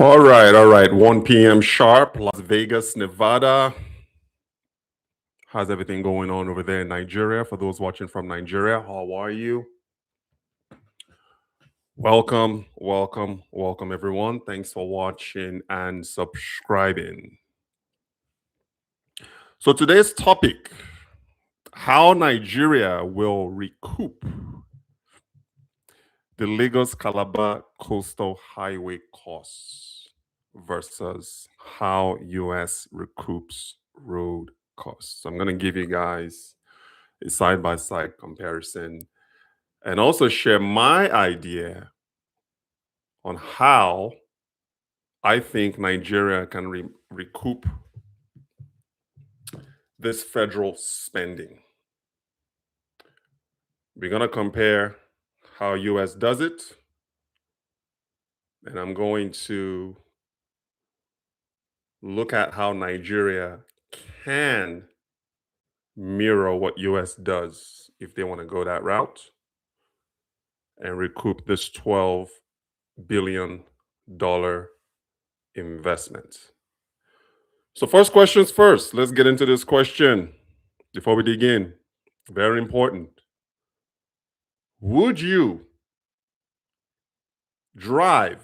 All right. 1 p.m. sharp, Las Vegas, Nevada. How's everything going on over there in Nigeria? For those watching from Nigeria, how are you? Welcome, everyone. Thanks for watching and subscribing. So today's topic, how Nigeria will recoup the Lagos-Calabar coastal highway costs versus how US recoups road costs. So I'm going to give you guys a side-by-side comparison and also share my idea on how I think Nigeria can recoup this federal spending. We're going to compare how US does it, and I'm going to look at how Nigeria can mirror what US does if they want to go that route and recoup this $12 billion investment. So first questions first. Let's get into this question before we dig in. Very important. Would you drive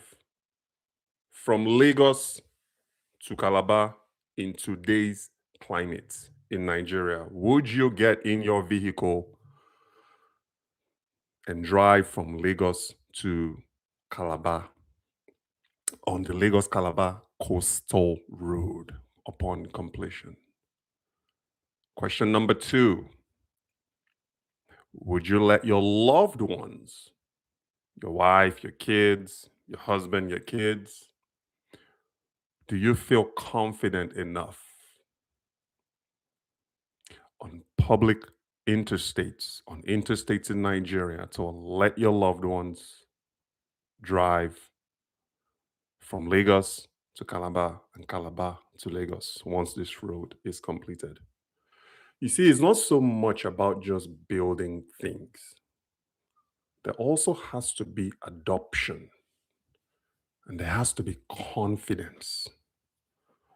from Lagos to Calabar in today's climate in Nigeria? Would you get in your vehicle and drive from Lagos to Calabar on the Lagos-Calabar coastal road upon completion? Question number 2. Would you let your loved ones, your wife, your kids, your husband, your kids, do you feel confident enough on public interstates, on interstates in Nigeria, to let your loved ones drive from Lagos to Calabar and Calabar to Lagos once this road is completed? You see, it's not so much about just building things. There also has to be adoption, and there has to be confidence.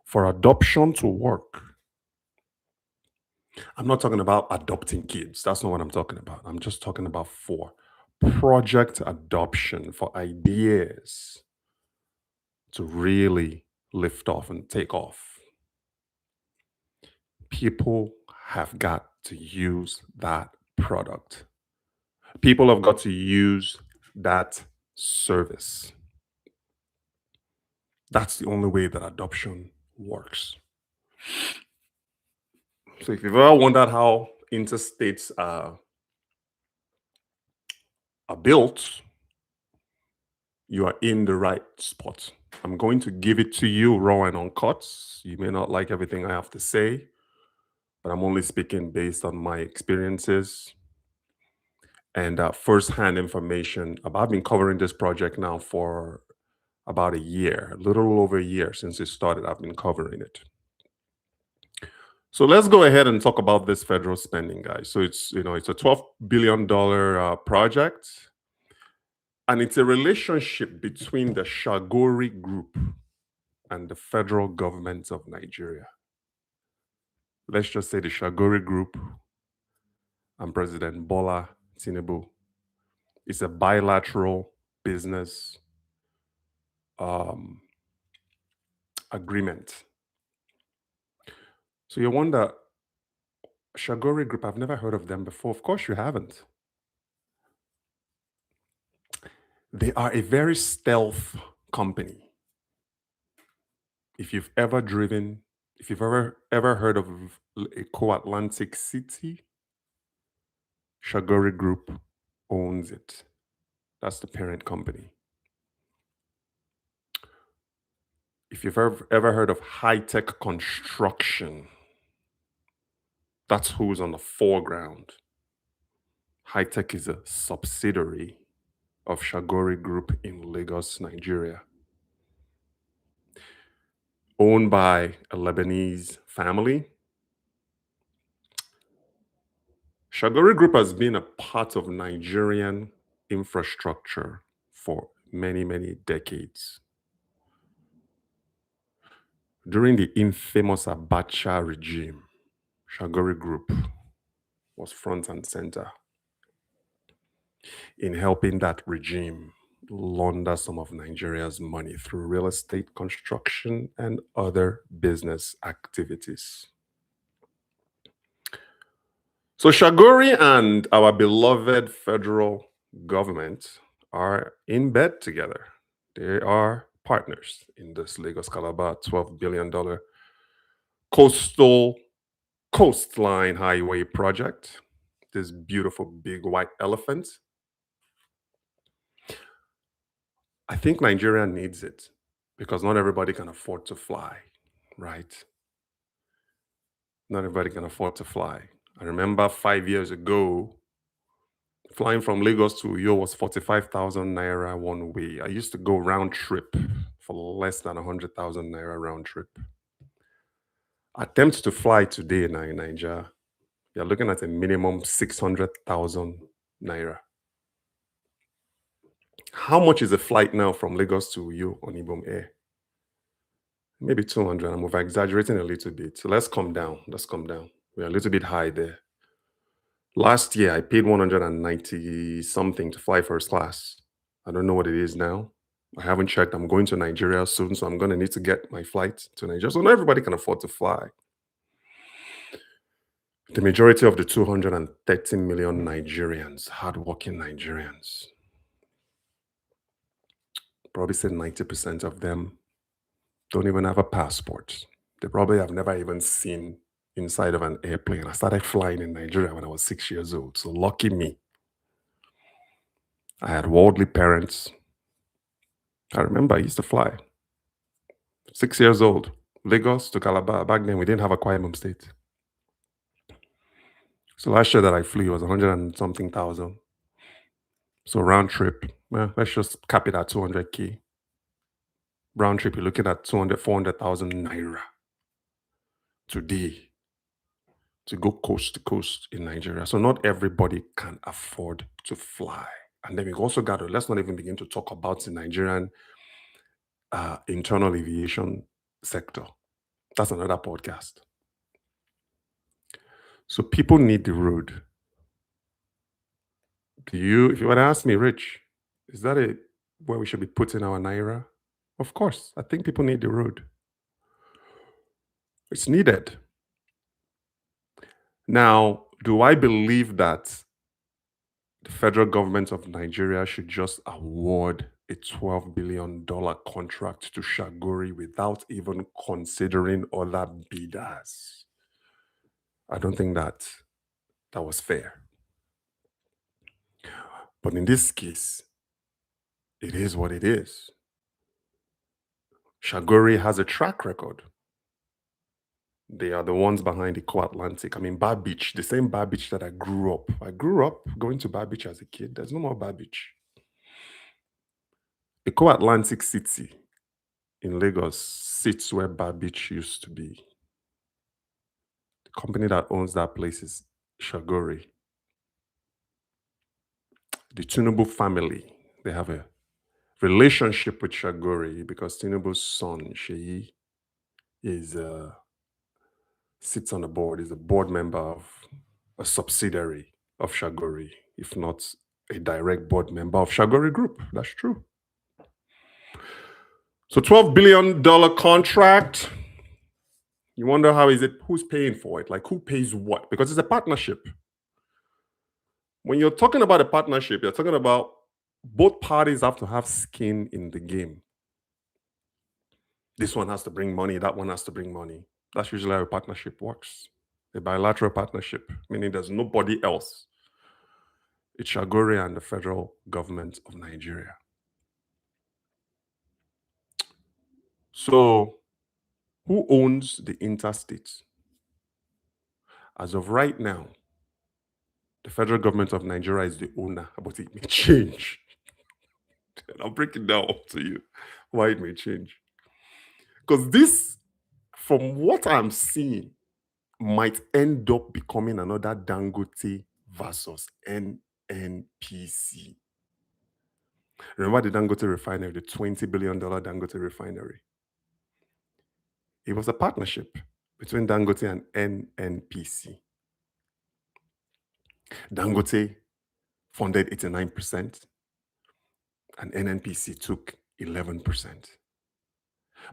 For adoption to work, I'm not talking about adopting kids. That's not what I'm talking about. I'm just talking about for project adoption, for ideas to really lift off and take off. People have got to use that product. People have got to use that service. That's the only way that adoption works. So if you've ever wondered how interstates are built, you are in the right spot. I'm going to give it to you raw and uncut. You may not like everything I have to say, but I'm only speaking based on my experiences and firsthand information. I've been covering this project now for about a year, a little over a year since it started. I've been covering it. So let's go ahead and talk about this federal spending, guys. So it's a $12 billion project, and it's a relationship between the Shagori Group and the federal government of Nigeria. Let's just say the Shagori Group and President Bola Tinubu. It's a bilateral business agreement. So you wonder, Shagori Group, I've never heard of them before. Of course you haven't. They are a very stealth company. If you've ever heard of Eco Atlantic City, Shagori Group owns it. That's the parent company. If you've ever heard of high-tech construction, that's who's on the foreground. High-tech is a subsidiary of Shagori Group in Lagos, Nigeria, owned by a Lebanese family. Shagori Group has been a part of Nigerian infrastructure for many, many decades. During the infamous Abacha regime, Shagori Group was front and center in helping that regime launder some of Nigeria's money through real estate construction and other business activities. So Shagori and our beloved federal government are in bed together. They are partners in this Lagos Calabar $12 billion coastal coastline highway project. This beautiful big white elephant. I think Nigeria needs it because not everybody can afford to fly, right? Not everybody can afford to fly. I remember 5 years ago, flying from Lagos to Uyo was 45,000 naira one way. I used to go round trip for less than 100,000 naira round trip. Attempts to fly today in Nigeria, you're looking at a minimum 600,000 naira. How much is a flight now from Lagos to Uyo on Ibom Air? Maybe 200. I'm over exaggerating a little bit. So let's come down. Let's come down. We're a little bit high there. Last year, I paid 190 something to fly first class. I don't know what it is now. I haven't checked. I'm going to Nigeria soon, so I'm going to need to get my flight to Nigeria. So not everybody can afford to fly. The majority of the 230 million Nigerians, hardworking Nigerians, probably say 90% of them don't even have a passport. They probably have never even seen inside of an airplane. I started flying in Nigeria when I was 6 years old. So lucky me. I had worldly parents. I remember I used to fly. 6 years old, Lagos to Calabar. Back then, we didn't have a Ibom State. So last year that I flew was 100 and something thousand. So round trip, well, let's just cap it at 200K. Round trip, you're looking at 200, 400,000 naira today to go coast to coast in Nigeria. So not everybody can afford to fly. And then we've also got to, let's not even begin to talk about the Nigerian internal aviation sector. That's another podcast. So people need the road. If you were to ask me, Rich, is that where we should be putting our Naira? Of course, I think people need the road. It's needed. Now, do I believe that the federal government of Nigeria should just award a $12 billion contract to Shagori without even considering other bidders? I don't think that was fair. But in this case, it is what it is. Shagori has a track record. They are the ones behind the Co-Atlantic. I mean, Bar Beach, the same Bar Beach that I grew up. I grew up going to Bar Beach as a kid. There's no more Bar Beach. The Co-Atlantic City in Lagos sits where Bar Beach used to be. The company that owns that place is Shagori. The Tinubu family, they have a relationship with Shagori because Tinubu's son, Sheyi, sits on the board, is a board member of a subsidiary of Shagori, if not a direct board member of Shagori Group. That's true. So $12 billion contract. You wonder who's paying for it? Like who pays what? Because it's a partnership. When you're talking about a partnership, you're talking about both parties have to have skin in the game. This one has to bring money, that one has to bring money. That's usually how a partnership works. A bilateral partnership, meaning there's nobody else. It's Shagori and the federal government of Nigeria. So, who owns the interstate? As of right now, the federal government of Nigeria is the owner, but it may change. And I'll break it down to you why it may change. Because this, from what I'm seeing, might end up becoming another Dangote versus NNPC. Remember the Dangote refinery, the $20 billion Dangote refinery? It was a partnership between Dangote and NNPC. Dangote funded 89% and NNPC took 11%.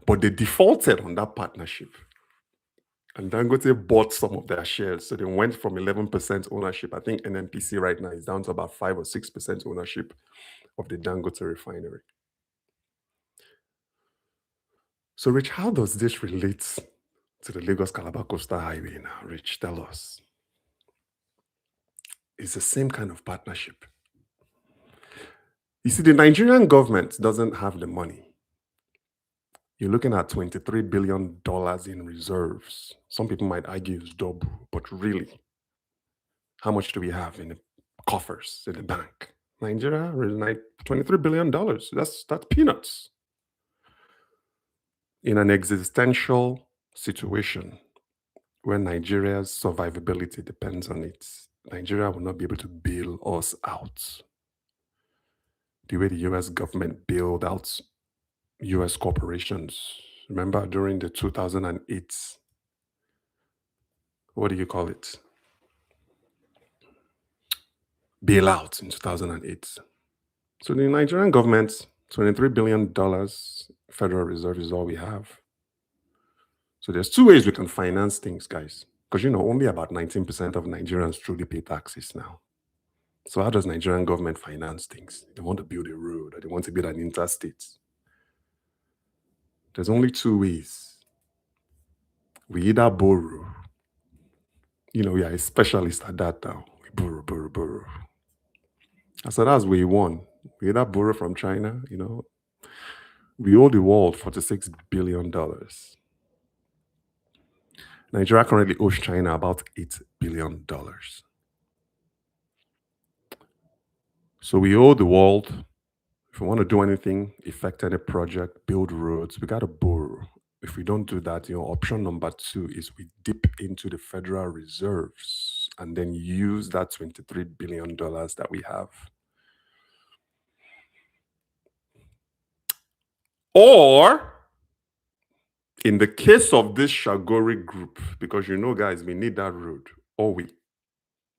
But they defaulted on that partnership. And Dangote bought some of their shares. So they went from 11% ownership. I think NNPC right now is down to about 5 or 6% ownership of the Dangote refinery. So, Rich, how does this relate to the Lagos Calabar Coastal Highway now? Rich, tell us. It's the same kind of partnership. You see, the Nigerian government doesn't have the money. You're looking at $23 billion in reserves. Some people might argue it's double, but really, how much do we have in the coffers, in the bank? Nigeria, like $23 billion. That's peanuts. In an existential situation where Nigeria's survivability depends on it, Nigeria will not be able to bail us out the way the US government bailed out US corporations. Remember during the 2008, what do you call it? Bailout in 2008. So the Nigerian government, $23 billion Federal Reserve is all we have. So there's two ways we can finance things, guys. Because only about 19% of Nigerians truly pay taxes now. So how does Nigerian government finance things? They want to build a road or they want to build an interstate. There's only two ways. We either borrow. We are a specialist at that now. We borrow. So that's way one. We either borrow from China, we owe the world $46 billion. Nigeria currently owes China about $8 billion. So we owe the world. If we want to do anything, effect any project, build roads, we got to borrow. If we don't do that, option number two is we dip into the Federal Reserves and then use that $23 billion that we have. Or, in the case of this Shagori group, because guys, we need that road, or we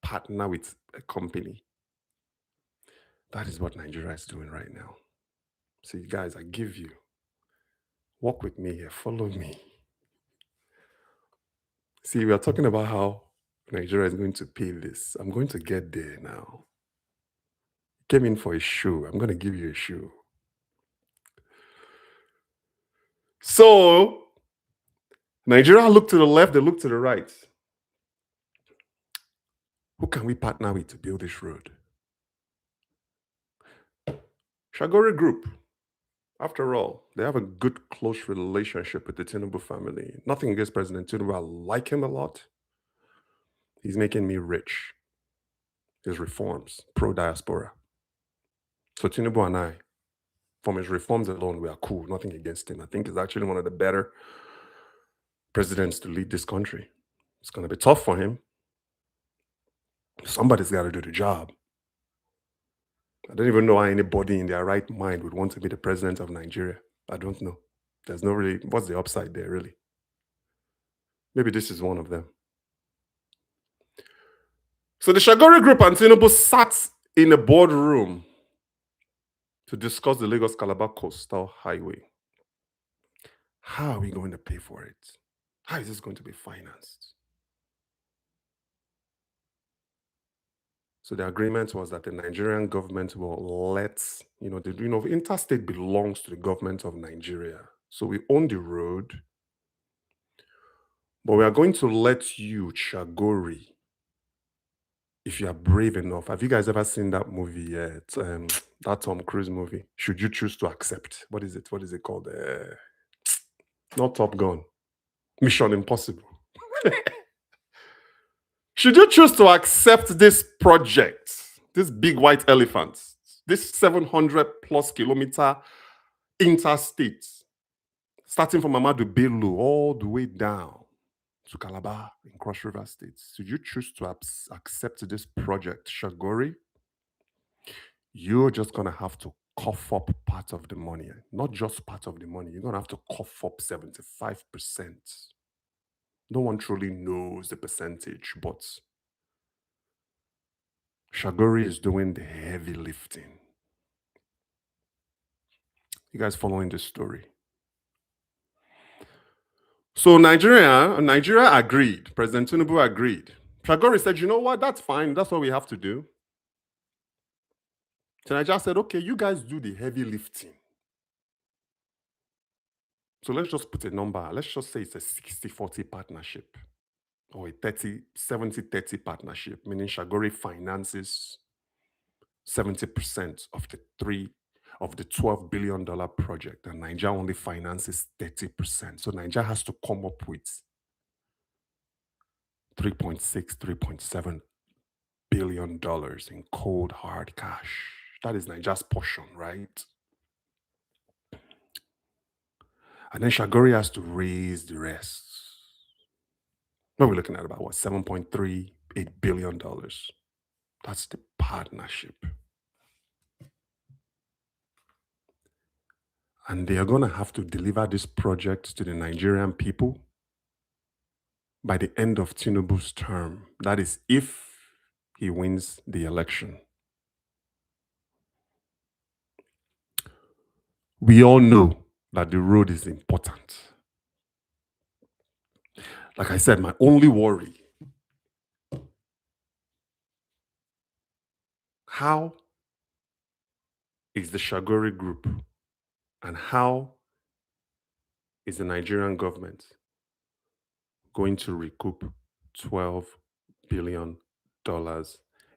partner with a company. That is what Nigeria is doing right now. See, guys, I give you. Walk with me here. Follow me. See, we are talking about how Nigeria is going to pay this. I'm going to get there now. Came in for a show. I'm going to give you a show. So, Nigeria look to the left, they look to the right. Who can we partner with to build this road? Shagori Group. After all, they have a good, close relationship with the Tinubu family. Nothing against President Tinubu. I like him a lot. He's making me rich. His reforms, pro-diaspora. So Tinubu and I, from his reforms alone, we are cool. Nothing against him. I think he's actually one of the better presidents to lead this country. It's going to be tough for him. Somebody's got to do the job. I don't even know how anybody in their right mind would want to be the president of Nigeria. I don't know. There's no really, what's the upside there, really? Maybe this is one of them. So the Shagori Group and Tinubu sat in a boardroom to discuss the Lagos Calabar Coastal Highway. How are we going to pay for it? How is this going to be financed? So the agreement was that the Nigerian government will let, the interstate belongs to the government of Nigeria. So we own the road, but we are going to let you, Shagori, if you are brave enough. Have you guys ever seen that movie yet? That Tom Cruise movie? Should you choose to accept? What is it? What is it called? Not Top Gun. Mission Impossible. Should you choose to accept this project, this big white elephant, this 700 plus kilometer interstate, starting from Amadu Bello all the way down to Calabar in Cross River State, should you choose to accept this project, Shagori, you're just going to have to cough up part of the money, not just part of the money. You're going to have to cough up 75%. No one truly knows the percentage, but Shagori is doing the heavy lifting. You guys following this story? So Nigeria agreed. President Tinubu agreed. Shagori said, you know what? That's fine. That's what we have to do. So Nigeria said, okay, you guys do the heavy lifting. So let's just put a number. Let's just say it's a 60-40 partnership or a 70-30 partnership, meaning Shagori finances 70% of the $12 billion project, and Nigeria only finances 30%. So Nigeria has to come up with 3.6, $3.7 billion in cold, hard cash. That is Nigeria's portion, right? And then Shagori has to raise the rest. What are we looking at? About what? $7.38 billion. That's the partnership. And they are going to have to deliver this project to the Nigerian people by the end of Tinubu's term. That is, if he wins the election. We all know that the road is important. Like I said, my only worry, how is the Shagori group and how is the Nigerian government going to recoup $12 billion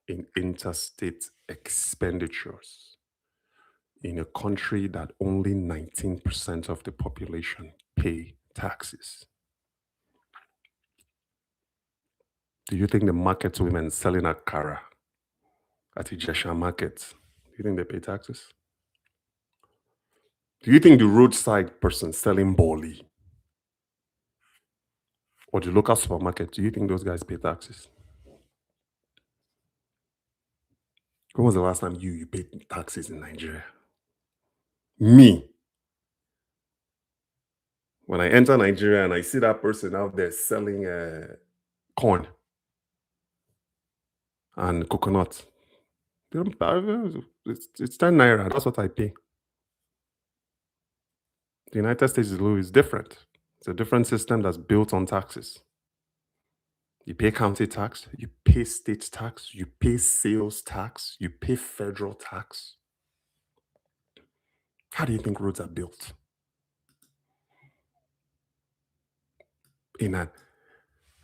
in interstate expenditures in a country that only 19% of the population pay taxes? Do you think the market women selling akara at Ijesha market, do you think they pay taxes? Do you think the roadside person selling boli or the local supermarket, do you think those guys pay taxes? When was the last time you paid taxes in Nigeria? Me. When I enter Nigeria and I see that person out there selling corn and coconut, it's 10 naira. That's what I pay. The United States law is different. It's a different system that's built on taxes. You pay county tax, you pay state tax, you pay sales tax, you pay federal tax. How do you think roads are built? In an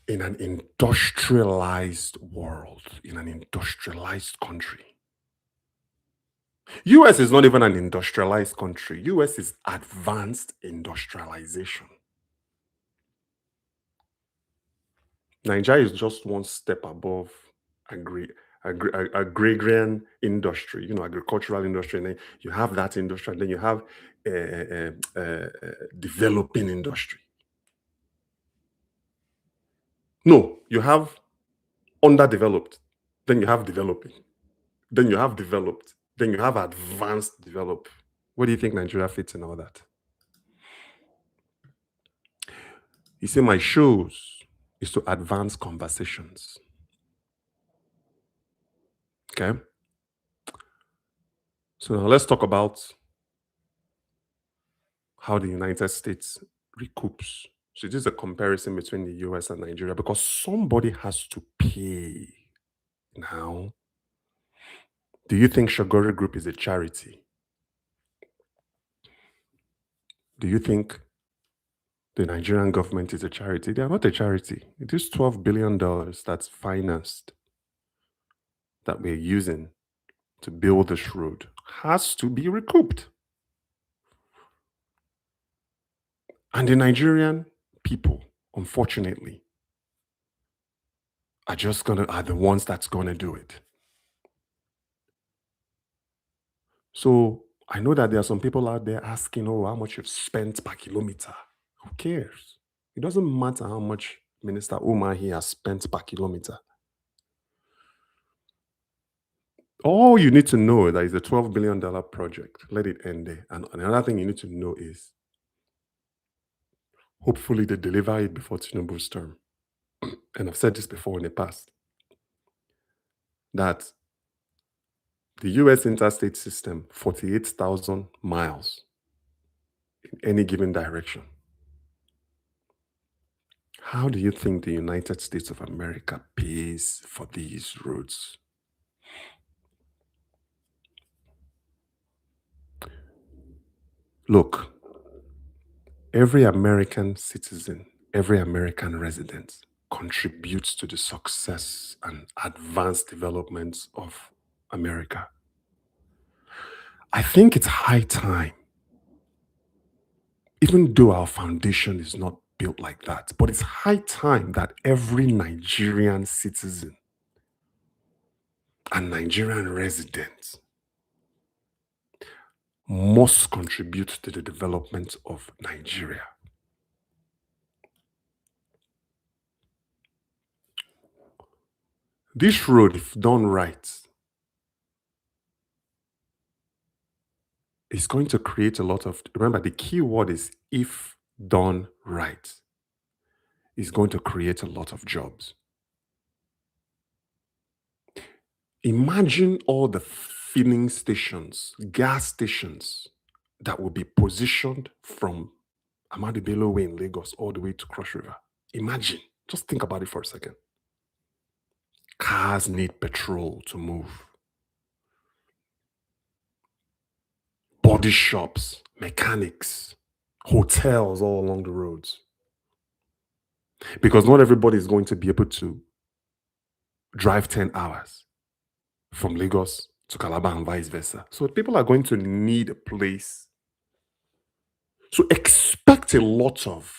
industrialized world, in an industrialized country. US is not even an industrialized country. US is advanced industrialization. Nigeria is just one step above agrarian industry, agricultural industry. And then you have that industry, and then you have developing industry. No, you have underdeveloped, then you have developing, then you have developed, then you have advanced develop. What do you think Nigeria fits in all that? You see, my shows is to advance conversations. Okay? So now let's talk about how the United States recoups. So this is a comparison between the US and Nigeria because somebody has to pay now. Do you think Shagori Group is a charity? Do you think the Nigerian government is a charity? They are not a charity. It is $12 billion that's financed that we're using to build this road has to be recouped. And the Nigerian people, unfortunately, are the ones that's gonna do it. So I know that there are some people out there asking, oh, how much you've spent per kilometer. Who cares? It doesn't matter how much Minister Umar has spent per kilometer. All you need to know that is a $12 billion project. Let it end there. And another thing you need to know is hopefully they deliver it before Tinubu's term. And I've said this before in the past, that the US interstate system, 48,000 miles in any given direction. How do you think the United States of America pays for these roads? Look, every American citizen, every American resident contributes to the success and advanced development of America. I think it's high time, even though our foundation is not built like that, but it's high time that every Nigerian citizen and Nigerian resident must contribute to the development of Nigeria. This road, if done right, is going to create a lot of, remember, the key word is if done right, is going to create a lot of jobs. Imagine all the filling stations, gas stations that will be positioned from Amadi Bello Way in Lagos all the way to Cross River. Imagine, just think about it for a second. Cars need petrol to move. Body shops, mechanics, hotels all along the roads. Because not everybody is going to be able to drive 10 hours from Lagos to Calabar and vice versa. So people are going to need a place. So expect a lot of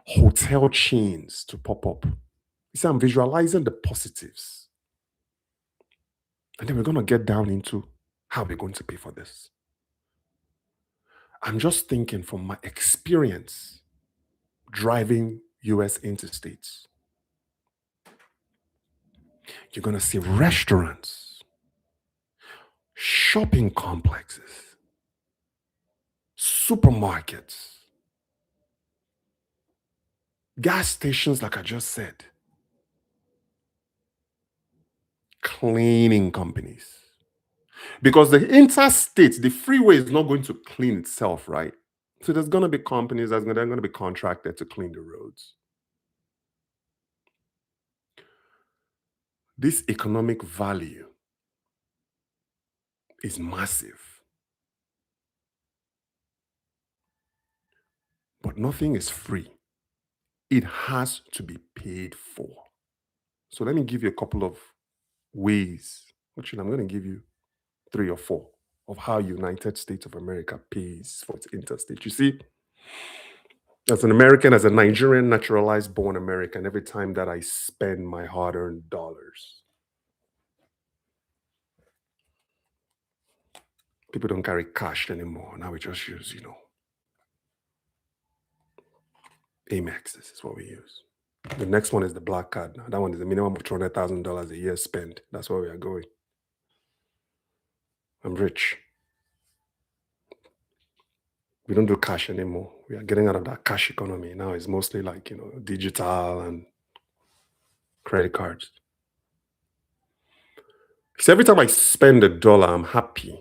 hotel chains to pop up. You see, I'm visualizing the positives. And then we're going to get down into how we're going to pay for this. I'm just thinking from my experience driving US interstates. You're going to see restaurants, shopping complexes, supermarkets, gas stations, like I just said, cleaning companies. Because the interstate, the freeway is not going to clean itself, right? So there's going to be companies that are going to be contracted to clean the roads. This economic value is massive. But nothing is free. It has to be paid for. So let me give you a couple of ways. Actually, I'm going to give you 3 or 4 of how United States of America pays for its interstate. You see, as an American, as a Nigerian naturalized born American, every time that I spend my hard-earned dollars, people don't carry cash anymore. Now we just use, Amex. This is what we use. The next one is the black card. Now, that one is a minimum of $200,000 a year spent. That's where we are going. I'm rich. We don't do cash anymore. We are getting out of that cash economy. Now it's mostly like, digital and credit cards. So every time I spend $1, I'm happy.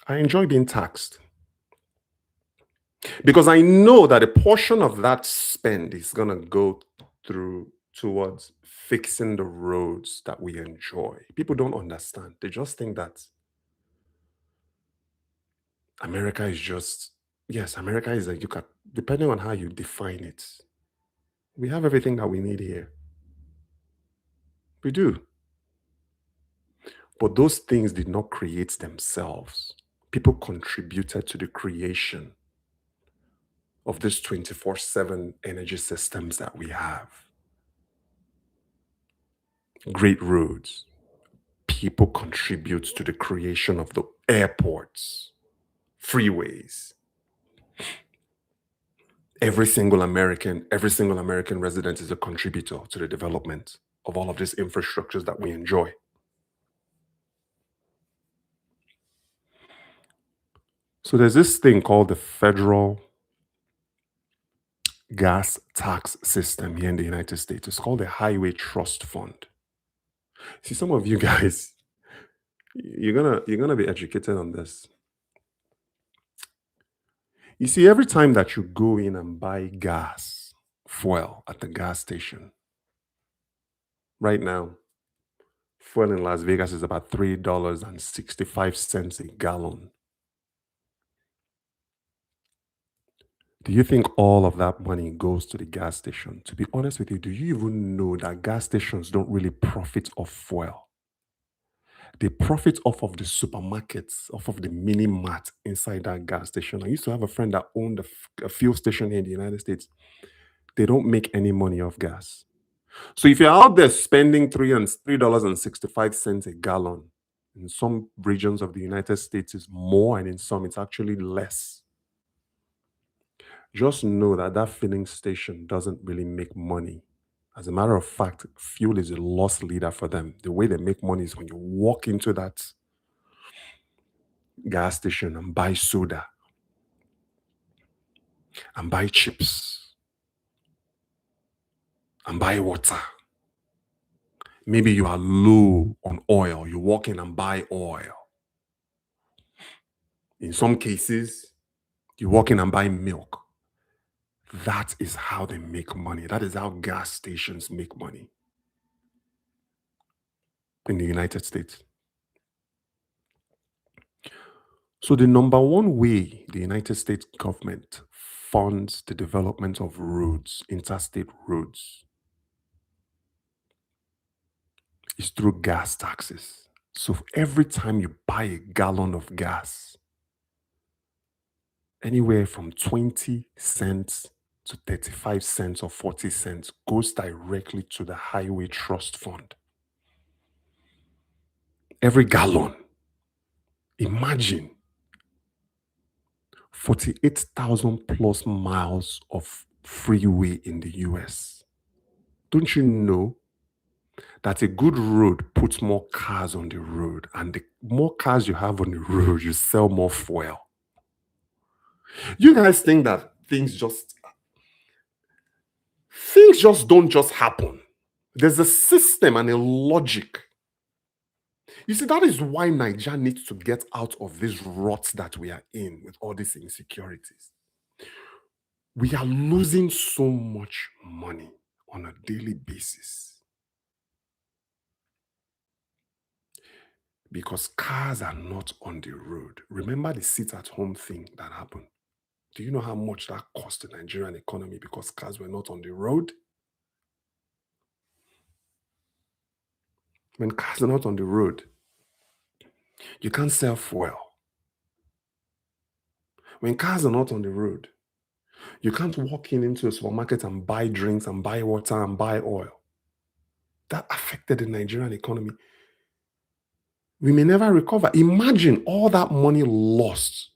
I enjoy being taxed. Because I know that a portion of that spend is going to go towards fixing the roads that we enjoy. People don't understand. They just think that America is just, yes, America is like, depending on how you define it, we have everything that we need here. We do. But those things did not create themselves. People contributed to the creation of this 24/7 energy systems that we have. Great roads. People contribute to the creation of the airports, freeways. Every single American resident is a contributor to the development of all of these infrastructures that we enjoy. So there's this thing called the federal gas tax system here in the United States. It's called the Highway Trust Fund. See, some of you guys, you're gonna be educated on this. You see, every time that you go in and buy gas, fuel at the gas station, right now, fuel in Las Vegas is about $3.65 a gallon. Do you think all of that money goes to the gas station? To be honest with you, do you even know that gas stations don't really profit off fuel? They profit off of the supermarkets, off of the mini mart inside that gas station. I used to have a friend that owned a fuel station here in the United States. They don't make any money off gas. So if you're out there spending $3.65 a gallon, in some regions of the United States is more, and in some it's actually less. Just know that that filling station doesn't really make money. As a matter of fact, fuel is a loss leader for them. The way they make money is when you walk into that gas station and buy soda and buy chips and buy water. Maybe you are low on oil. You walk in and buy oil. In some cases, you walk in and buy milk. That is how they make money. That is how gas stations make money in the United States. So, the number one way the United States government funds the development of roads, interstate roads, is through gas taxes. So, every time you buy a gallon of gas, anywhere from 20 cents to 35 cents or 40 cents goes directly to the Highway Trust Fund. Every gallon. Imagine 48,000 plus miles of freeway in the US. Don't you know that a good road puts more cars on the road, and the more cars you have on the road, you sell more fuel? You guys think that things just don't just happen. There's a system and a logic. You see, that is why Nigeria needs to get out of this rut that we are in with all these insecurities. We are losing so much money on a daily basis because cars are not on the road. Remember the sit at home thing that happened? Do you know how much that cost the Nigerian economy because cars were not on the road? When cars are not on the road, you can't sell fuel. When cars are not on the road, you can't walk into a supermarket and buy drinks and buy water and buy oil. That affected the Nigerian economy. We may never recover. Imagine all that money lost.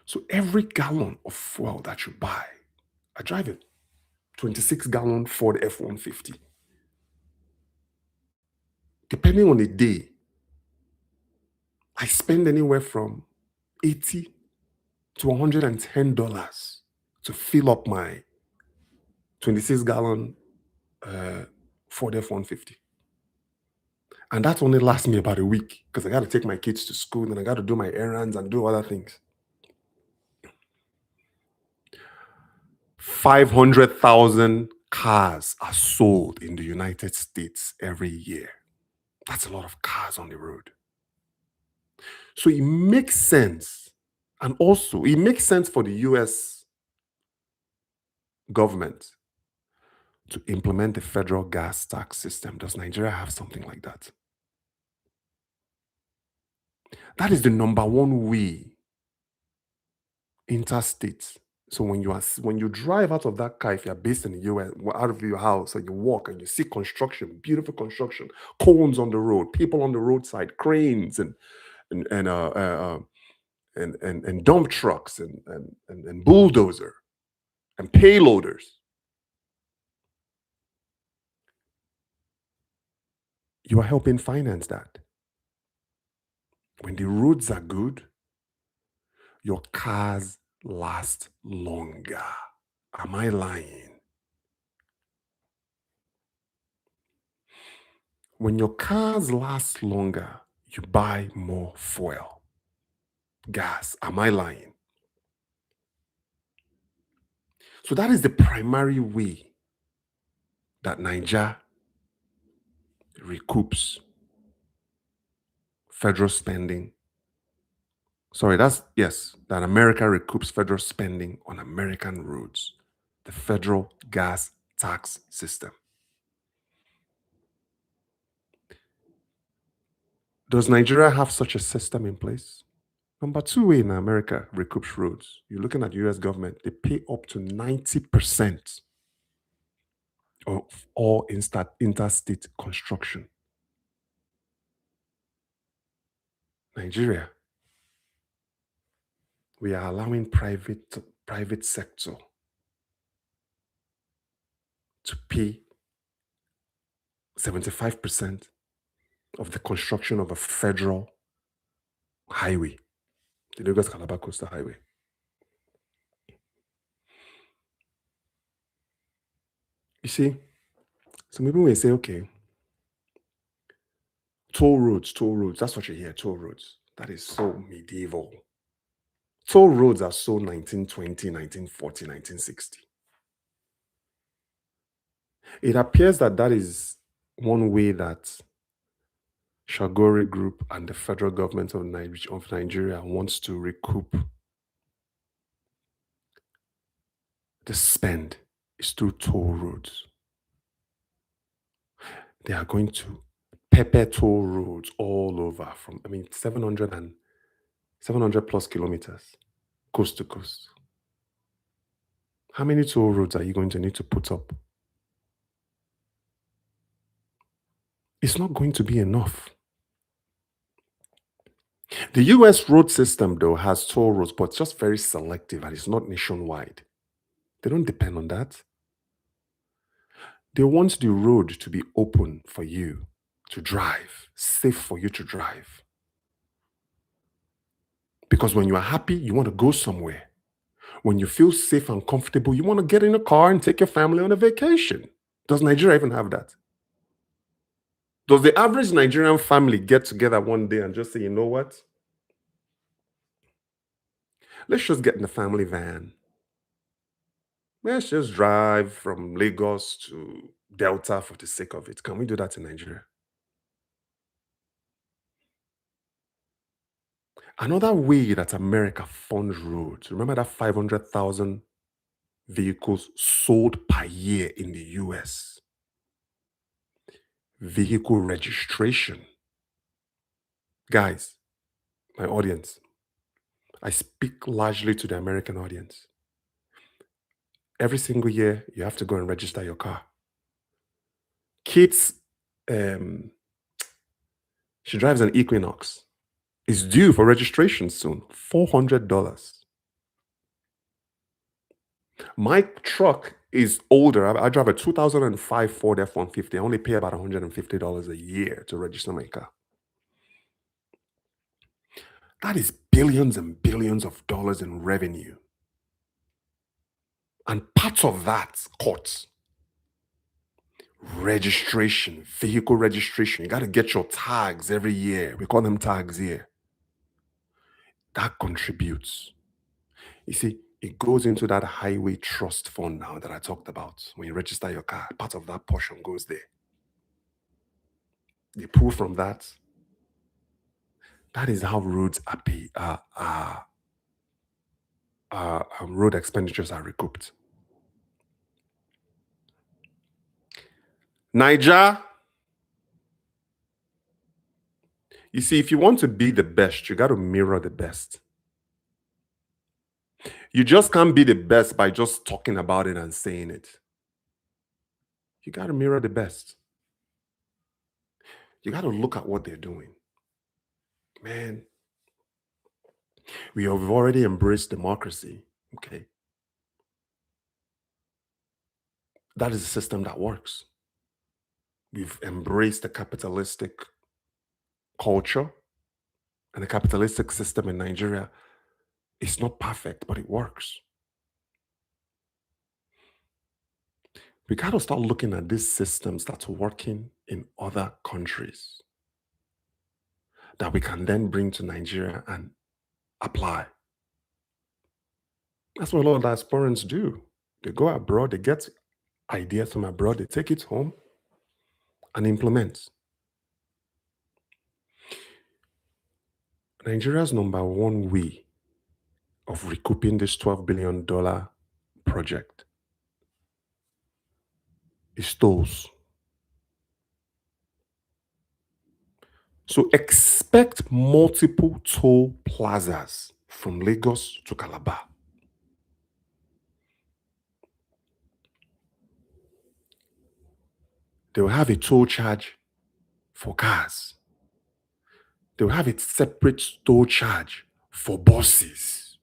So every gallon of fuel that you buy, I drive a 26-gallon Ford F-150. Depending on the day, I spend anywhere from $80 to $110 to fill up my 26-gallon Ford F-150. And that only lasts me about a week because I got to take my kids to school and I got to do my errands and do other things. 500,000 cars are sold in the United States every year. That's a lot of cars on the road. So it makes sense. And also, it makes sense for the US government to implement the federal gas tax system. Does Nigeria have something like that? That is the number one way interstate. So when you drive out of that car, if you're based in the US, out of your house, and you walk and you see construction, beautiful construction, cones on the road, people on the roadside, cranes and dump trucks and bulldozer and payloaders. You are helping finance that. When the roads are good, your cars last longer. Am I lying? When your cars last longer, you buy more fuel, gas. Am I lying? So that is the primary way that Niger recoups federal spending. Sorry, that America recoups federal spending on American roads, the federal gas tax system. Does Nigeria have such a system in place? Number two way in America recoups roads. You're looking at US government, they pay up to 90% of all interstate construction. Nigeria, we are allowing private sector to pay 75% of the construction of a federal highway, the Lagos Calabar Coastal Highway. You see, some people may say, okay, toll roads, that's what you hear, toll roads. That is so medieval. Toll roads are so 1920, 1940, 1960. It appears that is one way that Shagori Group and the federal government of Nigeria wants to recoup the spend is through toll roads. They are going to pepper toll roads all over from, 700 plus kilometers, coast to coast. How many toll roads are you going to need to put up? It's not going to be enough. The US road system, though, has toll roads, but it's just very selective and it's not nationwide. They don't depend on that. They want the road to be open for you to drive, safe for you to drive. Because when you are happy, you want to go somewhere. When you feel safe and comfortable, you want to get in a car and take your family on a vacation. Does Nigeria even have that? Does the average Nigerian family get together one day and just say, you know what? Let's just get in the family van. Let's just drive from Lagos to Delta for the sake of it. Can we do that in Nigeria? Another way that America funds roads, remember that 500,000 vehicles sold per year in the US? Vehicle registration. Guys, my audience, I speak largely to the American audience. Every single year, you have to go and register your car. Kids, she drives an Equinox. It's due for registration soon, $400. My truck is older. I drive a 2005 Ford F-150. I only pay about $150 a year to register my car. That is billions and billions of dollars in revenue. And part of that costs registration, vehicle registration. You got to get your tags every year. We call them tags here. That contributes. You see, it goes into that highway trust fund now that I talked about. When you register your car, part of that portion goes there. They pull from that. That is how roads are paid, road expenditures are recouped. Niger, you see, if you want to be the best, you got to mirror the best. You just can't be the best by just talking about it and saying it. You got to mirror the best. You got to look at what they're doing. Man, we have already embraced democracy. Okay. That is a system that works. We've embraced the capitalistic culture, and the capitalistic system in Nigeria is not perfect, but it works. We got to start looking at these systems that's working in other countries that we can then bring to Nigeria and apply. That's what a lot of diasporans do. They go abroad, they get ideas from abroad, they take it home and implement. Nigeria's number one way of recouping this $12 billion project is tolls. So expect multiple toll plazas from Lagos to Calabar. They will have a toll charge for cars. They will have a separate toll charge for buses.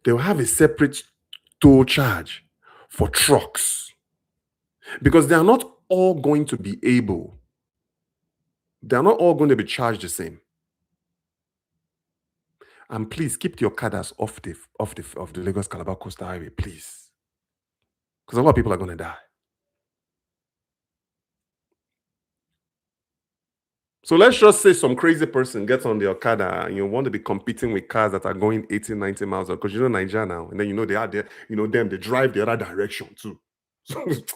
They will have a separate toll charge for trucks. Because they are not all going to be able, they are not all going to be charged the same. And please keep your Okadas off the Lagos Calabar Coastal Highway, please. Because a lot of people are going to die. So let's just say some crazy person gets on the Okada and you want to be competing with cars that are going 80, 90 miles because you know Nigeria now. And then you know they are there, you know them, they drive the other direction too.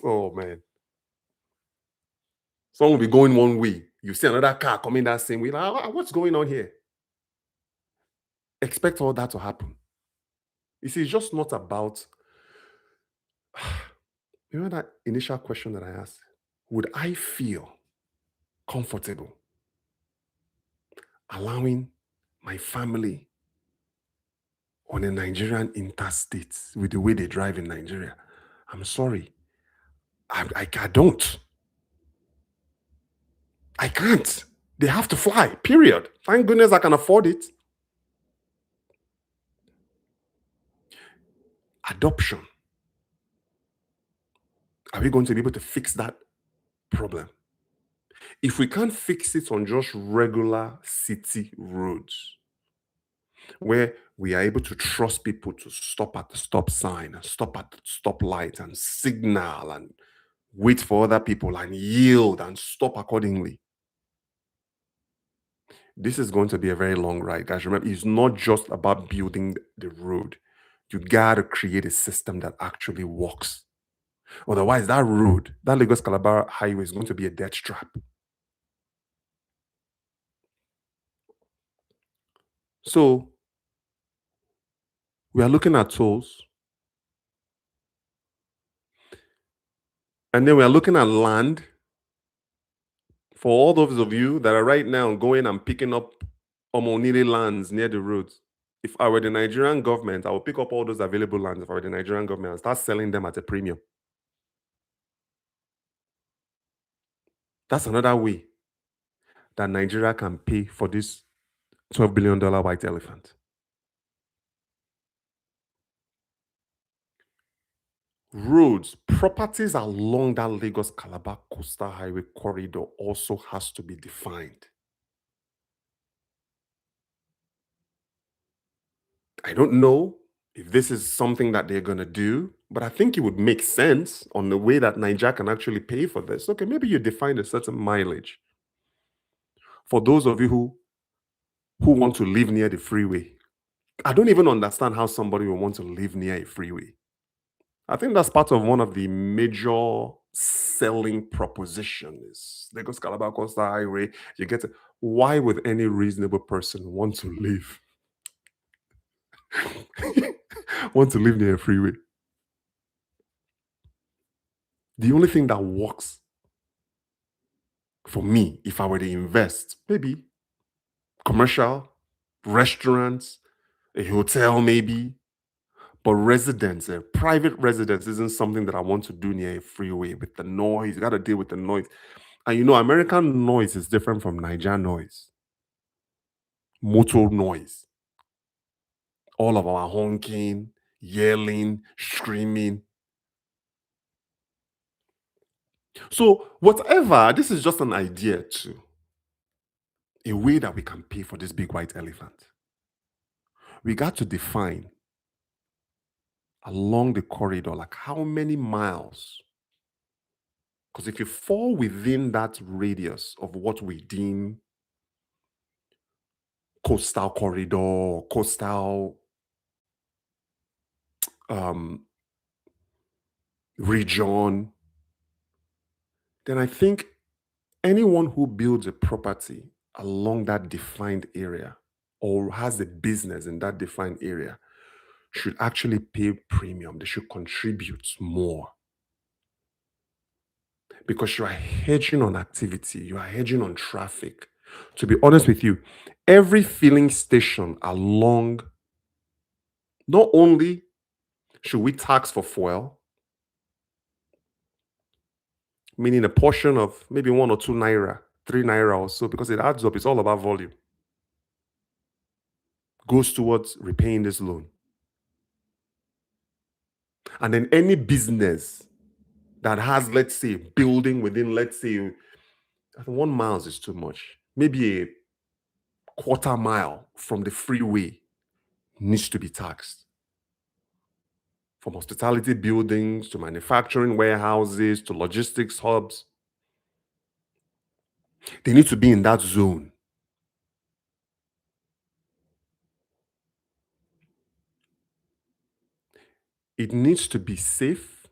Oh man. Someone will be going one way. You see another car coming that same way. Like, what's going on here? Expect all that to happen. You see, it's just not about, you know that initial question that I asked? Would I feel comfortable allowing my family on a Nigerian interstate with the way they drive in Nigeria? I'm sorry. I don't. I can't. They have to fly, period. Thank goodness I can afford it. Adoption. Are we going to be able to fix that problem? If we can't fix it on just regular city roads, where we are able to trust people to stop at the stop sign and stop at the stop light and signal and wait for other people and yield and stop accordingly. This is going to be a very long ride, guys. Remember, it's not just about building the road. You got to create a system that actually works. Otherwise, that road, that Lagos Calabar highway is going to be a death trap. So we are looking at tolls. And then we are looking at land. For all those of you that are right now going and picking up Omoniri lands near the roads, if I were the Nigerian government, I would pick up all those available lands if I were the Nigerian government and start selling them at a premium. That's another way that Nigeria can pay for this $12 billion white elephant. Roads, properties along that Lagos Calabar Coastal Highway corridor also has to be defined. I don't know if this is something that they're going to do, but I think it would make sense on the way that Nigeria can actually pay for this. Okay, maybe you define a certain mileage. For those of you who want to live near the freeway, I don't even understand how somebody will want to live near a freeway. I think that's part of one of the major selling propositions. Lagos Calabar Coastal Highway, you get it. Why would any reasonable person want to live want to live near a freeway? The only thing that works for me, if I were to invest, maybe commercial, restaurants, a hotel, maybe, but residence, a private residence isn't something that I want to do near a freeway with the noise. You got to deal with the noise. And you know, American noise is different from Nigerian noise. Motor noise. All of our honking, yelling, screaming. So, whatever, this is just an idea too, a way that we can pay for this big white elephant. We got to define along the corridor, like how many miles. Because if you fall within that radius of what we deem coastal corridor, coastal um, region, then I think anyone who builds a property along that defined area or has a business in that defined area should actually pay premium. They should contribute more because you are hedging on activity, you are hedging on traffic. To be honest with you, every filling station along, not only should we tax for fuel, meaning a portion of maybe 1 or 2 naira, 3 naira or so, because it adds up, it's all about volume, goes towards repaying this loan. And then any business that has, let's say, building within, let's say, I think 1 mile is too much, maybe a quarter mile from the freeway needs to be taxed. From hospitality buildings to manufacturing warehouses to logistics hubs, they need to be in that zone. It needs to be safe.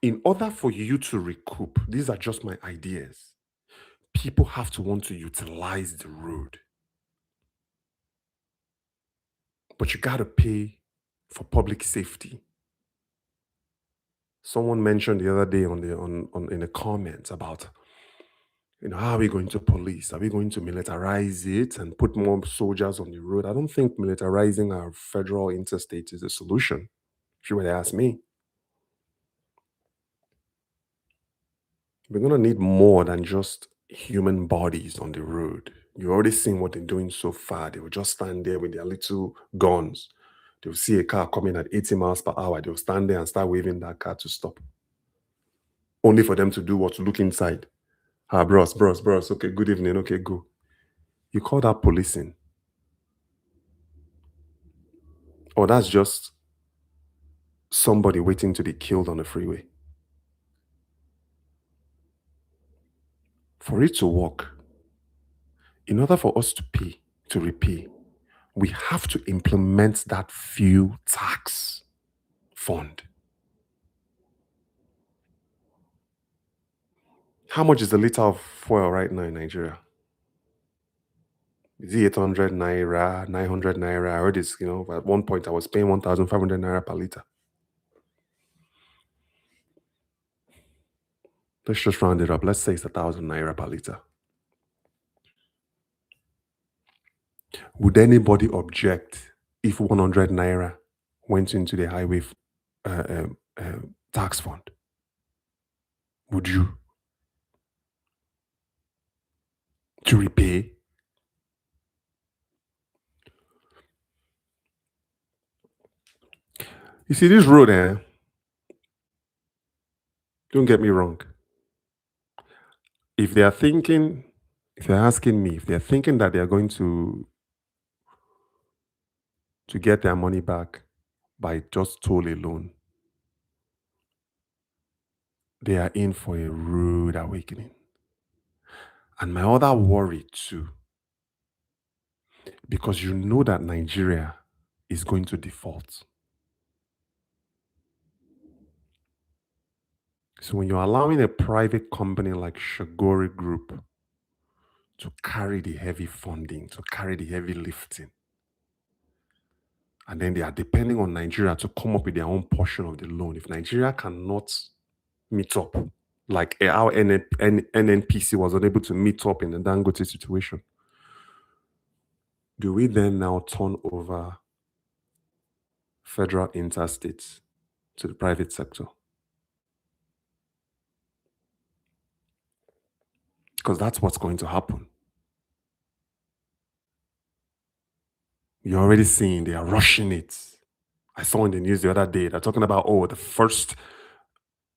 In order for you to recoup, these are just my ideas. People have to want to utilize the road. But you got to pay for public safety. Someone mentioned the other day on in the comments about, how are we going to police? Are we going to militarize it and put more soldiers on the road? I don't think militarizing our federal interstate is a solution, if you were to ask me. We're going to need more than just human bodies on the road. You've already seen what they're doing so far. They will just stand there with their little guns. They'll see a car coming at 80 miles per hour. They'll stand there and start waving that car to stop. Only for them to do what? To look inside. Ah, bros. Okay, good evening. Okay, go. You call that policing? Or that's just somebody waiting to be killed on the freeway? For it to work, in order for us to repay, we have to implement that fuel tax fund. How much is the liter of fuel right now in Nigeria? Is it 800 naira, 900 naira? I heard it's, at one point I was paying 1,500 naira per liter. Let's just round it up. Let's say it's 1,000 naira per liter. Would anybody object if 100 naira went into the highway tax fund? Would you? To repay? You see, this road, don't get me wrong. If they're asking me, if they're thinking that they're going to get their money back by just toll alone, they are in for a rude awakening. And my other worry too, because you know that Nigeria is going to default. So when you're allowing a private company like Shagori Group to carry the heavy funding, to carry the heavy lifting, and then they are depending on Nigeria to come up with their own portion of the loan. If Nigeria cannot meet up, like how NNPC was unable to meet up in the Dangote situation, do we then now turn over federal interstates to the private sector? Because that's what's going to happen. You're already seeing they are rushing it. I saw in the news the other day, they're talking about, the first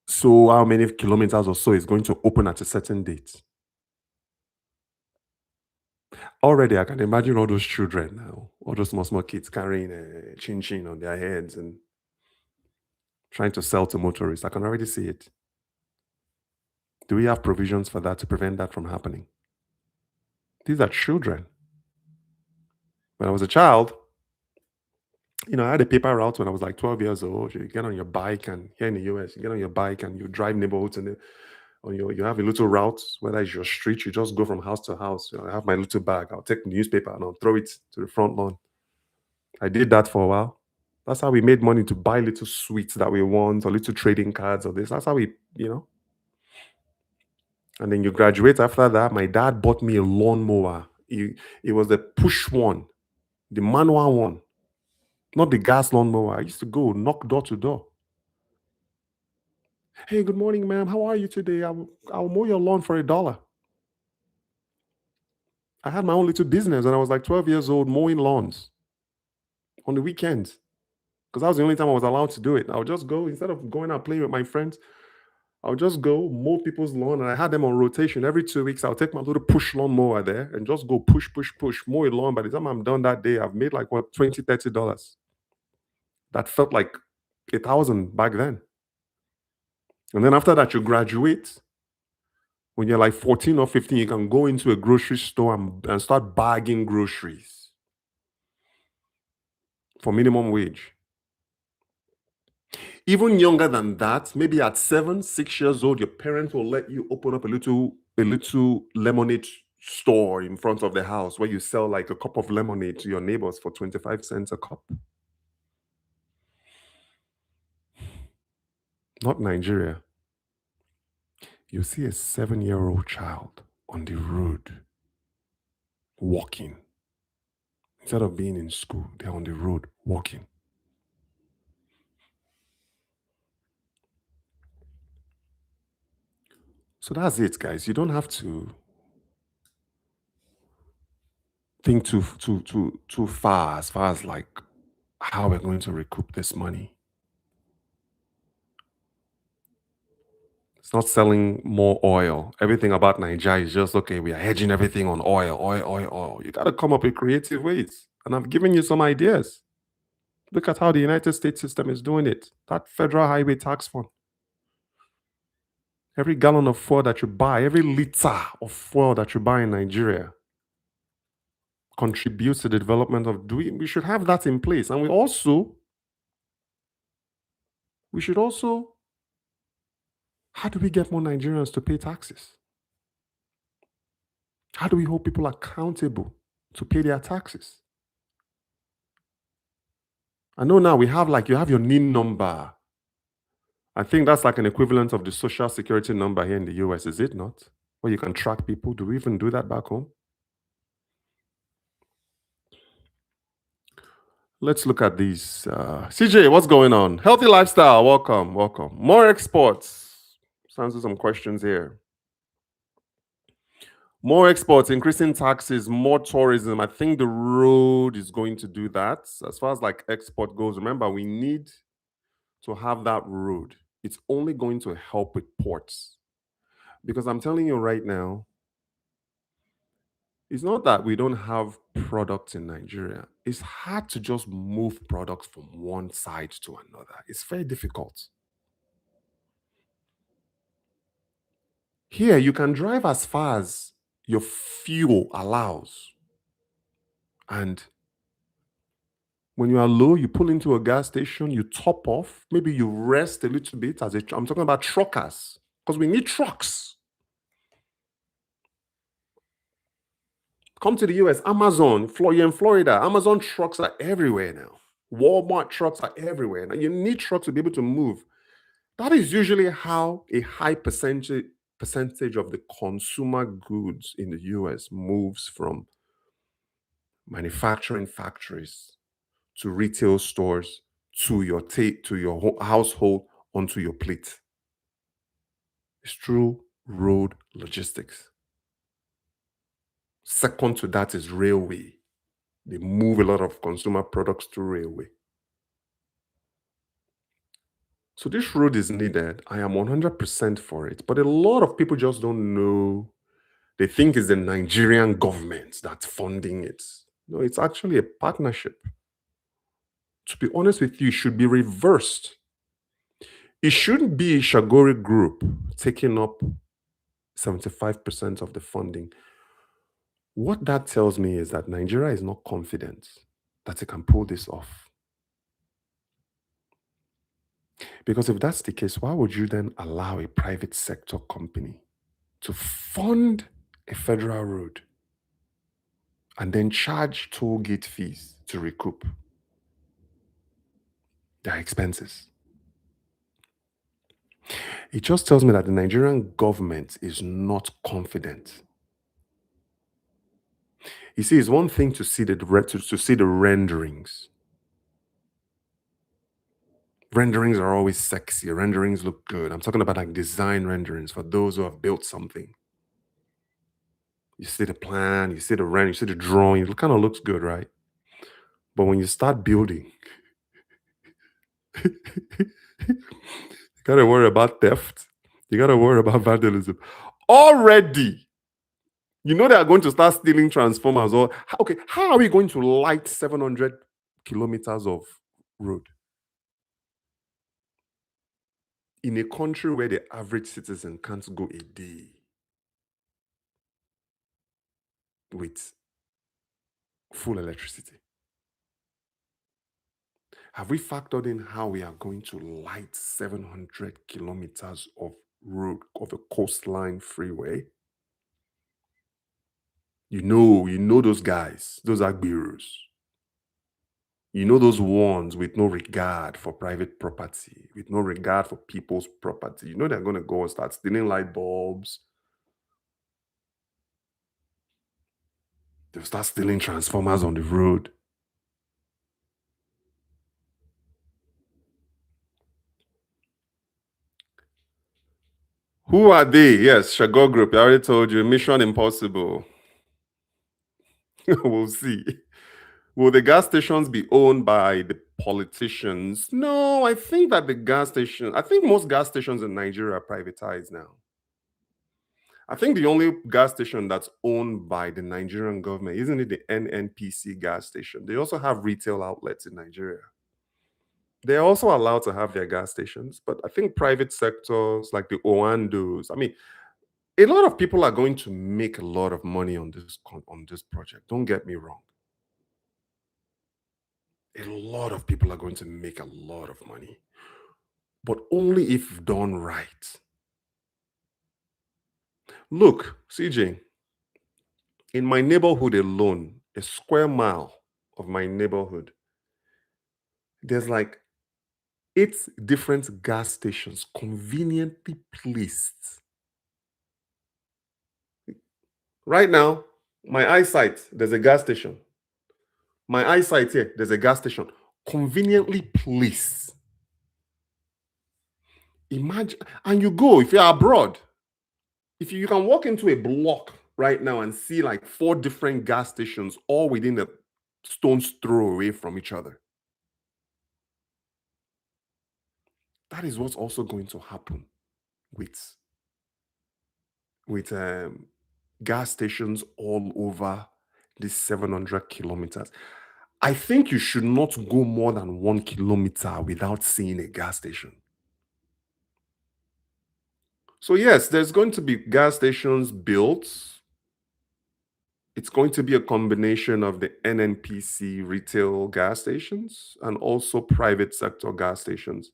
So how many kilometers or so is going to open at a certain date? Already, I can imagine all those children now, all those small, small kids carrying a chin chin on their heads and trying to sell to motorists. I can already see it. Do we have provisions for that to prevent that from happening? These are children. When I was a child, I had a paper route when I was like 12 years old. You get on your bike, and here in the US, you get on your bike and you drive neighborhoods, and you have a little route, whether it's your street, you just go from house to house. I have my little bag. I'll take the newspaper and I'll throw it to the front lawn. I did that for a while. That's how we made money to buy little sweets that we want or little trading cards or this. That's how we. And then you graduate after that. My dad bought me a lawnmower. It was the push one, the manual one, not the gas lawnmower. I used to go knock door to door. Hey, good morning, ma'am. How are you today? I'll mow your lawn for $1. I had my own little business when I was like 12 years old, mowing lawns on the weekends. Because that was the only time I was allowed to do it. I would just go, instead of going out playing with my friends, I would just go mow people's lawn. And I had them on rotation every 2 weeks. I'll take my little push lawn mower there and just go push, push, push, mow a lawn. By the time I'm done that day, I've made like what, $20, $30. That felt like 1,000 back then. And then after that, you graduate. When you're like 14 or 15, you can go into a grocery store and start bagging groceries for minimum wage. Even younger than that, maybe at 7, 6 years old, your parents will let you open up a little lemonade store in front of the house where you sell like a cup of lemonade to your neighbors for 25 cents a cup. Not Nigeria. You see a 7-year-old child on the road walking. Instead of being in school, they're on the road walking. So that's it, guys. You don't have to think too far as far as like how we're going to recoup this money. It's not selling more oil. Everything about Nigeria is just okay. We are hedging everything on oil, oil, oil, oil. You got to come up with creative ways. And I've given you some ideas. Look at how the United States system is doing it. That federal highway tax fund. Every gallon of fuel that you buy, every liter of fuel that you buy in Nigeria contributes to the development of doing. We should have that in place. And we should also, how do we get more Nigerians to pay taxes? How do we hold people accountable to pay their taxes? I know now we have you have your NIN number. I think that's like an equivalent of the social security number here in the US, is it not? Where you can track people. Do we even do that back home? Let's look at these. CJ, what's going on? Healthy lifestyle. Welcome, welcome. More exports. Let's answer some questions here. More exports, increasing taxes, more tourism. I think the road is going to do that. As far as like export goes, remember, we need to have that road. It's only going to help with ports. Because I'm telling you right now, it's not that we don't have products in Nigeria. It's hard to just move products from one side to another. It's very difficult. Here, you can drive as far as your fuel allows. And when you are low, you pull into a gas station, you top off, maybe you rest a little bit. I'm talking about truckers, because we need trucks. Come to the US, Amazon, you're in Florida, Amazon trucks are everywhere now. Walmart trucks are everywhere. Now you need trucks to be able to move. That is usually how a high percentage of the consumer goods in the US moves from manufacturing factories to retail stores to your household onto your plate. It's through road logistics. Second to that is railway. They move a lot of consumer products through railway. So this road is needed. I am 100% for it. But a lot of people just don't know. They think it's the Nigerian government that's funding it. No, it's actually a partnership. To be honest with you, it should be reversed. It shouldn't be a Shagori group taking up 75% of the funding. What that tells me is that Nigeria is not confident that it can pull this off. Because if that's the case, why would you then allow a private sector company to fund a federal road and then charge toll gate fees to recoup their expenses? It just tells me that the Nigerian government is not confident. You see, it's one thing to see to see the renderings. Renderings are always sexy. Renderings look good. I'm talking about like design renderings for those who have built something. You see the plan, you see the render, you see the drawing. It kind of looks good, right? But when you start building, you gotta worry about theft. You gotta worry about vandalism. Already, you know they are going to start stealing transformers. Or okay, how are we going to light 700 kilometers of road in a country where the average citizen can't go a day with full electricity? Have we factored in how we are going to light 700 kilometers of road, of a coastline freeway? You know those guys, those agbiros. You know those ones with no regard for private property, with no regard for people's property. You know they're going to go and start stealing light bulbs. They'll start stealing transformers on the road. Who are they? Yes, Shagor Group. I already told you. Mission Impossible. We'll see. Will the gas stations be owned by the politicians? No, I think that I think most gas stations in Nigeria are privatized now. I think the only gas station that's owned by the Nigerian government, isn't it the NNPC gas station? They also have retail outlets in Nigeria. They're also allowed to have their gas stations, but I think private sectors like the Oandos, I mean, a lot of people are going to make a lot of money on this project. Don't get me wrong. A lot of people are going to make a lot of money, but only if done right. Look, CJ, in my neighborhood alone, a square mile of my neighborhood, there's like 8 different gas stations conveniently placed. Right now, my eyesight, there's a gas station. My eyesight here, there's a gas station conveniently placed. Imagine, and you go, if you're abroad, if you can walk into a block right now and see like 4 different gas stations all within a stone's throw away from each other. That is what's also going to happen with with gas stations all over these 700 kilometers. I think you should not go more than 1 kilometer without seeing a gas station. So yes, there's going to be gas stations built. It's going to be a combination of the NNPC retail gas stations and also private sector gas stations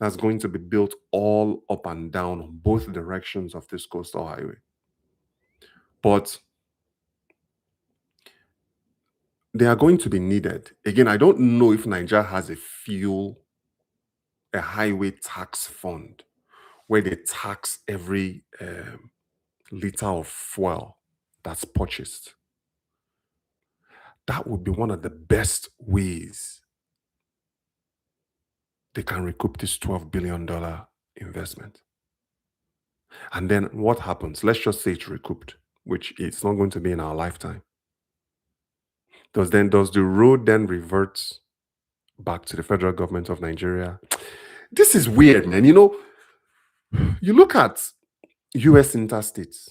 that's going to be built all up and down on both directions of this coastal highway. But they are going to be needed. Again, I don't know if Nigeria has a highway tax fund where they tax every liter of fuel that's purchased. That would be one of the best ways they can recoup this $12 billion investment. And then what happens? Let's just say it's recouped, which it's not going to be in our lifetime. Does the road then revert back to the federal government of Nigeria? This is weird, man. You look at US interstates,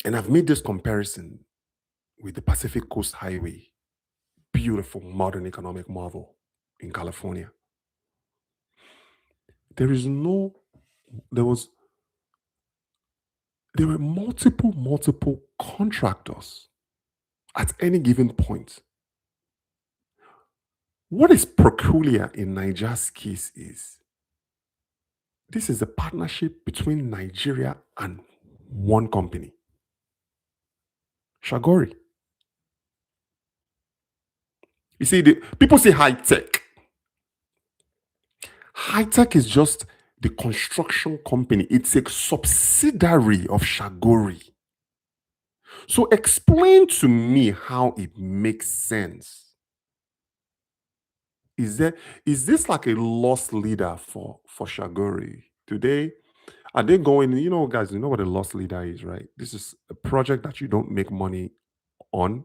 and I've made this comparison with the Pacific Coast Highway, beautiful modern economic marvel in California. There is no, there was, there were multiple contractors at any given point. What is peculiar in Nigeria's case is this is a partnership between Nigeria and one company, Shagori. You see, people say high tech. High tech is just the construction company, it's a subsidiary of Shagori. So explain to me how it makes sense. Is this like a lost leader for Shagori today? Are they going, guys, you know what a lost leader is, right? This is a project that you don't make money on,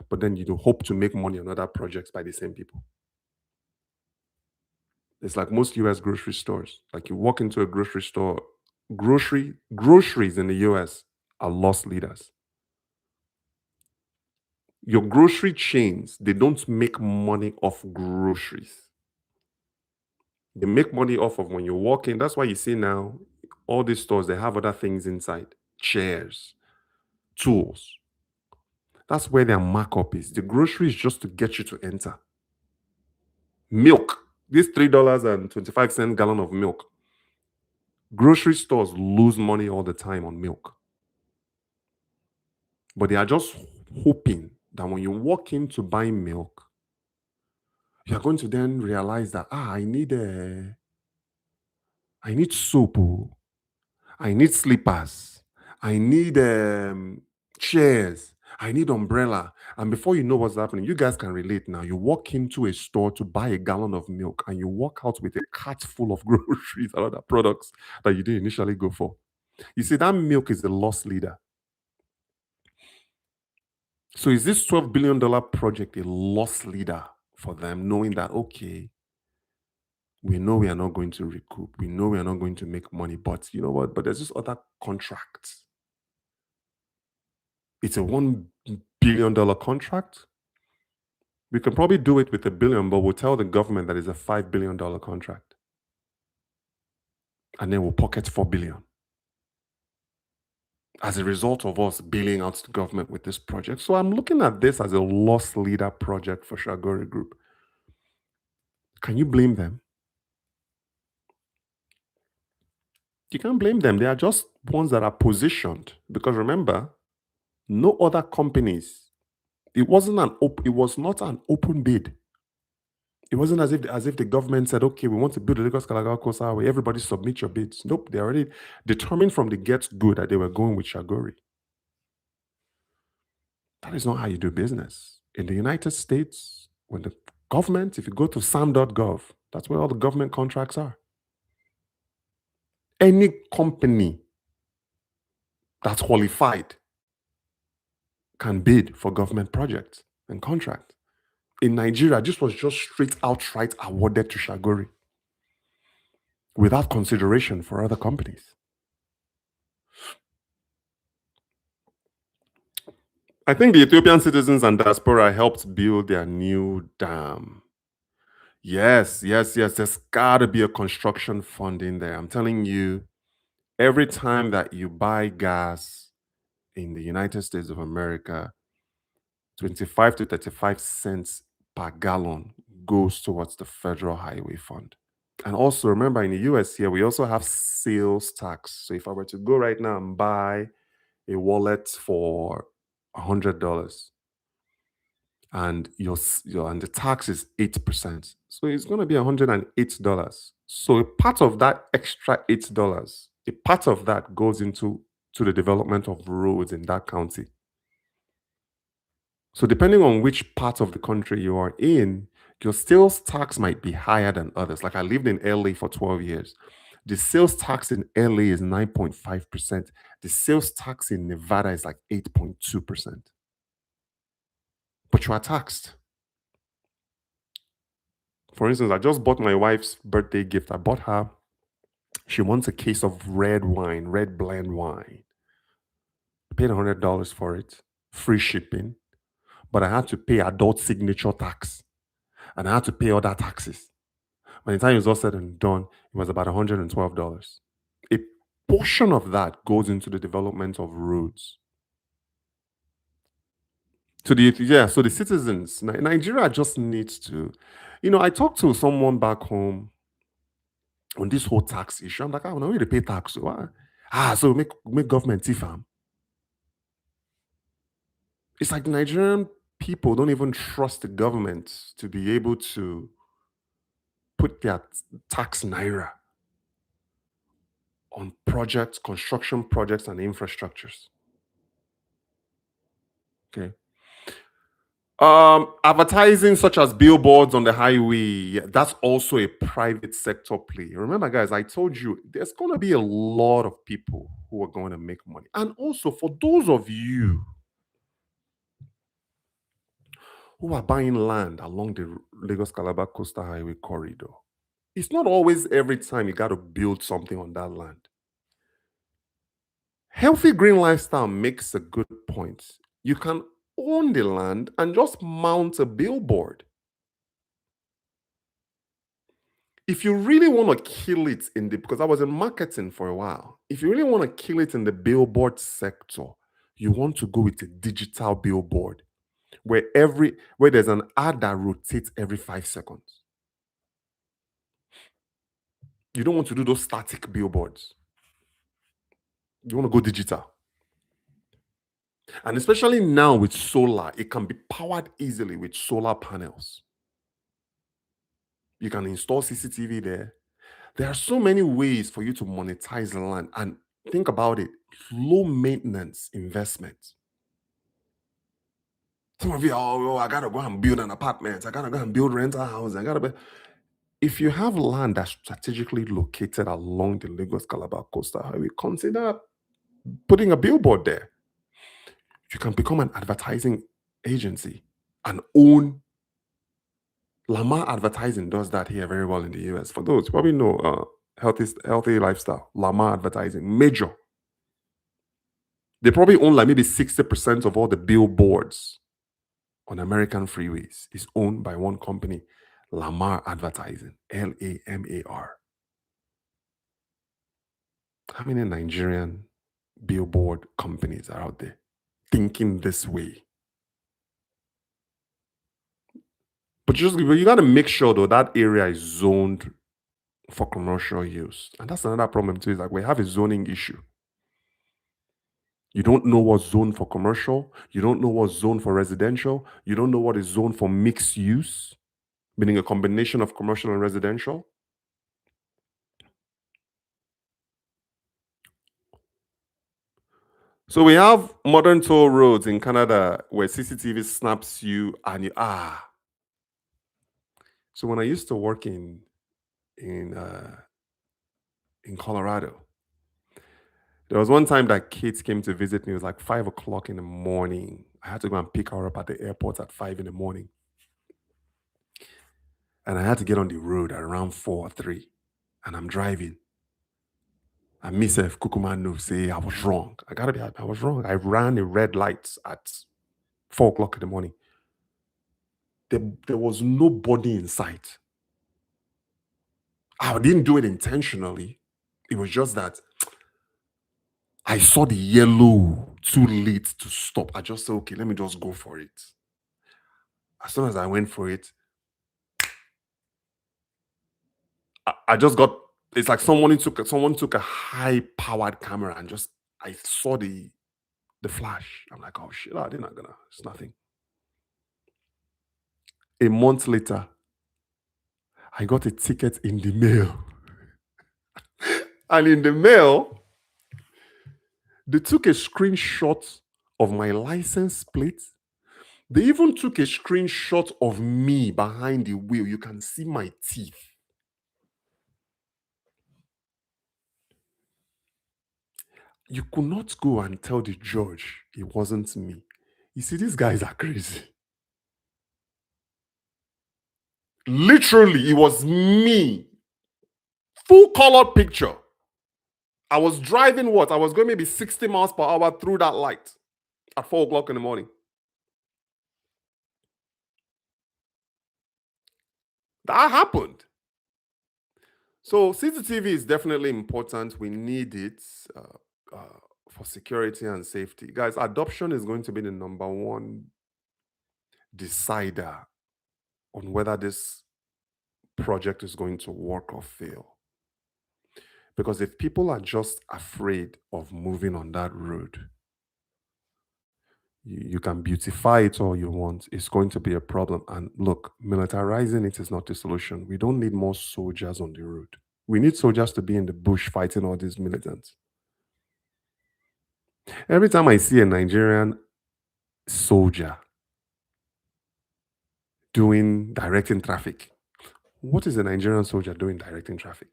but then you do hope to make money on other projects by the same people. It's like most US grocery stores. Like you walk into a grocery store, groceries in the US are loss leaders. Your grocery chains, they don't make money off groceries. They make money off of when you walk in. That's why you see now all these stores, they have other things inside, chairs, tools. That's where their markup is. The grocery is just to get you to enter. Milk, this $3.25 gallon of milk. Grocery stores lose money all the time on milk. But they are just hoping that when you walk in to buy milk, you're going to then realize that, I need soap, oh. I need slippers, I need chairs, I need umbrella. And before you know what's happening, you guys can relate now. You walk into a store to buy a gallon of milk and you walk out with a cart full of groceries and other products that you didn't initially go for. You see, that milk is the loss leader. So is this $12 billion project a loss leader for them, knowing that, okay, we know we are not going to recoup, we know we are not going to make money, but you know what? But there's this other contract. It's a $1 billion contract. We can probably do it with $1 billion, but we'll tell the government that it's a $5 billion contract. And then we'll pocket $4 billion. As a result of us bailing out the government with this project. So I'm looking at this as a loss leader project for Shagori Group. Can you blame them? You can't blame them. They are just ones that are positioned. Because remember, no other companies. It was not an open bid. It wasn't as if the government said, okay, we want to build a Lagos Calabar Coast Highway. Everybody submit your bids. Nope, they already determined from the get-go that they were going with Shagori. That is not how you do business. In the United States, when the government, if you go to sam.gov, that's where all the government contracts are. Any company that's qualified can bid for government projects and contracts. In Nigeria, this was just straight outright awarded to Shagori without consideration for other companies. I think the Ethiopian citizens and diaspora helped build their new dam. Yes. There's got to be a construction fund in there. I'm telling you, every time that you buy gas in the United States of America, 25 to 35 cents per gallon goes towards the federal highway fund. And also remember, in the US here, we also have sales tax. So if I were to go right now and buy a wallet for $100, and and the tax is 8%, so it's going to be $108. So a part of that extra $8, a part of that goes into the development of roads in that county. So depending on which part of the country you are in, your sales tax might be higher than others. Like I lived in LA for 12 years. The sales tax in LA is 9.5%. The sales tax in Nevada is like 8.2%. But you are taxed For instance, I just bought my wife's birthday gift. I bought her, she wants a case of red wine, red blend wine. I paid $100 for it, free shipping, but I had to pay adult signature tax and I had to pay other taxes. By the time it was all said and done, it was about $112. A portion of that goes into the development of roads. So the citizens, Nigeria just needs to, I talked to someone back home on this whole tax issue. I'm like, I want to pay tax. So, so make government thief am. It's like Nigerian people don't even trust the government to be able to put their tax naira on projects, construction projects, and infrastructures. Okay. Advertising such as billboards on the highway, yeah, that's also a private sector play. Remember, guys, I told you there's going to be a lot of people who are going to make money. And also, for those of you who are buying land along the Lagos Calabar Coastal Highway corridor, it's not always every time you got to build something on that land. Healthy green lifestyle makes a good point. You can own the land and just mount a billboard. If you really want to kill it because I was in marketing for a while, if you really want to kill it in the billboard sector, you want to go with a digital billboard where there's an ad that rotates every 5 seconds. You don't want to do those static billboards. You want to go digital. And especially now with solar, it can be powered easily with solar panels. You can install CCTV there. There are so many ways for you to monetize the land. And think about it, low maintenance investment. Some of you, I gotta go and build an apartment. I gotta go and build rental house. If you have land that's strategically located along the Lagos Calabar Coastal Highway, consider putting a billboard there. You can become an advertising agency and own. Lamar Advertising does that here very well in the US. For those, you probably know healthy lifestyle. Lamar Advertising, major. They probably own like maybe 60% of all the billboards on American freeways is owned by one company, Lamar Advertising, Lamar. How many Nigerian billboard companies are out there thinking this way? But you got to make sure though that area is zoned for commercial use. And that's another problem too, is like we have a zoning issue. You don't know what's zoned for commercial. You don't know what's zoned for residential. You don't know what is zoned for mixed use, meaning a combination of commercial and residential. So we have modern toll roads in Canada where CCTV snaps you and So when I used to work in Colorado, there was one time that Kate came to visit me. It was like 5 o'clock in the morning. I had to go and pick her up at the airport at 5 in the morning. And I had to get on the road at around 4 or 3. And I'm driving. And myself, Kukumanu, say I was wrong. I was wrong. I ran the red lights at 4 o'clock in the morning. There was nobody in sight. I didn't do it intentionally. It was just that I saw the yellow too late to stop. I just said, okay, let me just go for it. As soon as I went for it, I just got, it's like someone took a high powered camera and I saw the flash. I'm like, oh shit, it's nothing. A month later, I got a ticket in the mail. And in the mail, they took a screenshot of my license plate. They even took a screenshot of me behind the wheel. You can see my teeth. You could not go and tell the judge it wasn't me. You see, these guys are crazy. Literally, it was me. Full color picture. I was driving what? I was going maybe 60 miles per hour through that light at 4 o'clock in the morning. That happened. So CCTV is definitely important. We need it for security and safety. Guys, adoption is going to be the number one decider on whether this project is going to work or fail. Because if people are just afraid of moving on that road, you can beautify it all you want. It's going to be a problem. And look, militarizing it is not the solution. We don't need more soldiers on the road. We need soldiers to be in the bush fighting all these militants. Every time I see a Nigerian soldier directing traffic, what is a Nigerian soldier doing directing traffic?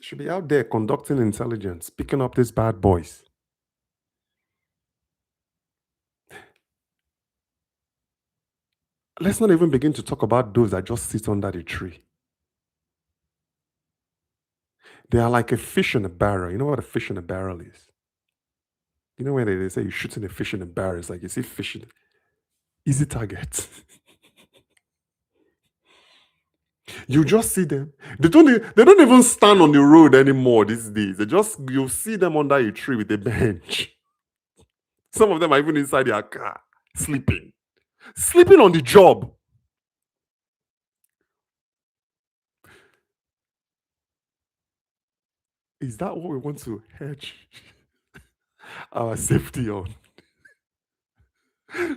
Should be out there conducting intelligence, picking up these bad boys. Let's not even begin to talk about those that just sit under the tree. They are like a fish in a barrel. You know what a fish in a barrel is? You know when they say you're shooting a fish in a barrel, it's like you see fish in easy target. You just see them. They don't even stand on the road anymore these days. You see them under a tree with a bench. Some of them are even inside their car, sleeping. Sleeping on the job. Is that what we want to hedge our safety on?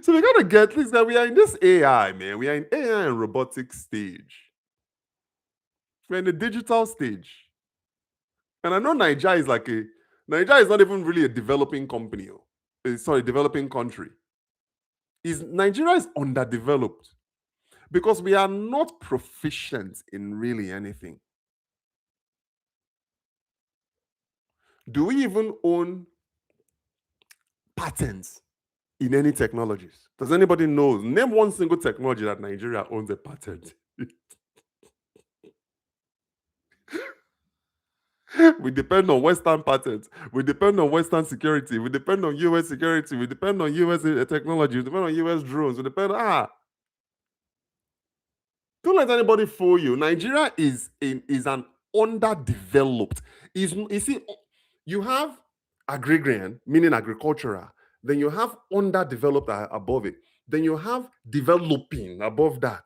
So we gotta get this that we are in this AI, man. We are in AI and robotics stage. We're in the digital stage. And I know Nigeria is not even really a developing company. Sorry, developing country. Nigeria is underdeveloped because we are not proficient in really anything. Do we even own patents in any technologies? Does anybody know? Name one single technology that Nigeria owns a patent. We depend on Western patents. We depend on Western security. We depend on US security. We depend on US technology. We depend on US drones. We depend don't let anybody fool you. Nigeria is an underdeveloped. You see, you have agrarian, meaning agricultural. Then you have underdeveloped above it. Then you have developing above that.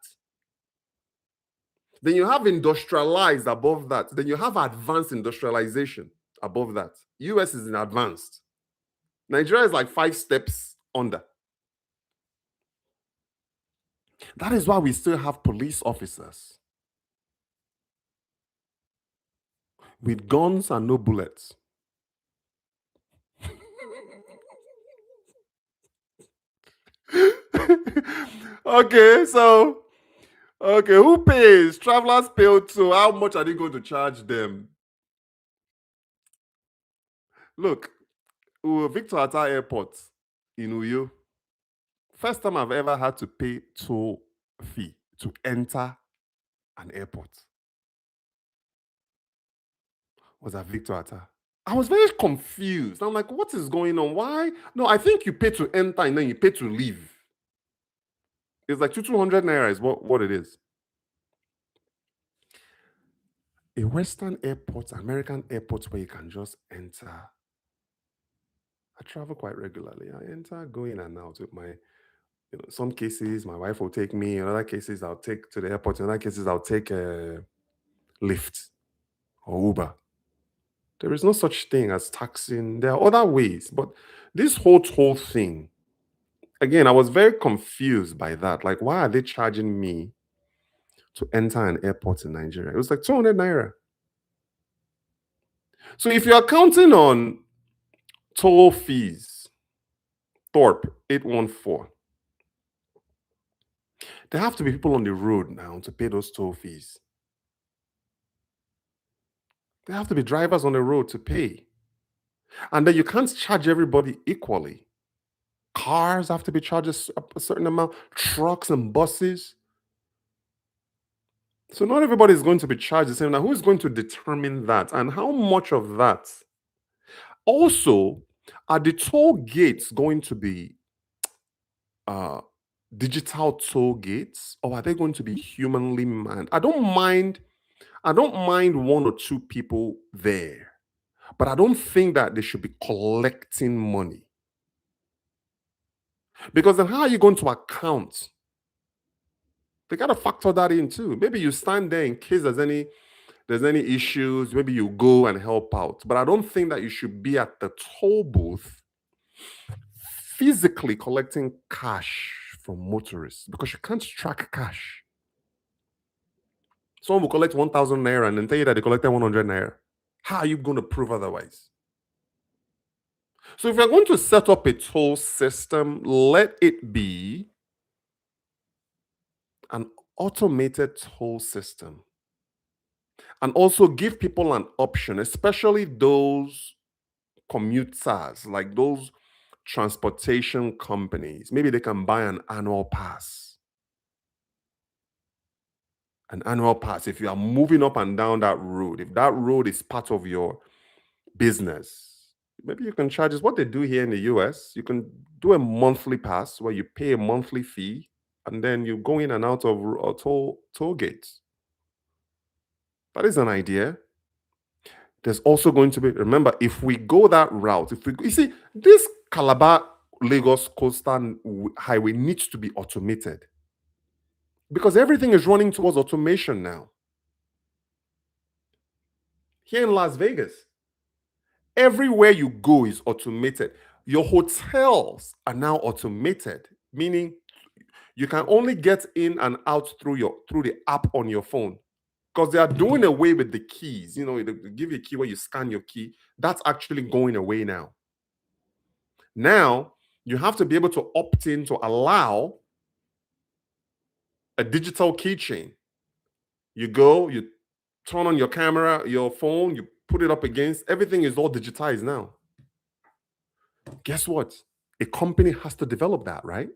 Then you have industrialized above that. Then you have advanced industrialization above that. US is in advanced. Nigeria is like 5 steps under. That is why we still have police officers with guns and no bullets. Okay, who pays? Travelers pay too. How much are they going to charge them? Look, Victor Atta Airport in Uyo. First time I've ever had to pay toll fee to enter an airport was at Victor Atta. I was very confused. I'm like, what is going on? Why? No, I think you pay to enter and then you pay to leave. It's like 200 naira is what it is. A Western airport, American airports where you can just enter. I travel quite regularly. I enter, go in and out with some cases my wife will take me. In other cases, I'll take to the airport. In other cases, I'll take a Lyft or Uber. There is no such thing as taxing. There are other ways, but this whole toll thing, again, I was very confused by that. Like, why are they charging me to enter an airport in Nigeria? It was like 200 naira. So if you're counting on toll fees, Thorpe 814, there have to be people on the road now to pay those toll fees. There have to be drivers on the road to pay. And then you can't charge everybody equally. Cars have to be charged a certain amount, trucks and buses. So not everybody is going to be charged the same. Now, who is going to determine that? And how much of that? Also, are the toll gates going to be uh, digital toll gates, or are they going to be humanly manned? I don't mind one or two people there, but I don't think that they should be collecting money. Because then how are you going to account? They got to factor that in too. Maybe you stand there in case there's any issues, maybe you go and help out. But I don't think that you should be at the toll booth physically collecting cash from motorists because you can't track cash. Someone will collect 1,000 naira and then tell you that they collected 100 naira. How are you going to prove otherwise? So if you're going to set up a toll system, let it be an automated toll system. And also give people an option, especially those commuters, like those transportation companies. Maybe they can buy an annual pass. An annual pass. If you are moving up and down that road, if that road is part of your business, maybe you can charge us what they do here in the US. You can do a monthly pass where you pay a monthly fee and then you go in and out of toll gates. That is an idea. There's also going to be, remember, if we go that route, you see, this Calabar Lagos coastal highway needs to be automated because everything is running towards automation now. Here in Las Vegas, everywhere you go is automated. Your hotels are now automated, meaning you can only get in and out through the app on your phone because they are doing away with the keys. You know, they give you a key where you scan your key. That's actually going away now. Now you have to be able to opt in to allow a digital keychain. You go, you turn on your camera, your phone, you put it up against, everything is all digitized now. Guess what? A company has to develop that, right?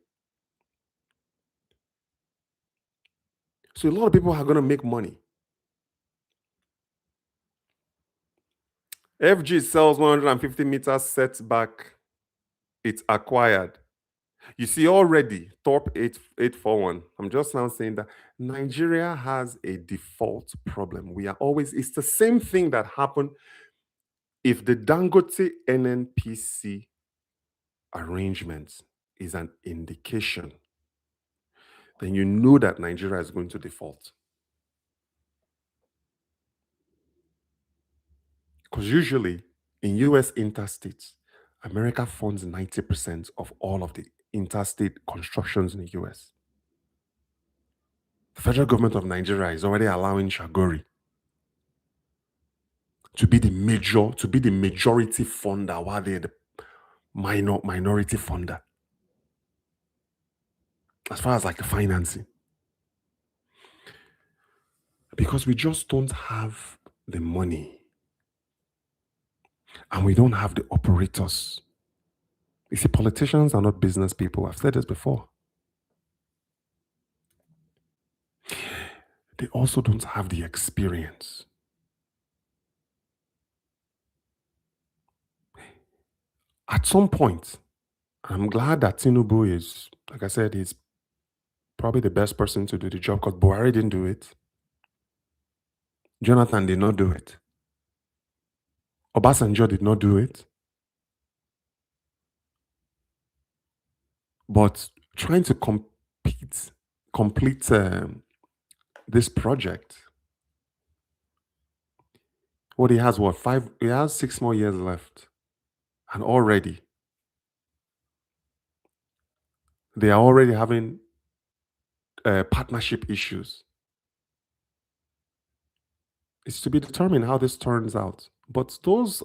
So a lot of people are going to make money. FG sells 150 meters setback. It's acquired. You see already, Thorpe 8841. I'm just now saying that Nigeria has a default problem. It's the same thing that happened if the Dangote NNPC arrangement is an indication, then you know that Nigeria is going to default. Because usually in US interstates, America funds 90% of all of the interstate constructions in the US. The federal government of Nigeria is already allowing Shagori to be the majority funder while they're the minority funder. As far as like the financing. Because we just don't have the money. And we don't have the operators. You see, politicians are not business people. I've said this before. They also don't have the experience. At some point, I'm glad that Tinubu is, like I said, he's probably the best person to do the job because Buhari didn't do it. Jonathan did not do it. Obasanjo did not do it. But trying to complete this project, he has 6 more years left. And already, they are already having partnership issues. It's to be determined how this turns out. But those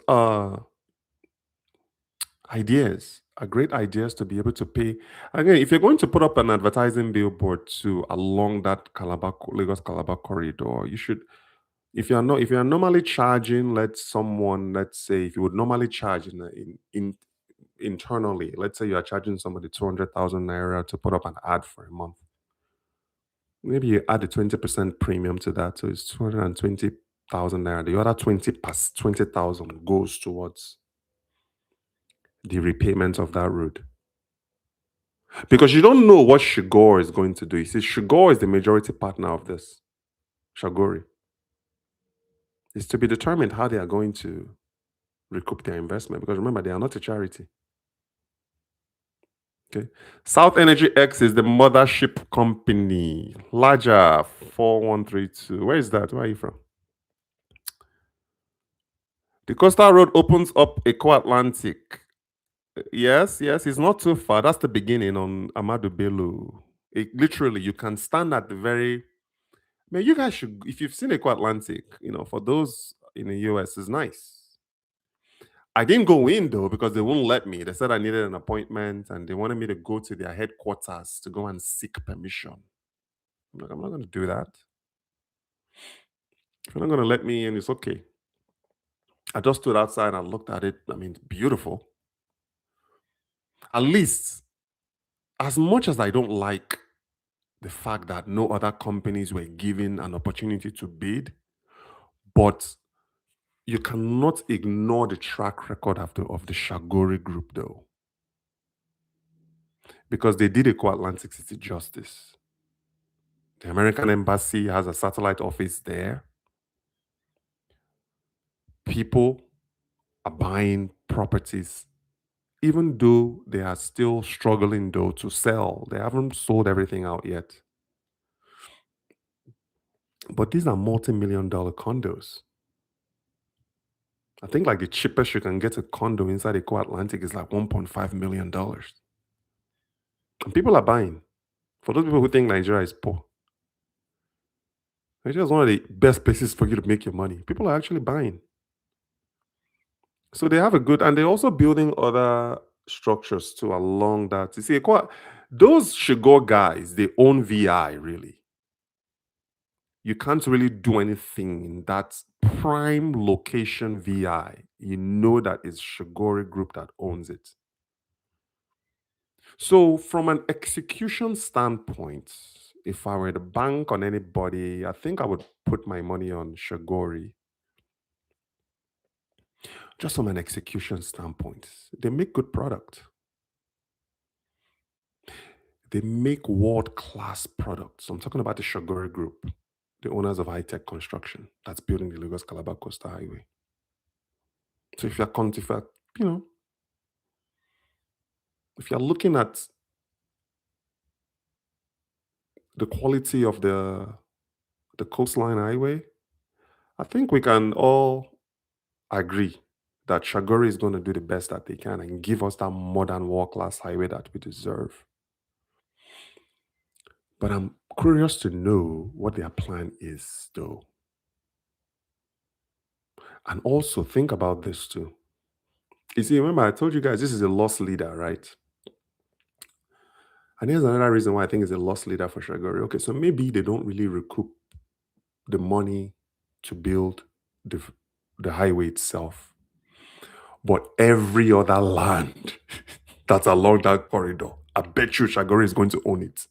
ideas are great ideas to be able to pay. Again, if you're going to put up an advertising billboard along that Lagos Calabar corridor, you should. If you're normally charging, let's say if you would normally charge in internally. Let's say you are charging somebody 200,000 naira to put up an ad for a month. Maybe you add a 20% premium to that, so it's 220,000 naira. The other 20,000 goes towards the repayment of that road. Because you don't know what Shigor is going to do. You see, Shigor is the majority partner of this. Shagori. It's to be determined how they are going to recoup their investment. Because remember, they are not a charity. Okay. South Energy X is the mothership company. Larger 4132. Where is that? Where are you from? The coastal road opens up Eco Atlantic. Yes, yes, it's not too far. That's the beginning on Amadu Bello. Literally, you can stand at the very. Man, you guys should, if you've seen Eco Atlantic, for those in the US, it's nice. I didn't go in though because they wouldn't let me. They said I needed an appointment and they wanted me to go to their headquarters to go and seek permission. I'm like, I'm not going to do that. If you're not going to let me in, it's okay. I just stood outside and looked at it. I mean, it's beautiful. At least, as much as I don't like the fact that no other companies were given an opportunity to bid, but you cannot ignore the track record of the Shagori group, though, because they did Eco Atlantic City justice. The American embassy has a satellite office there. People are buying properties, even though they are still struggling, though, to sell. They haven't sold everything out yet. But these are multi-million-dollar condos. I think like the cheapest you can get a condo inside Eco Atlantic is like $1.5 million. And people are buying. For those people who think Nigeria is poor, Nigeria is one of the best places for you to make your money. People are actually buying. So they have a good, and they're also building other structures too along that. You see, those Shigor guys, they own VI really. You can't really do anything in that prime location VI. You know that it's Shigori Group that owns it. So, from an execution standpoint, if I were to bank on anybody, I think I would put my money on Shagori. Just from an execution standpoint, they make good product. They make world-class products. I'm talking about the Shagori Group, the owners of High Tech Construction that's building the Lagos Calabar Coastal Highway. So if you're looking at the quality of the coastline highway, I think we can all agree that Shagori is going to do the best that they can and give us that modern world-class highway that we deserve. But I'm curious to know what their plan is, though. And also think about this too. You see, remember I told you guys this is a loss leader, right? And here's another reason why I think it's a loss leader for Shagori. Okay, so maybe they don't really recoup the money to build the highway itself, but every other land that's along that corridor, I bet you Shagori is going to own it.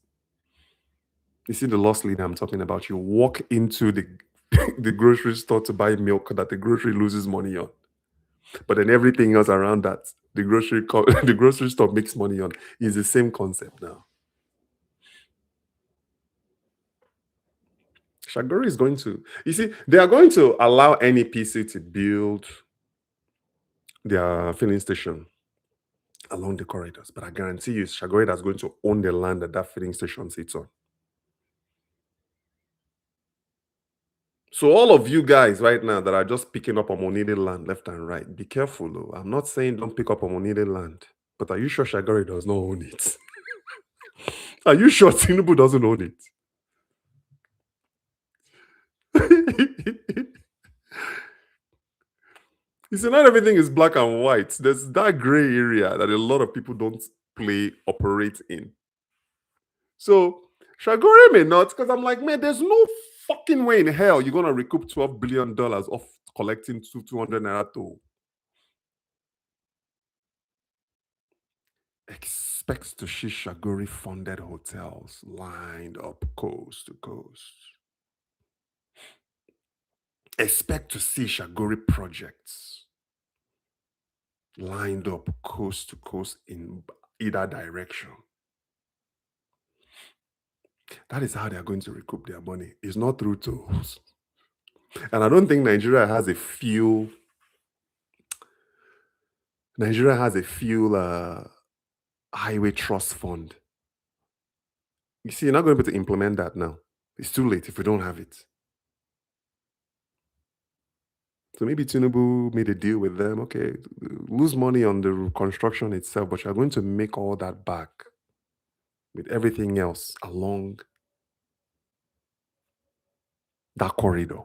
You see the loss leader I'm talking about. You walk into the the grocery store to buy milk that the grocery loses money on, but then everything else around that the the grocery store makes money on is the same concept now. Shagori is going to, you see, they are going to allow NEPC to build their filling station along the corridors, but I guarantee you, Shagori that's going to own the land that filling station sits on. So all of you guys right now that are just picking up Omonide land left and right, be careful though. I'm not saying don't pick up Omonide land, but are you sure Shagori does not own it? Are you sure Tinubu doesn't own it? You see, not everything is black and white. There's that gray area that a lot of people don't operate in. So Shagori may not, because I'm like, man, there's no fucking way in hell you're gonna recoup $12 billion off collecting 200 naira toll. Expect to see Shagori funded hotels lined up coast to coast. Expect to see Shagori projects lined up coast to coast in either direction. That is how they are going to recoup their money. It's not through tolls. And I don't think Nigeria has a fuel highway trust fund. You see, you're not going to be able to implement that now. It's too late if we don't have it. So maybe Tinubu made a deal with them. Okay, lose money on the construction itself, but you're going to make all that back with everything else along that corridor.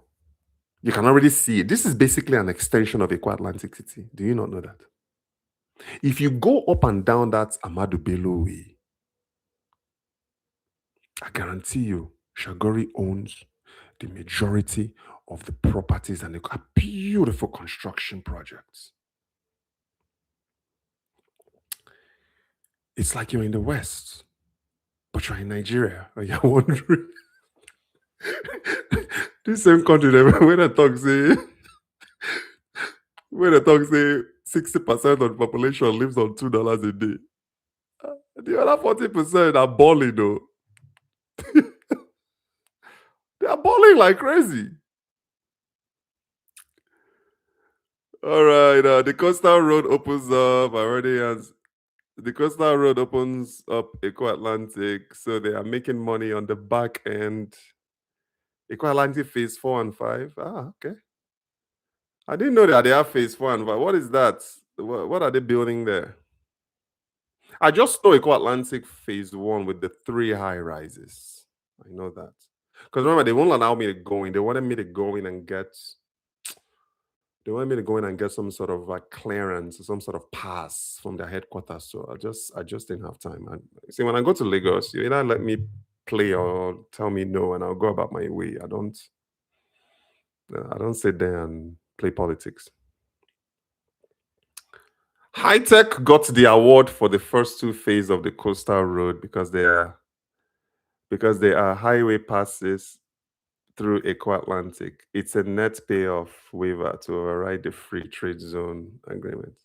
You can already see it. This is basically an extension of Eco Atlantic City. Do you not know that? If you go up and down that Amadu Bello way, I guarantee you, Shagori owns the majority of the properties and a beautiful construction projects. It's like you're in the West, but you're in Nigeria, and you're wondering. This same country, when I talk say 60% of the population lives on $2 a day. The other 40% are balling though. They are balling like crazy. All right, the coastal road opens up. I already has the coastal road opens up Eco Atlantic, so they are making money on the back end. Eco Atlantic phase 4 and 5. Ah, okay. I didn't know that they have phase 4 and 5. What is that? What are they building there? I just know Eco Atlantic phase 1 with the 3 high rises. I know that. Because remember, they won't allow me to go in. They wanted me to go in and get some sort of like clearance or some sort of pass from their headquarters. So I just didn't have time. And see, when I go to Lagos, you either let me play or tell me no, and I'll go about my way. I don't sit there and play politics. High Tech got the award for the first 2 phases of the coastal road because they are highway passes through Eco Atlantic. It's a net payoff waiver to override the free trade zone agreement.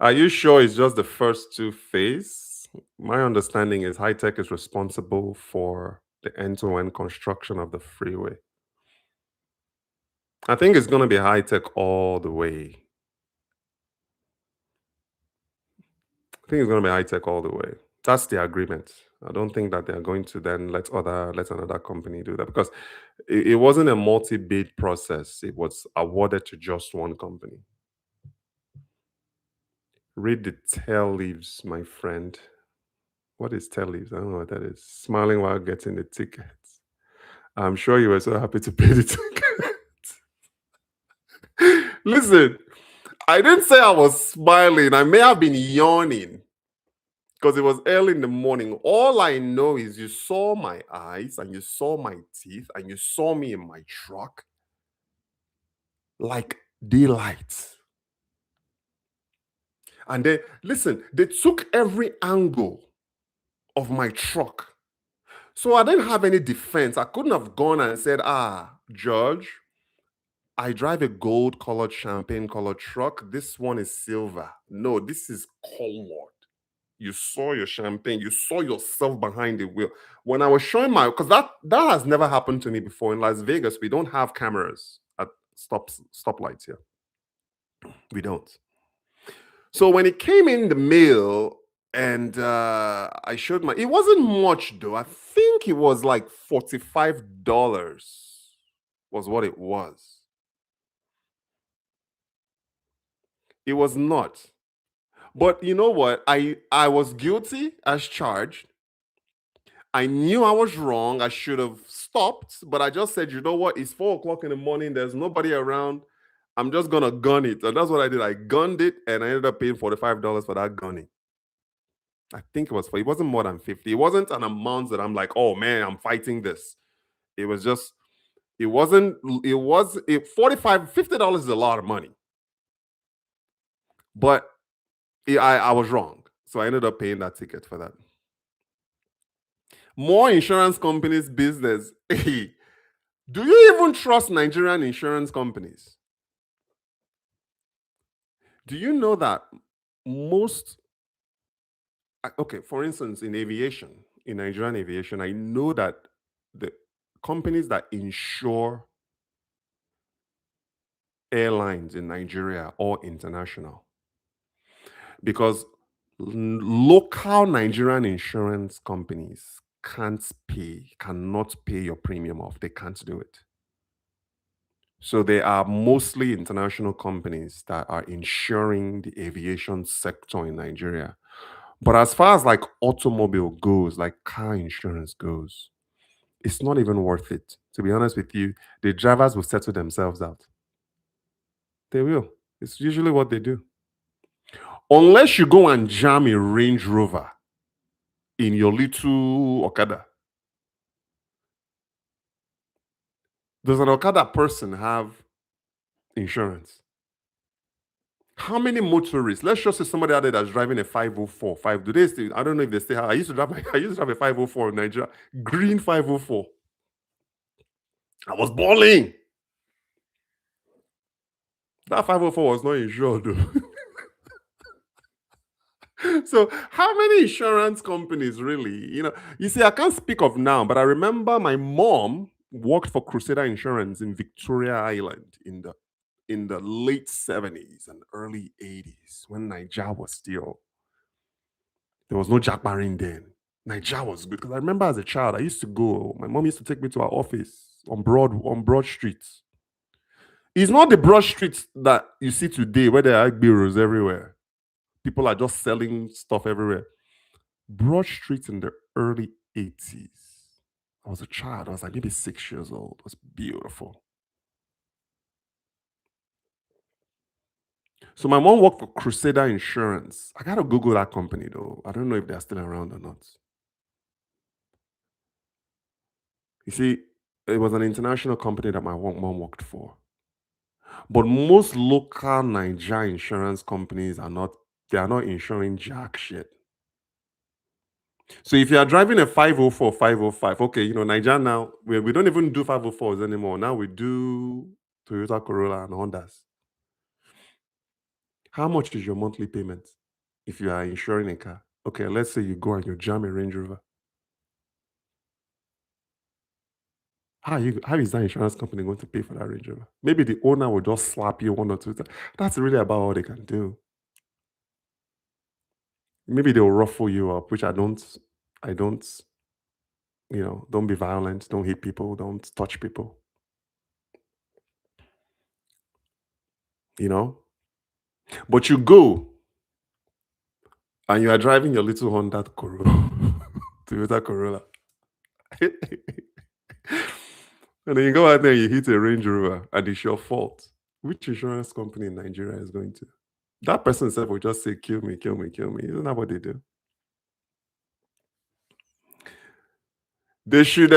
Are you sure it's just the first 2 phases? My understanding is High Tech is responsible for the end-to-end construction of the freeway. I think it's going to be High Tech all the way. I think it's going to be High Tech all the way. That's the agreement. I don't think that they're going to then let another company do that because it wasn't a multi-bid process. It was awarded to just one company. Read the tail leaves, my friend. What is tail leaves? I don't know what that is. Smiling while getting the tickets. I'm sure you were so happy to pay the ticket. Listen, I didn't say I was smiling. I may have been yawning because it was early in the morning. All I know is you saw my eyes and you saw my teeth and you saw me in my truck like daylight. And then, listen, they took every angle of my truck. So I didn't have any defense. I couldn't have gone and said, George, I drive a gold colored, champagne colored truck. This one is silver. No, this is colored. You saw your champagne, you saw yourself behind the wheel. When I was showing because that has never happened to me before. In Las Vegas, we don't have cameras at stoplights here. We don't. So when it came in the mail and I showed it wasn't much though. I think it was like $45 was what it was. It was not. But you know what? I was guilty as charged. I knew I was wrong. I should have stopped, but I just said, you know what? It's 4 o'clock in the morning. There's nobody around. I'm just gonna gun it. And that's what I did. I gunned it and I ended up paying $45 for that gunning. I think it wasn't more than 50. It wasn't an amount that I'm like, oh man, I'm fighting this. It was just, it wasn't, it was it $45, $50 is a lot of money. But I was wrong. So I ended up paying that ticket for that. More insurance companies' business. Do you even trust Nigerian insurance companies? Do you know that most, okay, for instance, in aviation, in Nigerian aviation, I know that the companies that insure airlines in Nigeria are international because local Nigerian insurance companies cannot pay your premium off. They can't do it. So they are mostly international companies that are insuring the aviation sector in Nigeria. But as far as like automobile goes, like car insurance goes, it's not even worth it. To be honest with you, the drivers will settle themselves out. They will. It's usually what they do. Unless you go and jam a Range Rover in your little Okada. Does an Okada person have insurance? How many motorists? Let's just say somebody out there that's driving a 504. Do they still? I don't know if they still have. I used to drive. I used to drive a 504 in Nigeria, green 504. I was balling. That 504 was not insured though. So how many insurance companies really? You see, I can't speak of now, but I remember my mom worked for Crusader Insurance in Victoria Island in the late 70s and early 80s when Niger was still, there was no Jack Barin then. Niger was good because I remember as a child, I used to go. My mom used to take me to her office on Broad Street. It's not the Broad Street that you see today where there are bureaus everywhere. People are just selling stuff everywhere. Broad Street in the early 80s. I was a child. I was like maybe 6 years old. It was beautiful. So my mom worked for Crusader Insurance. I gotta Google that company though. I don't know if they're still around or not. You see, it was an international company that my mom worked for. But most local Niger insurance companies they are not insuring jack shit. So if you are driving a 504, 505, okay, Niger now, we don't even do 504s anymore. Now we do Toyota Corolla and Hondas. How much is your monthly payment if you are insuring a car? Okay, let's say you go and you jam a Range Rover. How is that insurance company going to pay for that Range Rover? Maybe the owner will just slap you one or two times. That's really about all they can do. Maybe they'll ruffle you up, which I don't, don't be violent, don't hit people, don't touch people, you know? But you go and you are driving your little Honda Corolla, Toyota Corolla. And then you go out there, you hit a Range Rover, and it's your fault. Which insurance company in Nigeria is going to? That person self will just say, kill me, kill me, kill me. Isn't that what they do? They should,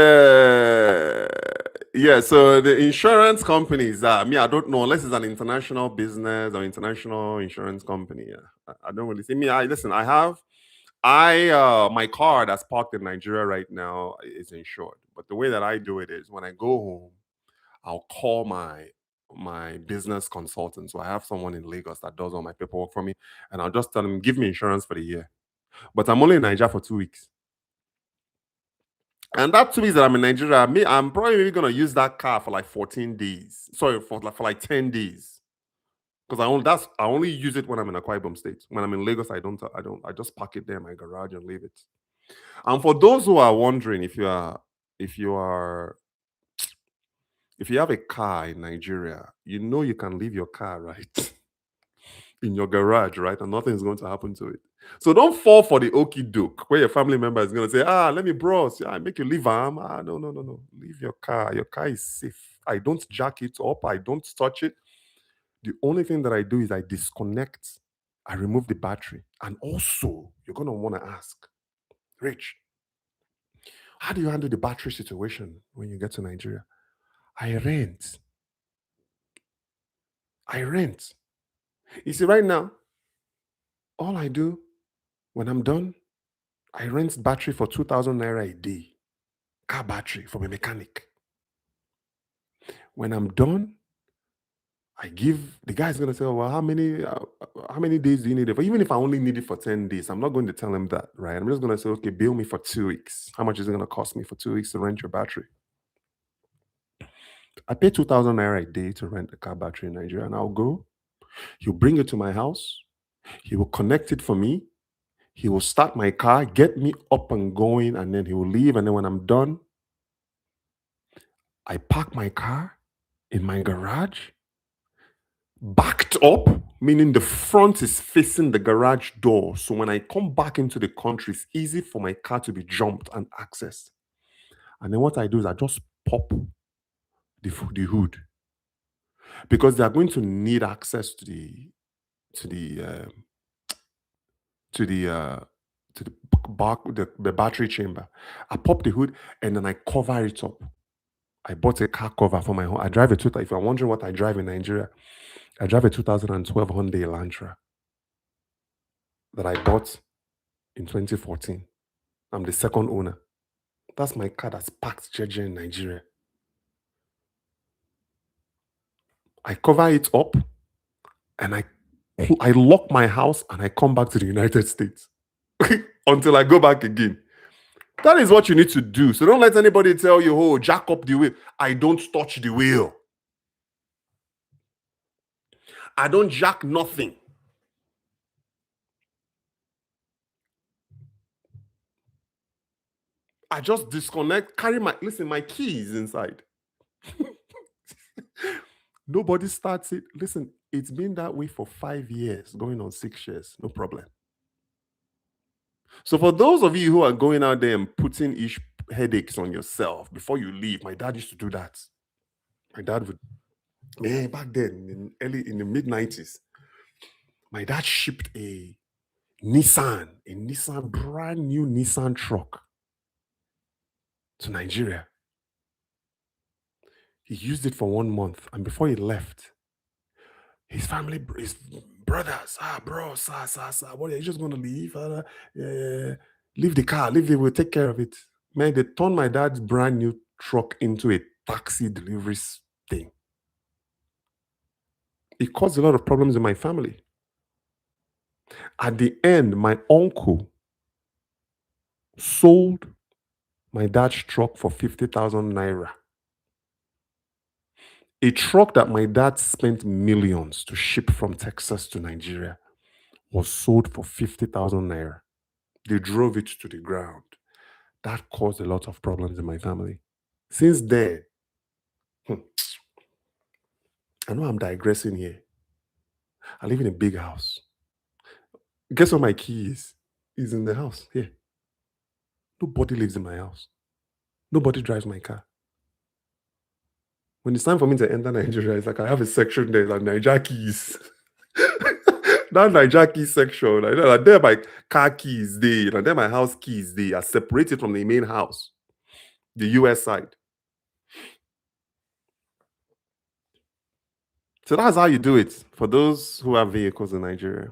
yeah. So the insurance companies, I don't know, unless it's an international business or international insurance company. Yeah, I don't really see. Listen, my car that's parked in Nigeria right now is insured. But the way that I do it is when I go home, I'll call my business consultant. So I have someone in Lagos that does all my paperwork for me, and I'll just tell him, give me insurance for the year. But I'm only in Nigeria for 2 weeks. And that 2 weeks that I'm in Nigeria, I'm probably gonna use that car for like 14 days. Sorry, for like 10 days. Because I only use it when I'm in Akwa Ibom State. When I'm in Lagos, I just park it there in my garage and leave it. And for those who are wondering if you are if you have a car in Nigeria, you can leave your car right in your garage, right? And nothing is going to happen to it. So don't fall for the okie doke where your family member is going to say, let me browse. Yeah, I make you leave. No, no, no, no. Leave your car. Your car is safe. I don't jack it up. I don't touch it. The only thing that I do is I disconnect. I remove the battery. And also, you're going to want to ask, Rich, how do you handle the battery situation when you get to Nigeria? I rent. I rent. You see, right now, all I do When I'm done, I rent battery for 2,000 naira a day. Car battery from a mechanic. When I'm done, I give the guy's gonna say, "Oh, well, how many days do you need it for?" Even if I only need it for 10 days, I'm not going to tell him that, right? I'm just gonna say, okay, bill me for 2 weeks. How much is it gonna cost me for 2 weeks to rent your battery? I pay 2,000 naira a day to rent a car battery in Nigeria, and I'll go. He'll bring it to my house. He will connect it for me. He will start my car, get me up and going, and then he will leave. And then when I'm done, I park my car in my garage, backed up, meaning the front is facing the garage door. So when I come back into the country, it's easy for my car to be jumped and accessed. And then what I do is I just pop the hood because they are going to need access to the to the uh, to the the battery chamber. I pop the hood and then I cover it up. I bought a car cover for my home. I drive a if you're wondering what I drive in Nigeria, I drive a 2012 Hyundai Elantra that I bought in 2014. I'm the second owner. That's my car that's parked JJ in Nigeria. I cover it up and I lock my house and I come back to the United States until I go back again. That is what you need to do. So don't let anybody tell you, oh, jack up the wheel. I don't touch the wheel. I don't jack nothing. I just disconnect, carry my keys inside. Nobody starts it. Listen, it's been that way for 5 years, going on 6 years, no problem. So for those of you who are going out there and putting headaches on yourself before you leave, my dad used to do that. My dad would, yeah, back then, in the mid-90s, my dad shipped a brand new Nissan truck to Nigeria. He used it for 1 month, and before he left, his brothers, bro, sir, what are you just gonna leave? Yeah, leave the car, we'll take care of it. Man, they turned my dad's brand new truck into a taxi delivery thing. It caused a lot of problems in my family. At the end, my uncle sold my dad's truck for 50,000 naira. A truck that my dad spent millions to ship from Texas to Nigeria was sold for 50,000 naira. They drove it to the ground. That caused a lot of problems in my family. Since then, I know I'm digressing here. I live in a big house. Guess what my key is? Is in the house here. Nobody lives in my house. Nobody drives my car. When it's time for me to enter Nigeria, it's like I have a section there, like Niger keys. That Niger key section, like there my car keys, there my house keys, they are separated from the main house, the US side. So that's how you do it for those who have vehicles in Nigeria.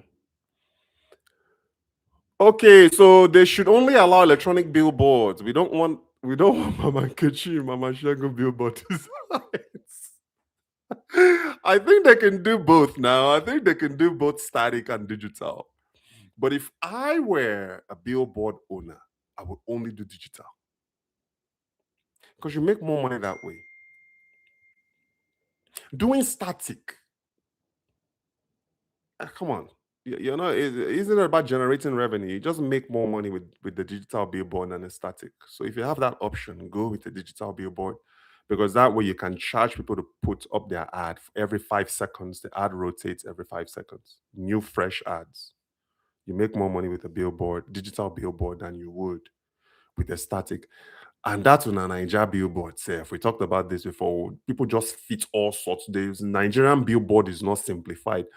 Okay, so they should only allow electronic billboards. We don't want Mama Nkechi, Mama Shango billboard designs. I think they can do both now. I think they can do both static and digital. But if I were a billboard owner, I would only do digital. Because you make more money that way. Doing static, come on. You know, isn't it about generating revenue? You just make more money with the digital billboard than the static. So if you have that option, go with the digital billboard because that way you can charge people to put up their ad every 5 seconds. The ad rotates every 5 seconds. New, fresh ads. You make more money with a digital billboard, than you would with a static. And that's on a Nigeria billboard. If we talked about this before, people just fit all sorts. The Nigerian billboard is not simplified.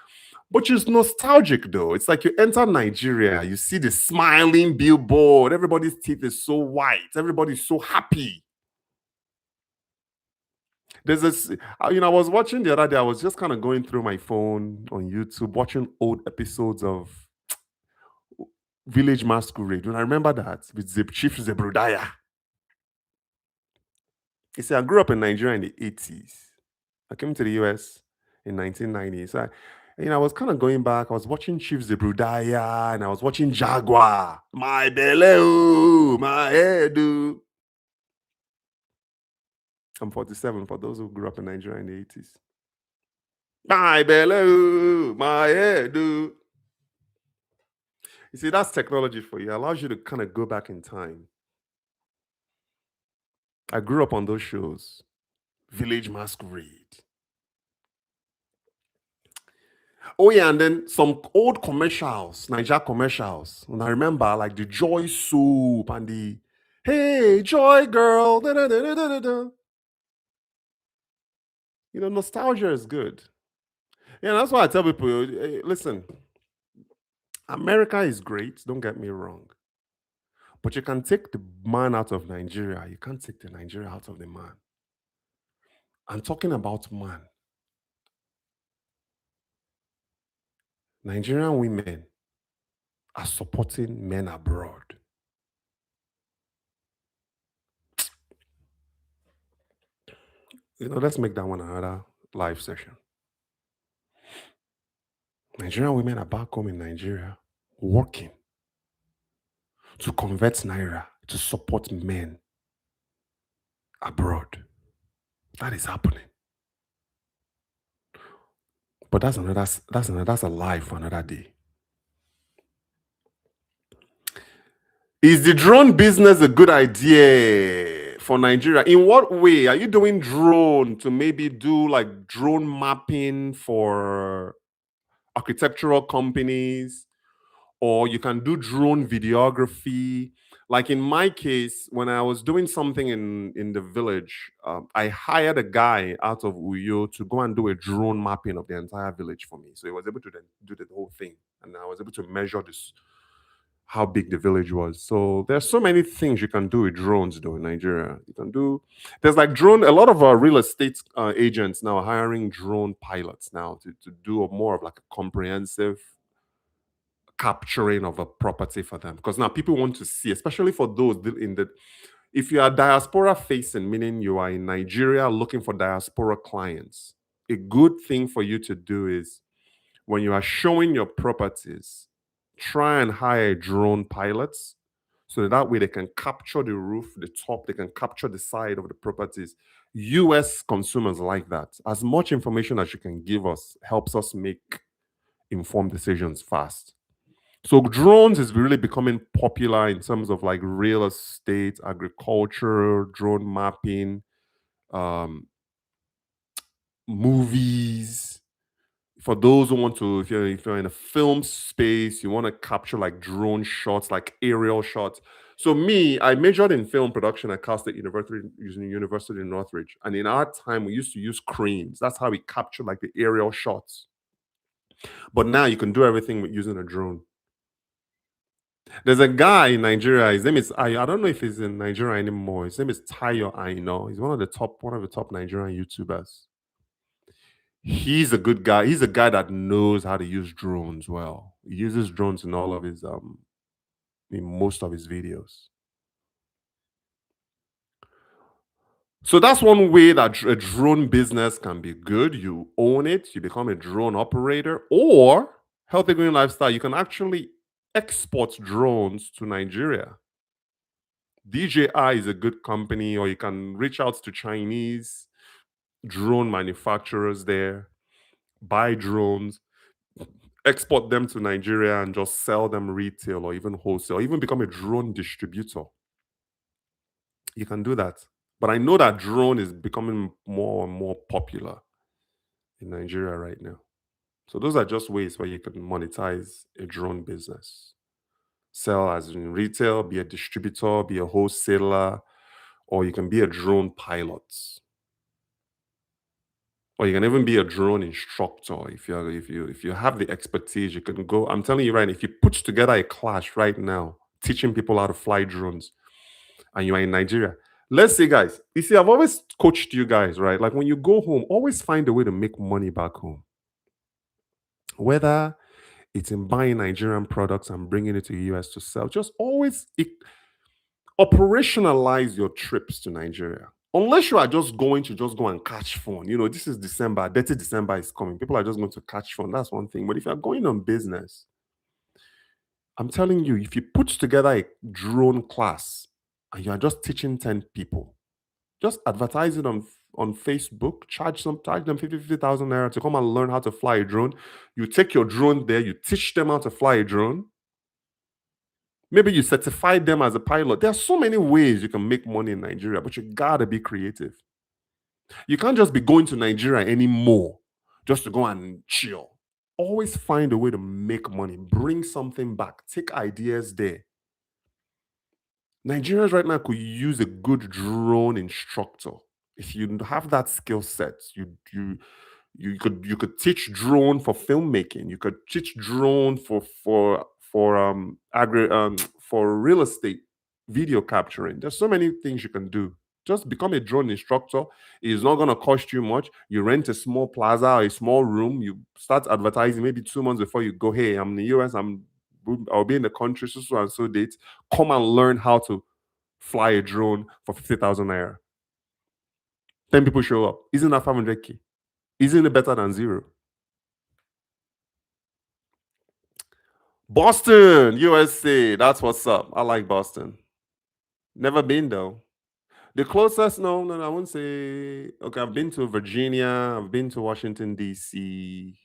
But it's nostalgic though. It's like you enter Nigeria, you see the smiling billboard. Everybody's teeth is so white. Everybody's so happy. There's this, I was watching the other day. I was just kind of going through my phone on YouTube, watching old episodes of Village Masquerade. And I remember that with Chief Zebrudaya. You see, I grew up in Nigeria in the 80s. I came to the US in 1990. So I was kind of going back. I was watching Chief Zebrudaya and I was watching Jaguar. My belly, oh, my head, oh. I'm 47 for those who grew up in Nigeria in the 80s. My belly, oh, my head, oh. You see, that's technology for you. It allows you to kind of go back in time. I grew up on those shows. Village Masquerade. Oh yeah, and then some old commercials, Niger commercials. And I remember like the Joy Soup and the Hey Joy Girl. Da, da, da, da, da, da, da. Nostalgia is good. Yeah, that's why I tell people, hey, listen, America is great, don't get me wrong. But you can take the man out of Nigeria. You can't take the Nigeria out of the man. I'm talking about man. Nigerian women are supporting men abroad. Let's make that one another live session. Nigerian women are back home in Nigeria working to convert Naira to support men abroad. That is happening. But that's a live for another day. Is the drone business a good idea for Nigeria? In what way? Are you doing drone to maybe do like drone mapping for architectural companies? Or you can do drone videography. Like in my case, when I was doing something in the village, I hired a guy out of Uyo to go and do a drone mapping of the entire village for me. So he was able to then do the whole thing, and I was able to measure this how big the village was. So there's so many things you can do with drones though in Nigeria. You can do there's like drone, a lot of our real estate agents now are hiring drone pilots now to do more of like a comprehensive capturing of a property for them, because now people want to see, especially for those in the if you are diaspora facing, meaning you are in Nigeria looking for diaspora clients, a good thing for you to do is when you are showing your properties, try and hire drone pilots so that way they can capture the roof, the top, they can capture the side of the properties. US consumers like that. As much information as you can give us helps us make informed decisions fast. So drones is really becoming popular in terms of like real estate, agriculture, drone mapping, um, movies. For those who want to, if you're in a film space, you want to capture like drone shots, like aerial shots. So me, I majored in film production at Cal State University, using University in Northridge, and in our time we used to use cranes. That's how we capture like the aerial shots. But now you can do everything with using a drone. There's a guy in Nigeria. His name is I don't know if he's in Nigeria anymore. His name is Tayo Aino. He's one of the top Nigerian YouTubers. He's a good guy. He's a guy that knows how to use drones well. He uses drones in all of his in most of his videos. So that's one way that a drone business can be good. You own it, you become a drone operator, or Healthy Green Lifestyle, you can actually export drones to Nigeria. DJI is a good company, or you can reach out to Chinese drone manufacturers there, buy drones, export them to Nigeria, and just sell them retail or even wholesale, or even become a drone distributor. You can do that. But I know that drone is becoming more and more popular in Nigeria right now. So those are just ways where you can monetize a drone business. Sell as in retail, be a distributor, be a wholesaler, or you can be a drone pilot. Or you can even be a drone instructor. If you have the expertise, you can go. I'm telling you right now, if you put together a class right now, teaching people how to fly drones, and you are in Nigeria, let's say, guys, you see, I've always coached you guys, right? Like when you go home, always find a way to make money back home. Whether It's in buying Nigerian products and bringing it to the US to sell. Just always operationalize your trips to Nigeria. Unless you are just going to just go and catch fun. This is December, dirty December is coming. People are just going to catch fun. That's one thing. But if you're going on business, I'm telling you, if you put together a drone class and you are just teaching 10 people, just advertise it on Facebook, charge them 50,000 naira to come and learn how to fly a drone. You take your drone there, you teach them how to fly a drone. Maybe you certify them as a pilot. There are so many ways you can make money in Nigeria, but you gotta be creative. You can't just be going to Nigeria anymore just to go and chill. Always find a way to make money, bring something back, take ideas there. Nigerians right now could use a good drone instructor. If you have that skill set, you could teach drone for filmmaking. You could teach drone for real estate, video capturing. There's so many things you can do. Just become a drone instructor. It's not going to cost you much. You rent a small plaza or a small room. You start advertising maybe 2 months before you go. Hey, I'm in the US. I'll be in the country so and so date. Come and learn how to fly a drone for 50,000 naira. 10 people show up. Isn't that 500K? Isn't it better than zero? Boston, USA. That's what's up. I like Boston. Never been though. The closest, no, I wouldn't say. Okay, I've been to Virginia. I've been to Washington D.C.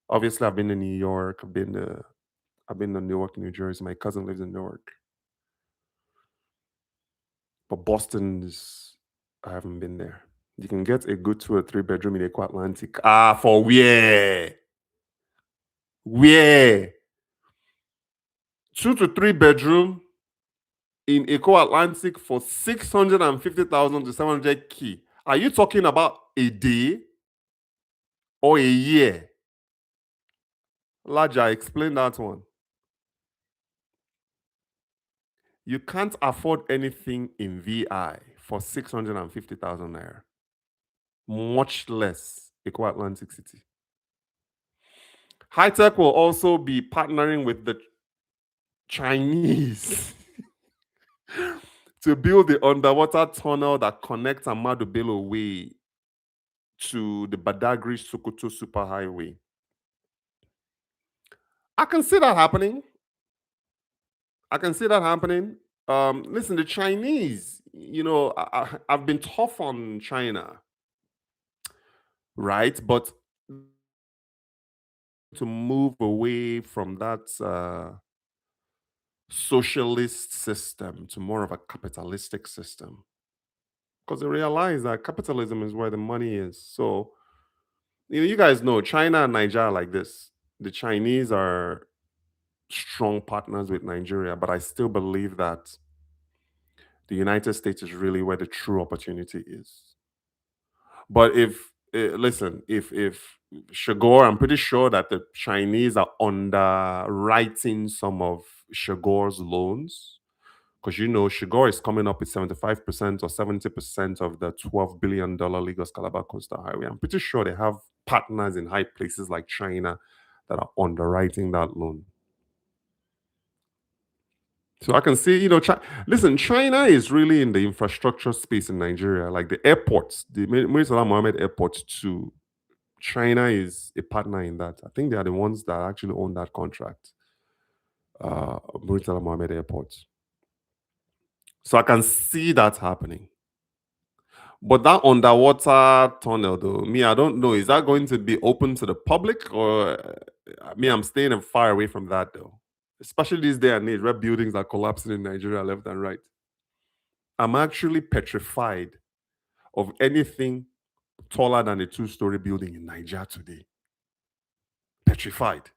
Obviously, I've been to New York. I've been to Newark, New Jersey. My cousin lives in Newark. But Boston is, I haven't been there. You can get a good 2 or 3 bedroom in Eco Atlantic. For where? Where? 2 to 3 bedroom in Eco Atlantic for 650,000 to 700K. Are you talking about a day or a year? Laja, explain that one. You can't afford anything in VI for 650,000 naira, much less Eco Atlantic City. High Tech will also be partnering with the Chinese to build the underwater tunnel that connects Amadu Bello Way to the Badagry Sokoto Superhighway. I can see that happening. Listen, the Chinese, I've been tough on China, right? But to move away from that socialist system to more of a capitalistic system, because they realize that capitalism is where the money is. So, you guys know China and Nigeria are like this. The Chinese are strong partners with Nigeria, but I still believe that the United States is really where the true opportunity is. But if Shagor, I'm pretty sure that the Chinese are underwriting some of Shagor's loans, because Shagor is coming up with 75% or 70% of the $12 billion Lagos Calabar Coastal Highway. I'm pretty sure they have partners in high places like China that are underwriting that loan. So I can see, listen, China is really in the infrastructure space in Nigeria, like the airports, the Murtala Mohammed Airport too. China is a partner in that. I think they are the ones that actually own that contract, Murtala Mohammed Airport. So I can see that happening. But that underwater tunnel, though, I don't know. Is that going to be open to the public, or I'm staying far away from that, though. Especially these day and age where buildings are collapsing in Nigeria left and right. I'm actually petrified of anything taller than a 2-story building in Nigeria today. Petrified.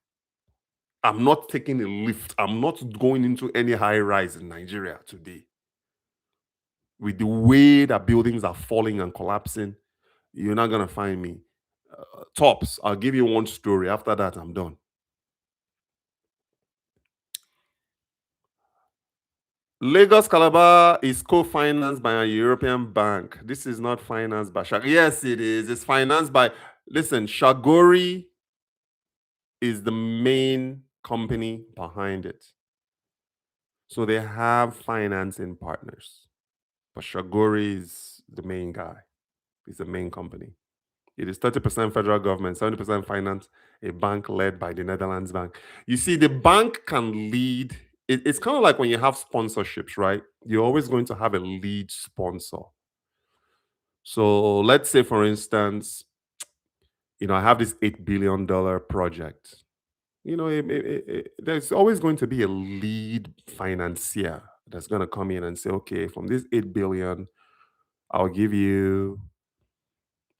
I'm not taking a lift. I'm not going into any high rise in Nigeria today. With the way that buildings are falling and collapsing, you're not going to find me. Tops, I'll give you one story. After that, I'm done. Lagos Calabar is co-financed by a European bank. This is not financed by Yes, it is. It's financed by, listen, Shagori is the main company behind it. So they have financing partners, but Shagori is the main guy. He's the main company. It is 30% federal government, 70% finance, a bank led by the Netherlands Bank. You see, the bank can lead. It's kind of like when you have sponsorships, right? You're always going to have a lead sponsor. So let's say, for instance, I have this $8 billion project. There's always going to be a lead financier that's going to come in and say, okay, from this 8 billion, I'll give you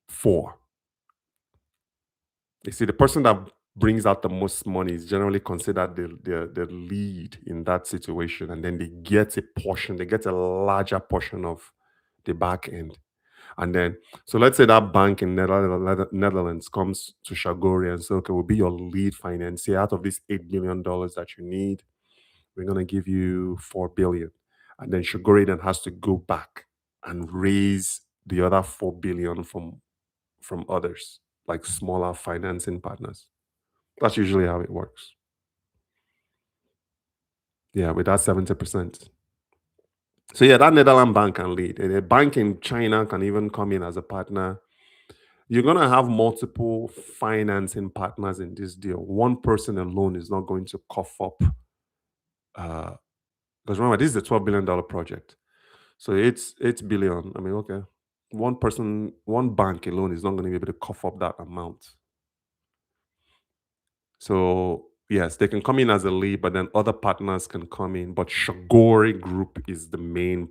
4. You see, the person that brings out the most money is generally considered the lead in that situation, and then they get a portion, they get a larger portion of the back end. And then, so let's say that bank in Netherlands comes to Shagori and say, okay, we'll be your lead financier. Out of this $8 billion that you need, we're going to give you 4 billion. And then Shagori then has to go back and raise the other 4 billion from others, like smaller financing partners. That's usually how it works. Yeah, with that 70%. So yeah, that Netherlands bank can lead. And a bank in China can even come in as a partner. You're going to have multiple financing partners in this deal. One person alone is not going to cough up. Because remember, this is a $12 billion project. So it's 8 billion. I mean, okay. One person, one bank alone is not going to be able to cough up that amount. So yes, they can come in as a lead, but then other partners can come in. But Shagori Group is the main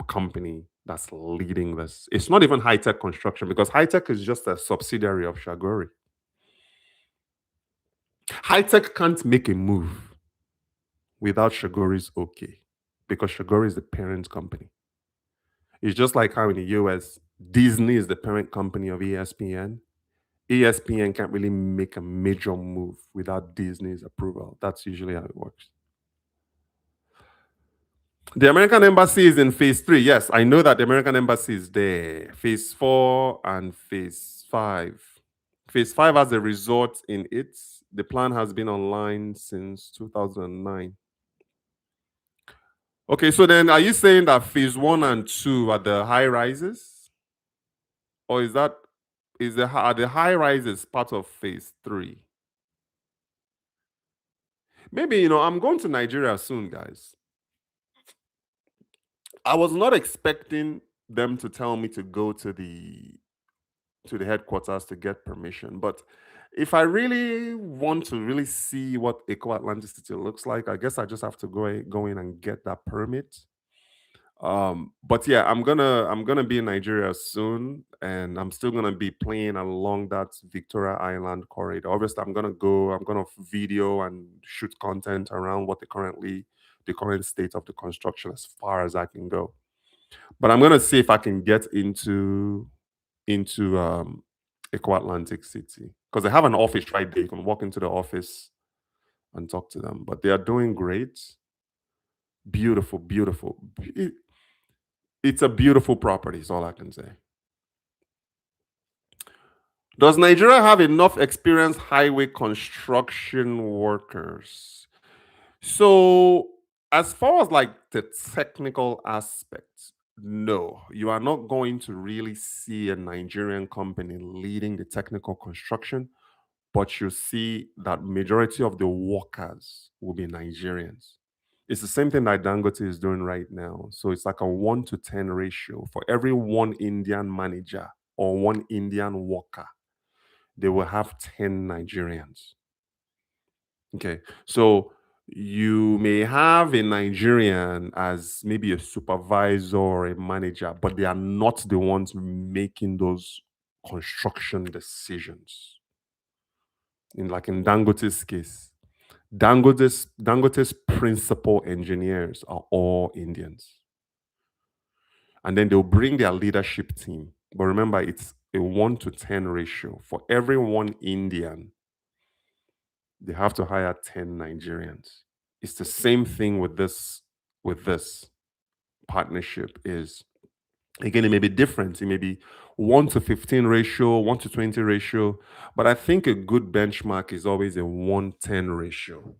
company that's leading this. It's not even High Tech Construction, because High Tech is just a subsidiary of Shagori. High Tech can't make a move without Shagori's okay, because Shagori is the parent company. It's just like how in the US, Disney is the parent company of ESPN. ESPN can't really make a major move without Disney's approval. That's usually how it works. The American embassy is in phase 3. Yes, I know that the American embassy is there. Phase 4 and phase 5. Phase 5 has a resort in it. The plan has been online since 2009. Okay, so then are you saying that phase 1 and 2 are the high rises? Or are the high rises part of phase 3? Maybe, I'm going to Nigeria soon, guys. I was not expecting them to tell me to go to the headquarters to get permission. But if I really want to really see what Eco Atlantic City looks like, I guess I just have to go in and get that permit. But yeah, I'm gonna be in Nigeria soon, and I'm still gonna be playing along that Victoria Island corridor. Obviously, I'm gonna video and shoot content around the current state of the construction as far as I can go. But I'm gonna see if I can get into Eco Atlantic City, because they have an office right there. You can walk into the office and talk to them. But they are doing great. Beautiful, beautiful. It's a beautiful property, is all I can say. Does Nigeria have enough experienced highway construction workers? So, as far as like the technical aspects, no, you are not going to really see a Nigerian company leading the technical construction, but you see that majority of the workers will be Nigerians. It's the same thing that Dangote is doing right now. So it's like a 1 to 10 ratio. For every one Indian manager or one Indian worker, they will have 10 Nigerians. Okay. So you may have a Nigerian as maybe a supervisor or a manager, but they are not the ones making those construction decisions. In Dangote's case, Dangote's principal engineers are all Indians. And then they'll bring their leadership team. But remember, it's a 1 to 10 ratio. For every one Indian, they have to hire 10 Nigerians. It's the same thing with this partnership is Again, it may be different. It may be 1 to 15 ratio, 1 to 20 ratio. But I think a good benchmark is always a 110 ratio.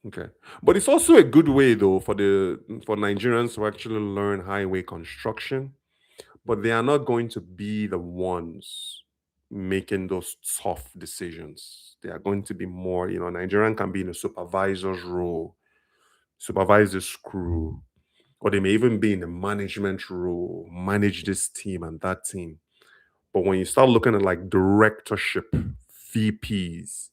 Okay. But it's also a good way though for Nigerians to actually learn highway construction, but they are not going to be the ones making those tough decisions. They are going to be more, Nigerian can be in a supervisor's role, supervisor's crew, or they may even be in a management role, manage this team and that team. But when you start looking at like directorship, VPs,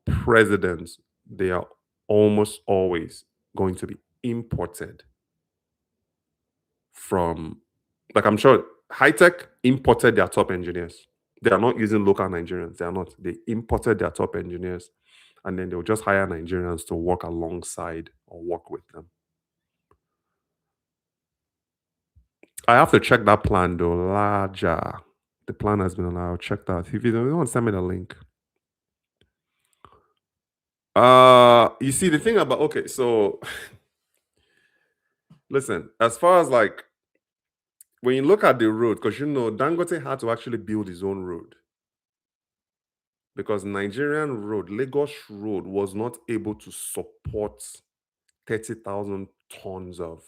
presidents, they are almost always going to be imported from, like I'm sure high tech imported their top engineers. They are not using local Nigerians. They are not. They imported their top engineers and then they'll just hire Nigerians to work alongside or work with them. I have to check that plan though. Larger. The plan has been allowed. Check that. If you don't want to send me the link. You see the thing about okay, so listen, as far as like when you look at the road, because Dangote had to actually build his own road. Because Lagos Road was not able to support 30,000 tons of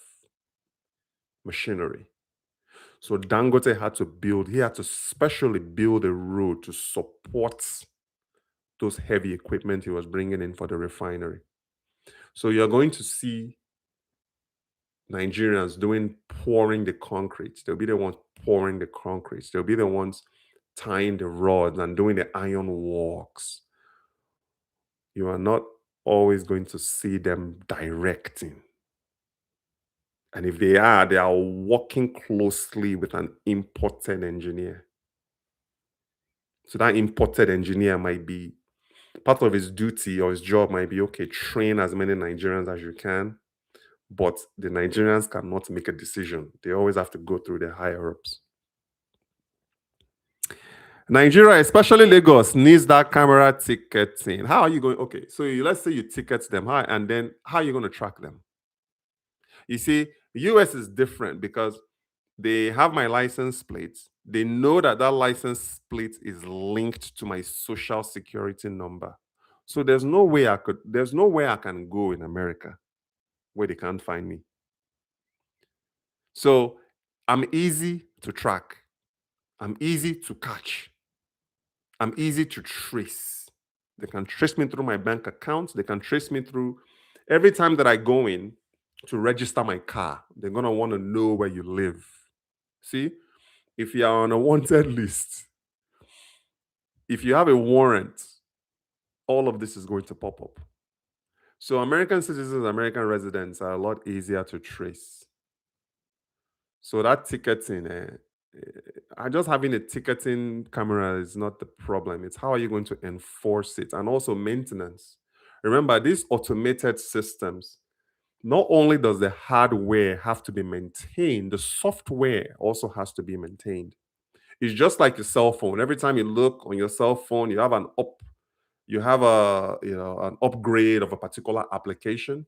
machinery. So Dangote he had to specially build a road to support those heavy equipment he was bringing in for the refinery. So you're going to see Nigerians pouring the concrete. They'll be the ones pouring the concrete. They'll be the ones tying the rods and doing the iron walks. You are not always going to see them directing. And if they are working closely with an imported engineer. So that imported engineer might be part of his duty or his job might be okay, train as many Nigerians as you can, but the Nigerians cannot make a decision. They always have to go through the higher ups. Nigeria, especially Lagos, needs that camera ticketing. How are you going? Okay, so let's say you ticket them, and then how are you going to track them? You see, US is different because they have my license plate. They know that license plate is linked to my social security number. So there's no way I can go in America where they can't find me. So I'm easy to track. I'm easy to catch. I'm easy to trace. They can trace me through my bank account. They can trace me through every time that I go in to register my car. They're going to want to know where you live. See, if you are on a wanted list, if you have a warrant, all of this is going to pop up. So American citizens, American residents are a lot easier to trace. So that ticketing, just having a ticketing camera is not the problem. It's how are you going to enforce it? And also maintenance. Remember, these automated systems, not only does the hardware have to be maintained, the software also has to be maintained. It's just like your cell phone. Every time you look on your cell phone, you have an upgrade of a particular application.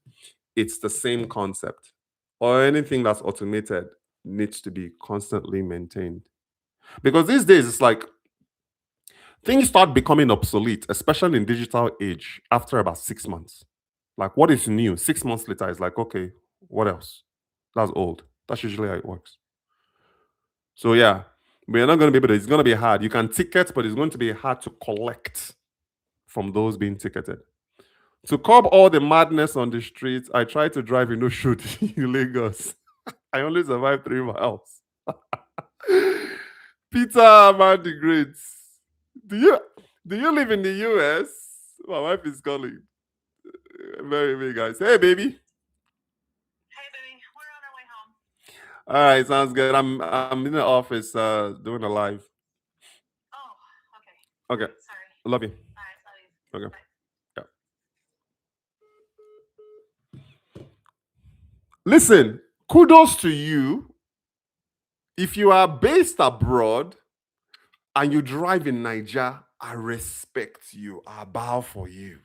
It's the same concept. Or anything that's automated needs to be constantly maintained. Because these days it's like things start becoming obsolete, especially in digital age, after about 6 months. Like what is new? 6 months later, it's like, okay, what else? That's old. That's usually how it works. So yeah, we're not going to be able to, it's going to be hard. You can ticket, but it's going to be hard to collect from those being ticketed. To curb all the madness on the streets, I tried to drive in Oshodi in Lagos. I only survived 3 miles. Peter, man, the great. Do you live in the US? My wife is calling. Very big guys. Hey, baby. Hey, baby. We're on our way home. All right, sounds good. I'm in the office doing a live. Oh, okay. Okay. Sorry. Love you. All right, love you. Okay. Bye. Yeah. Listen, kudos to you. If you are based abroad and you drive in Niger, I respect you. I bow for you.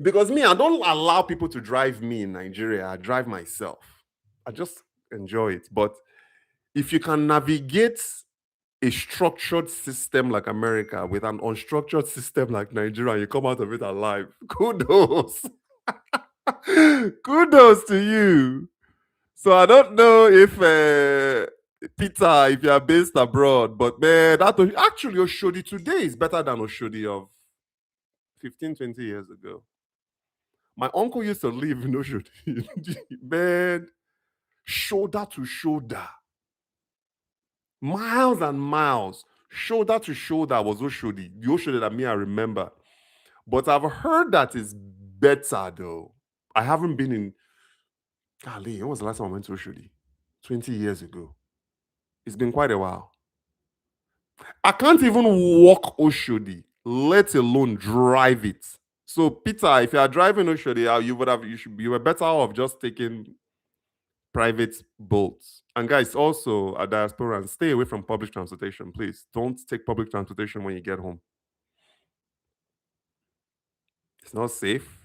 Because me, I don't allow people to drive me in Nigeria. I drive myself. I just enjoy it. But if you can navigate a structured system like America with an unstructured system like Nigeria, and you come out of it alive, kudos. Kudos to you. So I don't know if Peter, if you are based abroad, but man, actually Oshodi today is better than Oshodi of 15, 20 years ago. My uncle used to live in Oshodi. Man, shoulder to shoulder, miles and miles, shoulder to shoulder was Oshodi. The Oshodi that me I remember. But I've heard that is better though. I haven't been in. Golly, when was the last time I went to Oshodi? 20 years ago. It's been quite a while. I can't even walk Oshodi, let alone drive it. So, Peter, if you are driving Oshodi, you were better off just taking private boats. And guys, also a diaspora, stay away from public transportation, please. Don't take public transportation when you get home. It's not safe.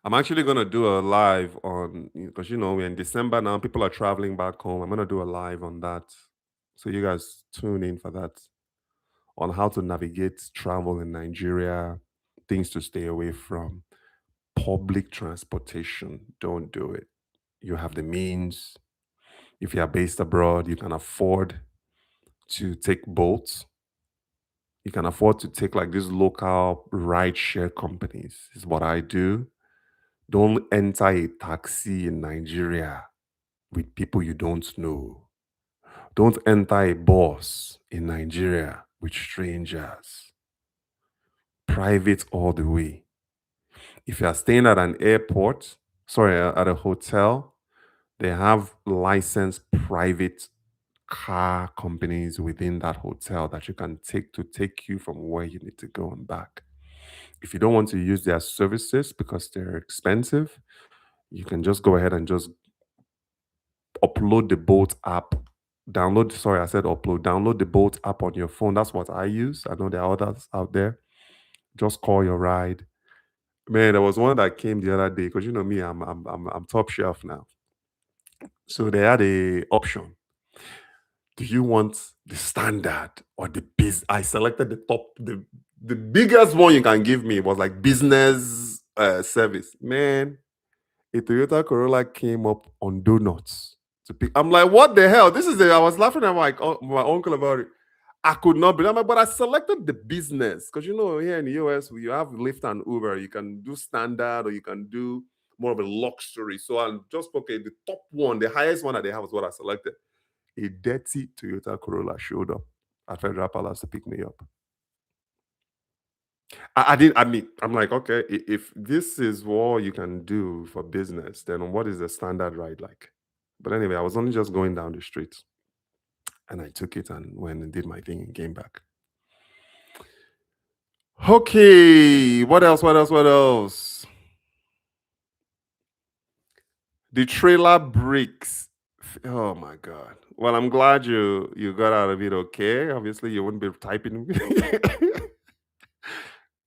I'm actually gonna do a live on, because we're in December now. People are traveling back home. I'm gonna do a live on that, so you guys tune in for that, on how to navigate travel in Nigeria, things to stay away from. Public transportation, don't do it. You have the means. If you are based abroad, you can afford to take boats. You can afford to take like these local ride share companies. Is what I do. Don't enter a taxi in Nigeria with people you don't know. Don't enter a bus in Nigeria with strangers. Private all the way. If you are staying at an airport, sorry, at a hotel, they have licensed private car companies within that hotel that you can take you from where you need to go and back. If you don't want to use their services because they're expensive, you can just go ahead and just upload the Bolt app. I said upload. Download the Bolt app on your phone. That's what I use. I know there are others out there. Just call your ride. Man, there was one that came the other day because me, I'm top shelf now. So they had a option. Do you want the standard or the biz? I selected the top, the biggest one you can give me was like business service. Man, a Toyota Corolla came up on donuts to pick. I'm like, what the hell? I was laughing at my uncle about it. I could not believe it, but I selected the business because here in the US, you have Lyft and Uber. You can do standard or you can do more of a luxury. So I just, okay, the top one, the highest one that they have is what I selected. A dirty Toyota Corolla showed up at Federal Palace to pick me up. I didn't. I mean, I'm like, okay, if this is what you can do for business, then what is the standard ride like? But anyway, I was only just going down the street, and I took it and went and did my thing and came back. Okay, what else? What else? What else? The trailer breaks. Oh my god. Well, I'm glad you got out of it okay. Obviously, you wouldn't be typing.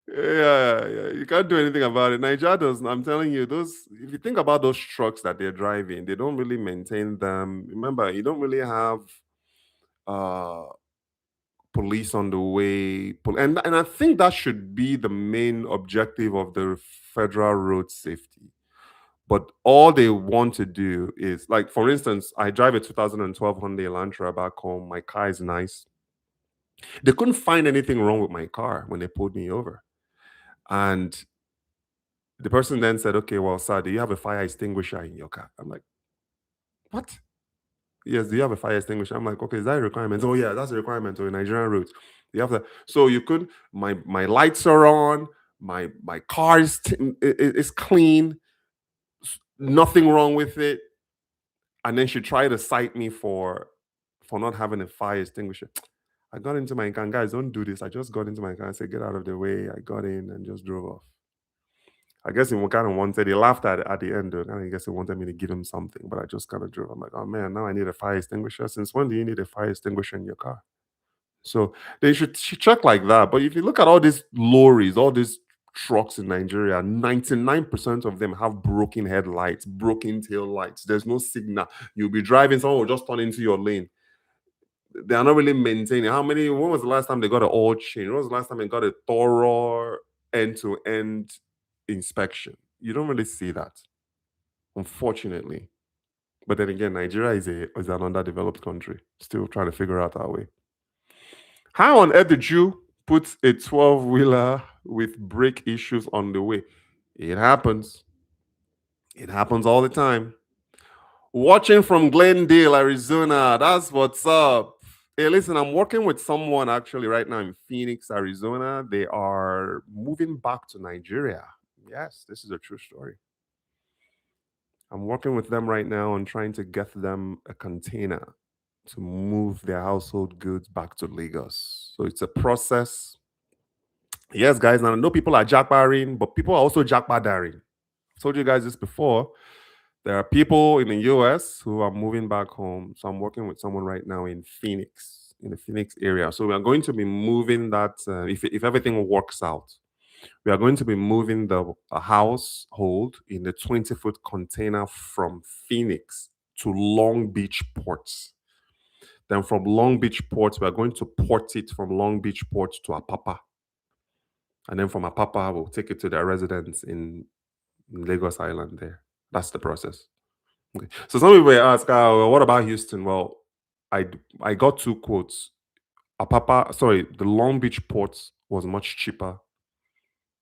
Yeah, you can't do anything about it. Nigeria does. I'm telling you, those. If you think about those trucks that they're driving, they don't really maintain them. Remember, you don't really have uh police on the way, and I think that should be the main objective of the federal road safety. But all they want to do is, like, for instance, I drive a 2012 Hyundai Elantra back home. My car is nice. They couldn't find anything wrong with my car when they pulled me over, and the person then said, "Okay, well, sir, do you have a fire extinguisher in your car?" I'm like, "What?" Yes, do you have a fire extinguisher? I'm like, "Okay, is that a requirement?" Oh yeah, that's a requirement on Nigerian roads. You have to. So you could. My lights are on. My car is clean. Nothing wrong with it. And then she tried to cite me for not having a fire extinguisher. I got into my car. And guys, don't do this. I just got into my car and said, "Get out of the way." I got in and just drove off. I guess he kind of wanted, he laughed at the end. And I guess he wanted me to give him something, but I just kind of drove. I'm like, oh man, now I need a fire extinguisher. Since when do you need a fire extinguisher in your car? So they should check like that. But if you look at all these lorries, all these trucks in Nigeria, 99% of them have broken headlights, broken tail lights. There's no signal. You'll be driving, someone will just turn into your lane. They are not really maintaining. When was the last time they got an oil change? When was the last time they got a thorough end-to-end inspection? You don't really see that, unfortunately. But then again, Nigeria is an underdeveloped country, still trying to figure out our way. How on earth did you put a 12-wheeler with brake issues on the way? It happens. It happens all the time. Watching from Glendale, Arizona. That's what's up. Hey, listen, I'm working with someone actually right now in Phoenix, Arizona. They are moving back to Nigeria. Yes, this is a true story. I'm working with them right now and trying to get them a container to move their household goods back to Lagos. So it's a process. Yes, guys, now I know people are jackbarring, but people are also jackbadaring. I told you guys this before. There are people in the US who are moving back home. So I'm working with someone right now in Phoenix, in the Phoenix area. So we are going to be moving that, if everything works out, we are going to be moving the household in a 20-foot container from Phoenix to Long Beach ports. Then from Long Beach ports, we are going to port it from Long Beach port to Apapa. And then from Apapa, we'll take it to their residence in Lagos Island there. That's the process. Okay. So some people ask, well, what about Houston? Well, I got two quotes. The Long Beach port was much cheaper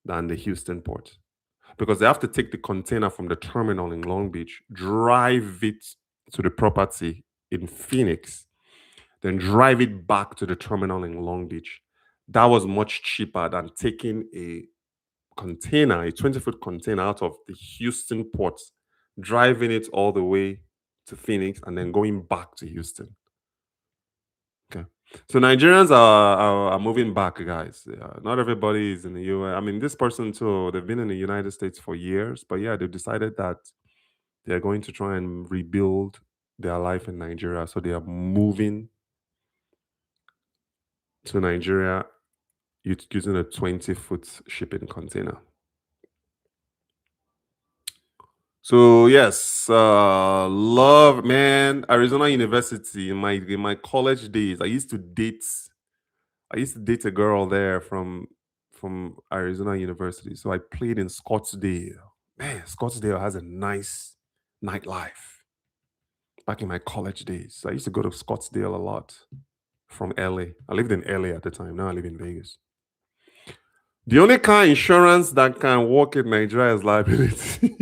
than the Houston port because they have to take the container from the terminal in Long Beach, drive it to the property in Phoenix, then drive it back to the terminal in Long Beach. That was much cheaper than taking a 20-foot container out of the Houston port, driving it all the way to Phoenix, and then going back to Houston. Okay. So Nigerians are moving back, guys. Not everybody is in the US. I mean, this person too, they've been in the United States for years, but yeah, they've decided that they're going to try and rebuild their life in Nigeria. So they are moving to Nigeria using a 20-foot shipping container. So yes, love, man. Arizona University in my college days, I used to date a girl there from Arizona University. So I played in Scottsdale. Man, Scottsdale has a nice nightlife. Back in my college days, I used to go to Scottsdale a lot from LA. I lived in LA at the time. Now I live in Vegas. The only car insurance that can work in Nigeria is liability.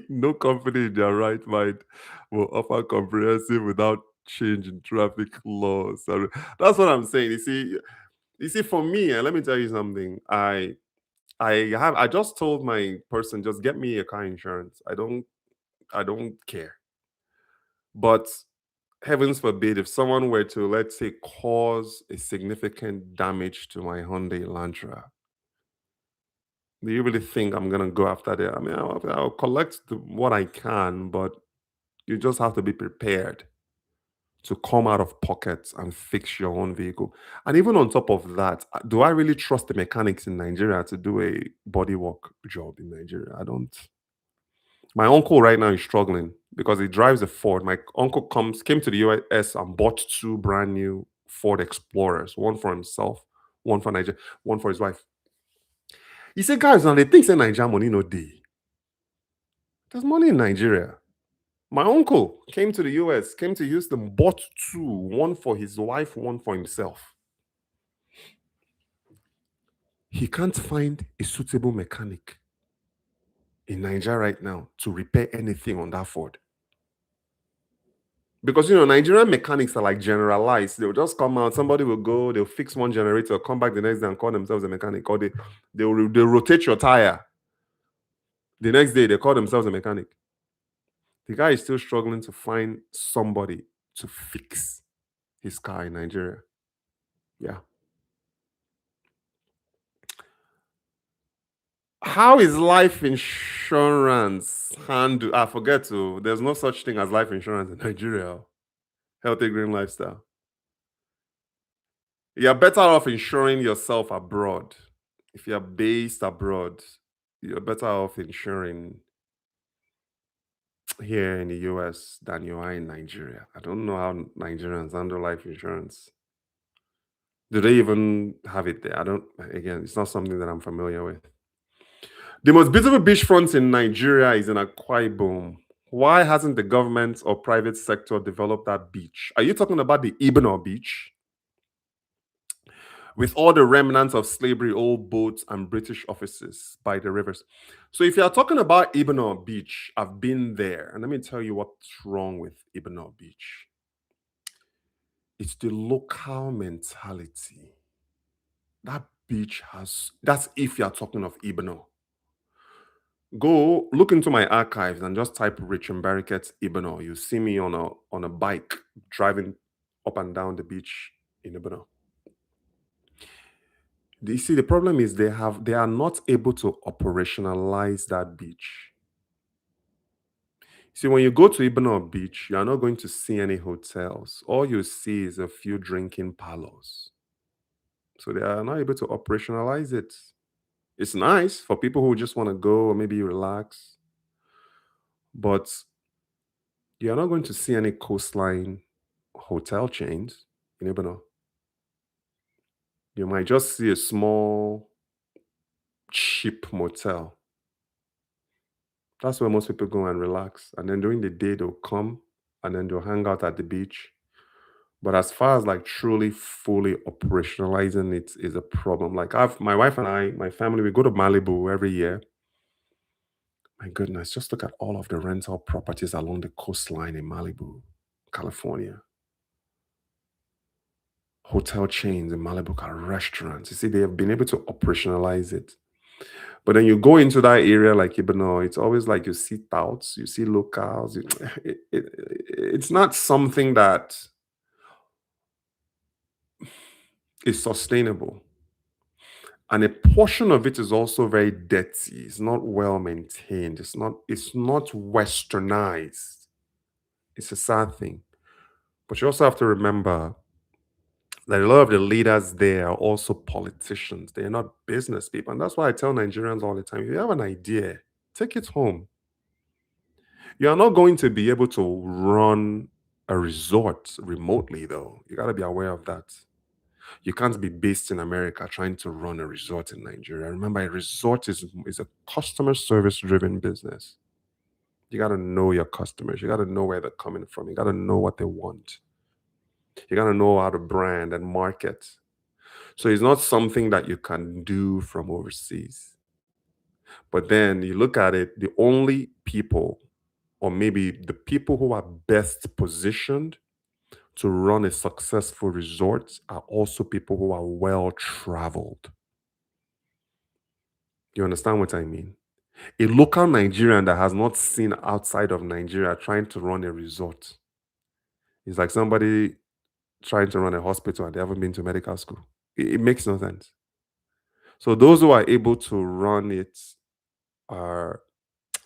No company in their right mind will offer comprehensive without change in traffic laws. That's what I'm saying. You see, for me, and let me tell you something. I just told my person, just get me a car insurance. I don't care. But heavens forbid, if someone were to, let's say, cause a significant damage to my Hyundai Elantra, do you really think I'm gonna go after that? I mean, I'll collect what I can, but you just have to be prepared to come out of pocket and fix your own vehicle. And even on top of that, do I really trust the mechanics in Nigeria to do a bodywork job in Nigeria? I don't. My uncle right now is struggling because he drives a Ford. My uncle came to the US and bought two brand new Ford Explorers, one for himself, one for Nigeria, one for his wife. He said, guys, now they think say Nigeria money no day. There's money in Nigeria. My uncle came to the US, came to Houston, bought two, one for his wife, one for himself. He can't find a suitable mechanic in Nigeria right now to repair anything on that Ford. Because Nigerian mechanics are like generalized. They'll just come out, somebody will go, they'll fix one generator, come back the next day and call themselves a mechanic, or they'll rotate your tire. The next day they call themselves a mechanic. The guy is still struggling to find somebody to fix his car in Nigeria. Yeah. How is life insurance handled? I forget to. There's no such thing as life insurance in Nigeria. Healthy green lifestyle. You're better off insuring yourself abroad. If you're based abroad, you're better off insuring here in the US than you are in Nigeria. I don't know how Nigerians handle life insurance. Do they even have it there? I don't, again, it's not something that I'm familiar with. The most beautiful beachfront in Nigeria is in Akwa Ibom. Why hasn't the government or private sector developed that beach? Are you talking about the Ibano Beach? With all the remnants of slavery, old boats, and British offices by the rivers. So, if you are talking about Ibano Beach, I've been there. And let me tell you what's wrong with Ibano Beach. It's the local mentality. That beach has, that's if you're talking of Ibano. Go look into my archives and just type Rich and Barricades Ibano. You see me on a bike driving up and down the beach in Ibano. You see, the problem is they are not able to operationalize that beach. See, when you go to Ibano Beach, you are not going to see any hotels. All you see is a few drinking parlors. So they are not able to operationalize it. It's nice for people who just want to go or maybe relax, but you're not going to see any coastline hotel chains in Ibano. You might just see a small, cheap motel. That's where most people go and relax. And then during the day, they'll come and then they'll hang out at the beach. But as far as like truly fully operationalizing it is a problem. Like my wife and I, my family, we go to Malibu every year. My goodness, just look at all of the rental properties along the coastline in Malibu, California. Hotel chains in Malibu are restaurants. You see, they have been able to operationalize it. But then you go into that area like Ibano, it's always like you see touts, you see locals. It's not something that is sustainable. And a portion of it is also very dirty. It's not well maintained. It's not westernized. It's a sad thing. But you also have to remember that a lot of the leaders there are also politicians. They are not business people. And that's why I tell Nigerians all the time, if you have an idea, take it home. You are not going to be able to run a resort remotely, though. You got to be aware of that. You can't be based in America trying to run a resort in Nigeria. Remember, a resort is a customer service driven business. You got to know your customers. You got to know where they're coming from. You got to know what they want. You got to know how to brand and market. So it's not something that you can do from overseas. But then you look at it, the only people, or maybe the people who are best positioned to run a successful resort are also people who are well traveled. You understand what I mean? A local Nigerian that has not seen outside of Nigeria trying to run a resort is like somebody trying to run a hospital and they haven't been to medical school. It makes no sense. So those who are able to run it are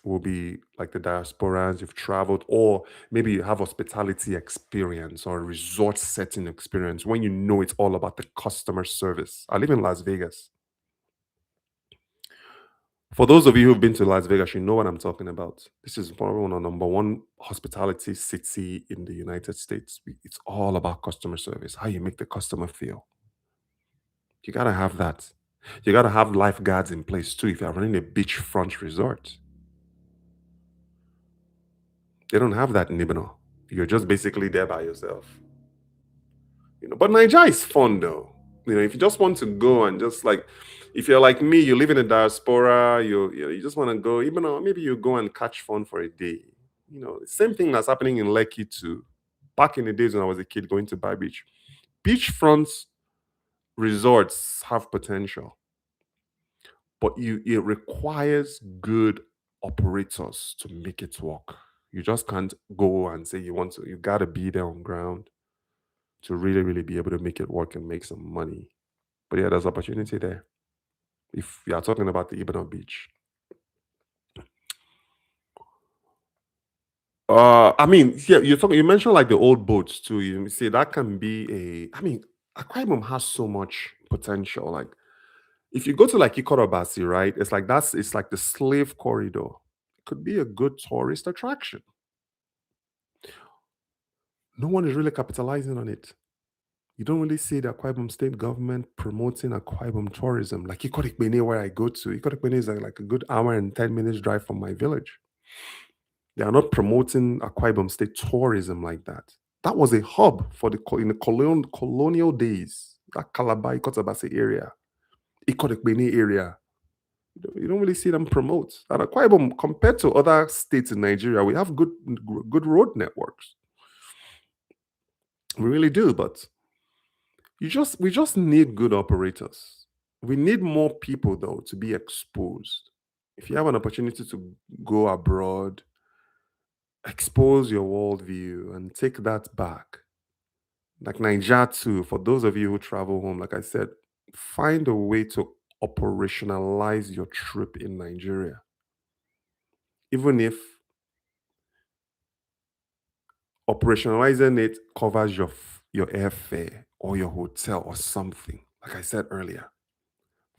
will be like the diasporans you've traveled, or maybe you have hospitality experience or resort setting experience when you know it's all about the customer service. I live in Las Vegas. For those of you who've been to Las Vegas, you know what I'm talking about. This is probably one of the number one hospitality city in the United States. It's all about customer service, how you make the customer feel. You gotta have that. You gotta have lifeguards in place too if you're running a beachfront resort. They don't have that in Lebanon. You're just basically there by yourself. But Nigeria is fun though. If you just want to go and just like, if you're like me, you live in a diaspora, you just want to go, even though maybe you go and catch fun for a day. Same thing that's happening in Lekki too. Back in the days when I was a kid going to Bar Beach, beachfront resorts have potential, but it requires good operators to make it work. You just can't go and say you want to. You got to be there on ground to really, really be able to make it work and make some money. But yeah, there's opportunity there. If you are talking about the Ibano Beach, I mean, yeah, You mentioned like the old boats too. You see, that can be a. I mean, Aquarium has so much potential. Like If you go to like Ikorobasi, right? It's like the slave corridor. It could be a good tourist attraction. No one is really capitalizing on it. You don't really see the Akwa Ibom state government promoting Akwa Ibom tourism. Like Ikorikbene, where I go to, Ikorikbene is like a good hour and 10 minutes drive from my village. They are not promoting Akwa Ibom state tourism like that. That was a hub for in the colonial days. That Calabar, Ikotabase area, Ikorikbene area. You don't really see them promote. And Akwa Ibom, compared to other states in Nigeria, we have good road networks. We really do, but we just need good operators. We need more people though to be exposed. If you have an opportunity to go abroad, expose your worldview and take that back. Like Nigeria too, for those of you who travel home, like I said, find a way to operationalize your trip in Nigeria. Even if operationalizing it covers your airfare or your hotel or something. Like I said earlier,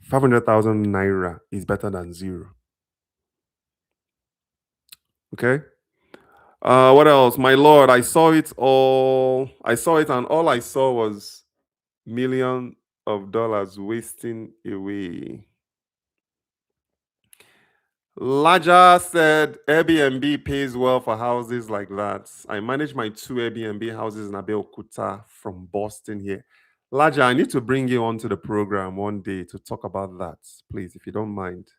500,000 naira is better than zero. Okay. What else? My lord, I saw it all. I saw it, and all I saw was millions of dollars wasting away. Laja said Airbnb pays well for houses like that. I manage my 2 Airbnb houses in Abeokuta from Boston here. Laja, I need to bring you onto the program one day to talk about that, please, if you don't mind.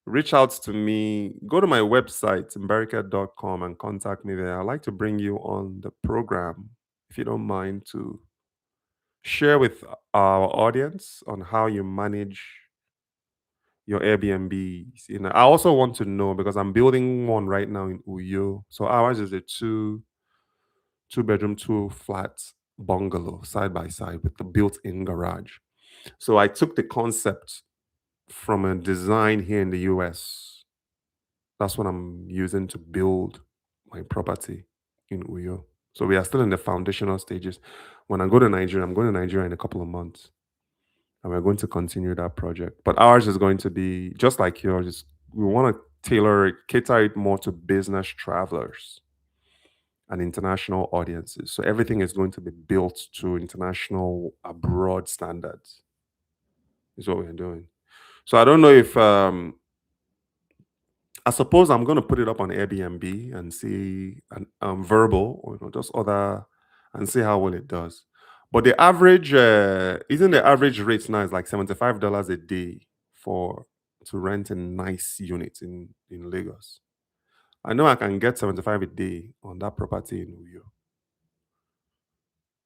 Reach out to me. Go to my website, mberica.com, and contact me there. I'd like to bring you on the program, if you don't mind, to share with our audience on how you manage your Airbnbs. You know, I also want to know because I'm building one right now in Uyo. So ours is a two bedroom, two flat bungalow side by side with the built-in garage. So I took the concept from a design here in the US. That's what I'm using to build my property in Uyo. So we are still in the foundational stages. When I go to Nigeria, I'm going to Nigeria in a couple of months. And we're going to continue that project. But ours is going to be just like yours. We want to cater it more to business travelers and international audiences. So everything is going to be built to international abroad standards. Is what we're doing. So I don't know if I suppose I'm going to put it up on Airbnb and see an verbal or just other and see how well it does. But the average isn't the average rate now is like $75 a day for to rent a nice unit in Lagos. I know I can get 75 a day on that property in Uyo.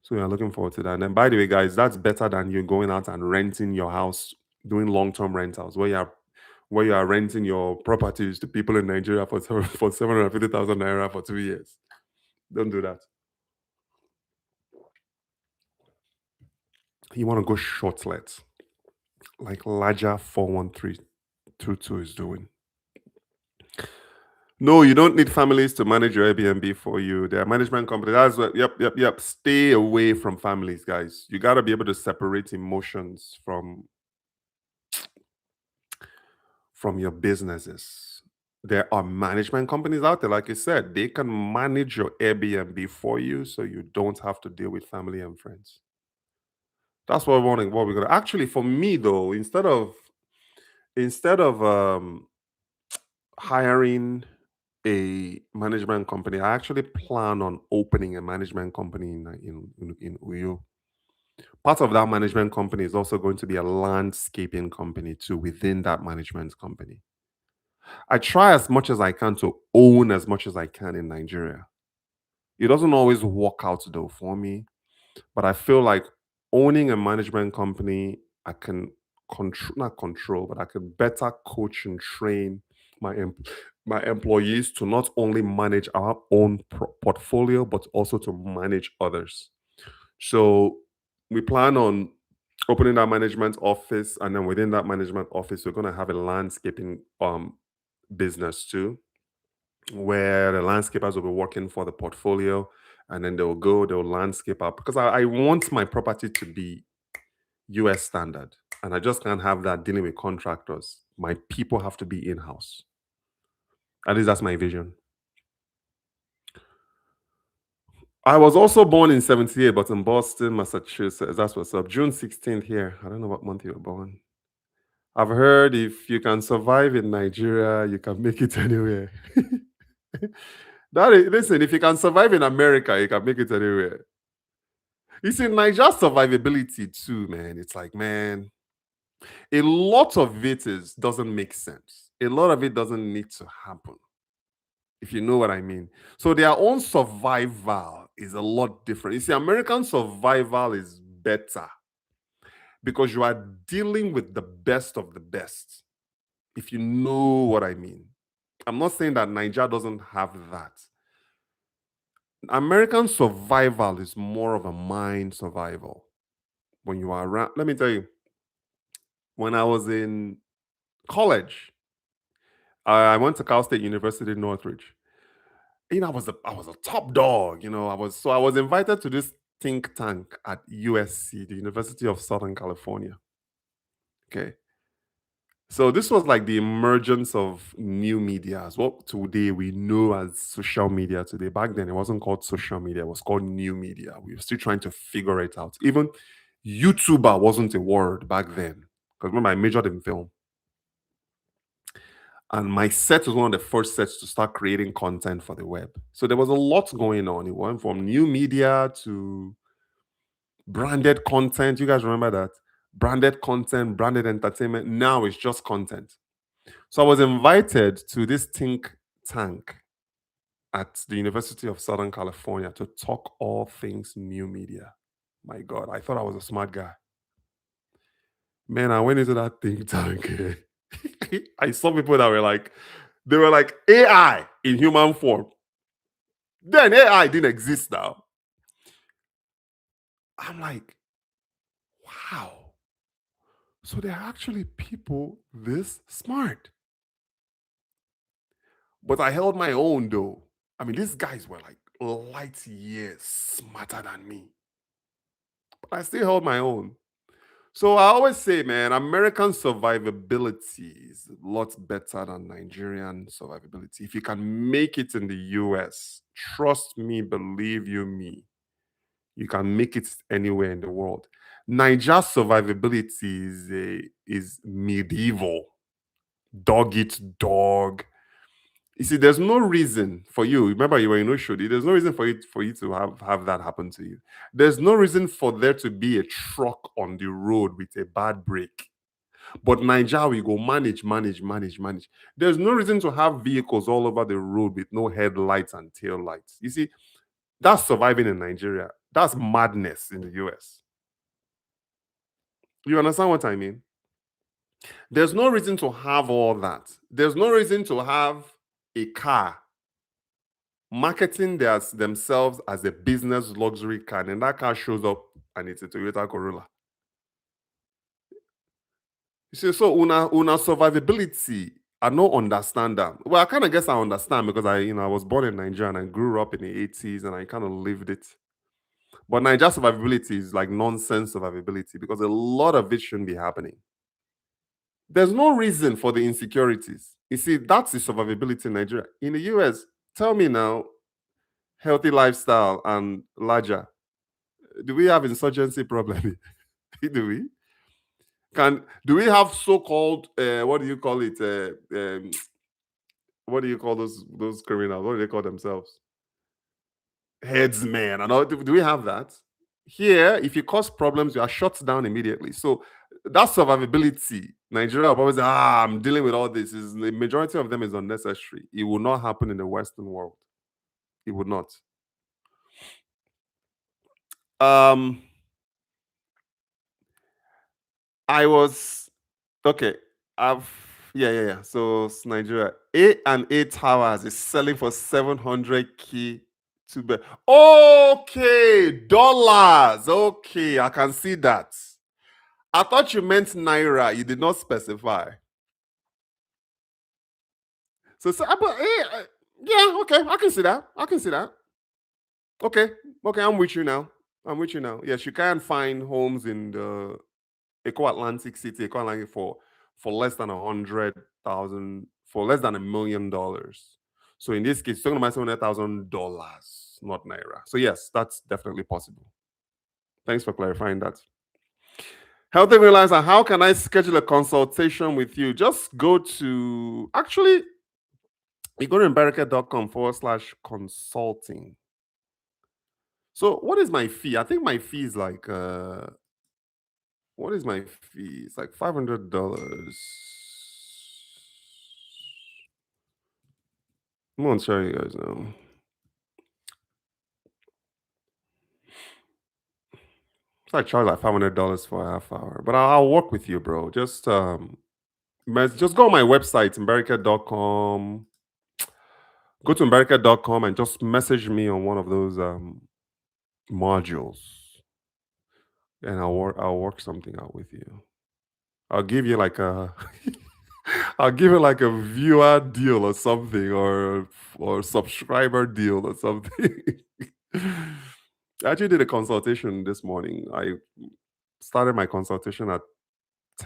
So we're looking forward to that. And then by the way, guys, that's better than you going out and renting your house, doing long-term rentals where you are renting your properties to people in Nigeria for 750,000 naira for 2 years. Don't do that. You want to go shortlet, like Laja 41322 is doing. No, you don't need families to manage your Airbnb for you. They're management company. That's what. Yep. Stay away from families, guys. You got to be able to separate emotions from your businesses. There are management companies out there, like you said, they can manage your Airbnb for you so you don't have to deal with family and friends. That's what we're gonna actually for me though, instead of hiring a management company, I actually plan on opening a management company in Uyo. Part of that management company is also going to be a landscaping company too within that management company. I try as much as I can to own as much as I can in Nigeria. It doesn't always work out though for me, but I feel like owning a management company, I can not control, but I can better coach and train my my employees to not only manage our own portfolio, but also to manage others. So we plan on opening that management office, and then within that management office, we're going to have a landscaping business too, where the landscapers will be working for the portfolio and then they'll landscape up because I want my property to be US standard. And I just can't have that dealing with contractors. My people have to be in-house. At least that's my vision. I was also born in 78, but in Boston, Massachusetts. That's what's up. June 16th here. I don't know what month you were born. I've heard if you can survive in Nigeria, you can make it anywhere. Listen, if you can survive in America, you can make it anywhere. You see, Nigeria's survivability too, man. It's like, man, a lot of it doesn't make sense. A lot of it doesn't need to happen, if you know what I mean. So their own survival is a lot different. You see, American survival is better because you are dealing with the best of the best, if you know what I mean. I'm not saying that Nigeria doesn't have that. American survival is more of a mind survival. When you are around, let me tell you, when I was in college, I went to Cal State University, Northridge. I was a top dog. I was invited to this think tank at USC, the University of Southern California. Okay. So this was like the emergence of new media, as what today we know as social media today. Back then, it wasn't called social media, it was called new media. We were still trying to figure it out. Even YouTuber wasn't a word back then. Because remember, I majored in film. And my set was one of the first sets to start creating content for the web. So there was a lot going on. It went from new media to branded content. You guys remember that? Branded content, branded entertainment. Now it's just content. So I was invited to this think tank at the University of Southern California to talk all things new media. My God, I thought I was a smart guy. Man, I went into that think tank. I saw people that they were like AI in human form. Then AI didn't exist now. I'm like, wow. So there are actually people this smart. But I held my own though. I mean, these guys were like light years smarter than me. But I still held my own. So I always say, man, American survivability is a lot better than Nigerian survivability. If you can make it in the US, trust me, believe you me, you can make it anywhere in the world. Nigeria's survivability is medieval. Dog eat dog. You see, there's no reason for you. Remember, you were in Oshodi. There's no reason for you to have that happen to you. There's no reason for there to be a truck on the road with a bad brake. But Nigeria, we go manage. There's no reason to have vehicles all over the road with no headlights and tail lights. You see, that's surviving in Nigeria. That's madness in the US. You understand what I mean? There's no reason to have all that. There's no reason to have a car marketing themselves as a business luxury car, and that car shows up and it's a Toyota Corolla. You see, so una survivability, I don't understand that. Well, I kind of guess I understand because I was born in Nigeria and I grew up in the 80s and I kind of lived it. But Nigeria survivability is like nonsense survivability because a lot of it shouldn't be happening. There's no reason for the insecurities. You see, that's the survivability in Nigeria. In the US, tell me now, healthy lifestyle and larger. Do we have insurgency problem? Do we? Do we have so-called what do you call it? What do you call those criminals? What do they call themselves? Headsmen and all. Do we have that? Here, if you cause problems, you are shut down immediately. So that survivability, Nigeria will always say, I'm dealing with all this. The majority of them is unnecessary. It will not happen in the Western world. It would not. I was okay. I've yeah. So it's Nigeria, 8 and 8 hours is selling for 700K to be. Okay, dollars. Okay, I can see that. I thought you meant naira. You did not specify. Yeah, okay, I can see that. I can see that. Okay, I'm with you now. Yes, you can find homes in the Eco Atlantic City, Eco Atlantic for less than 100,000, for less than $1 million. So in this case, talking about $700,000, not naira. So yes, that's definitely possible. Thanks for clarifying that. Healthy Realizer, how can I schedule a consultation with you? Just go to, actually, you go to embarrated.com/consulting. So what is my fee? I think my fee is like, what is my fee? It's like $500. I'm gonna show you guys now. So I charge like $500 for a half hour, but I'll work with you, bro. Just just go on my website, embarrated.com. Go to embarrated.com and just message me on one of those modules, and I'll work something out with you. I'll give you like a I'll give you like a viewer deal or something, or subscriber deal or something. I actually did a consultation this morning. I started my consultation at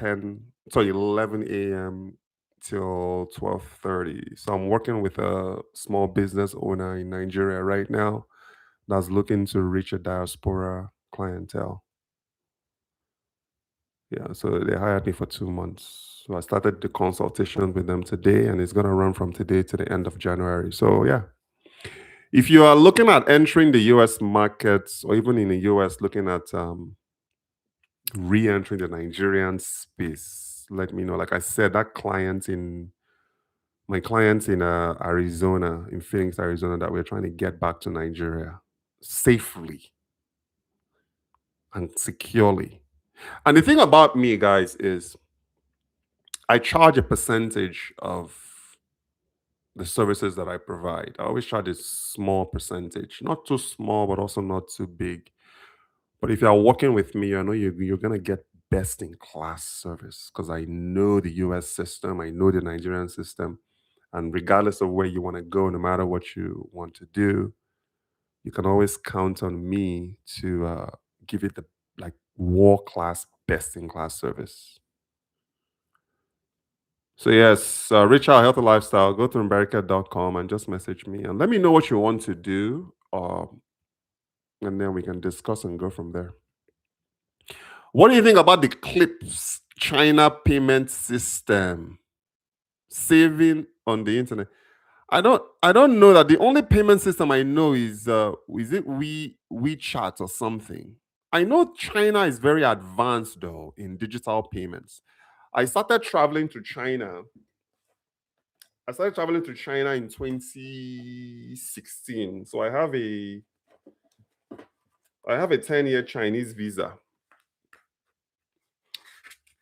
11 a.m. till 12:30. So I'm working with a small business owner in Nigeria right now that's looking to reach a diaspora clientele. Yeah, so they hired me for 2 months. So I started the consultation with them today, and it's gonna run from today to the end of January. So yeah, if you are looking at entering the US markets, or even in the US looking at re-entering the Nigerian space, let me know. Like I said, my clients in Arizona, in Phoenix, Arizona, that we're trying to get back to Nigeria safely and securely. And the thing about me, guys, is I charge a percentage of the services that I provide. I always charge a small percentage, not too small, but also not too big. But if you're working with me, I know you're going to get best in class service, because I know the US system, I know the Nigerian system. And regardless of where you want to go, no matter what you want to do, you can always count on me to give it the like world class, best in class service. So yes, reach out Healthy Lifestyle. Go to embarrated.com and just message me and let me know what you want to do, and then we can discuss and go from there. What do you think about the Clips China payment system? Saving on the internet. I don't know that. The only payment system I know is it WeChat or something. I know China is very advanced though in digital payments. I started traveling to China. I started traveling to China in 2016. So I have a 10-year Chinese visa.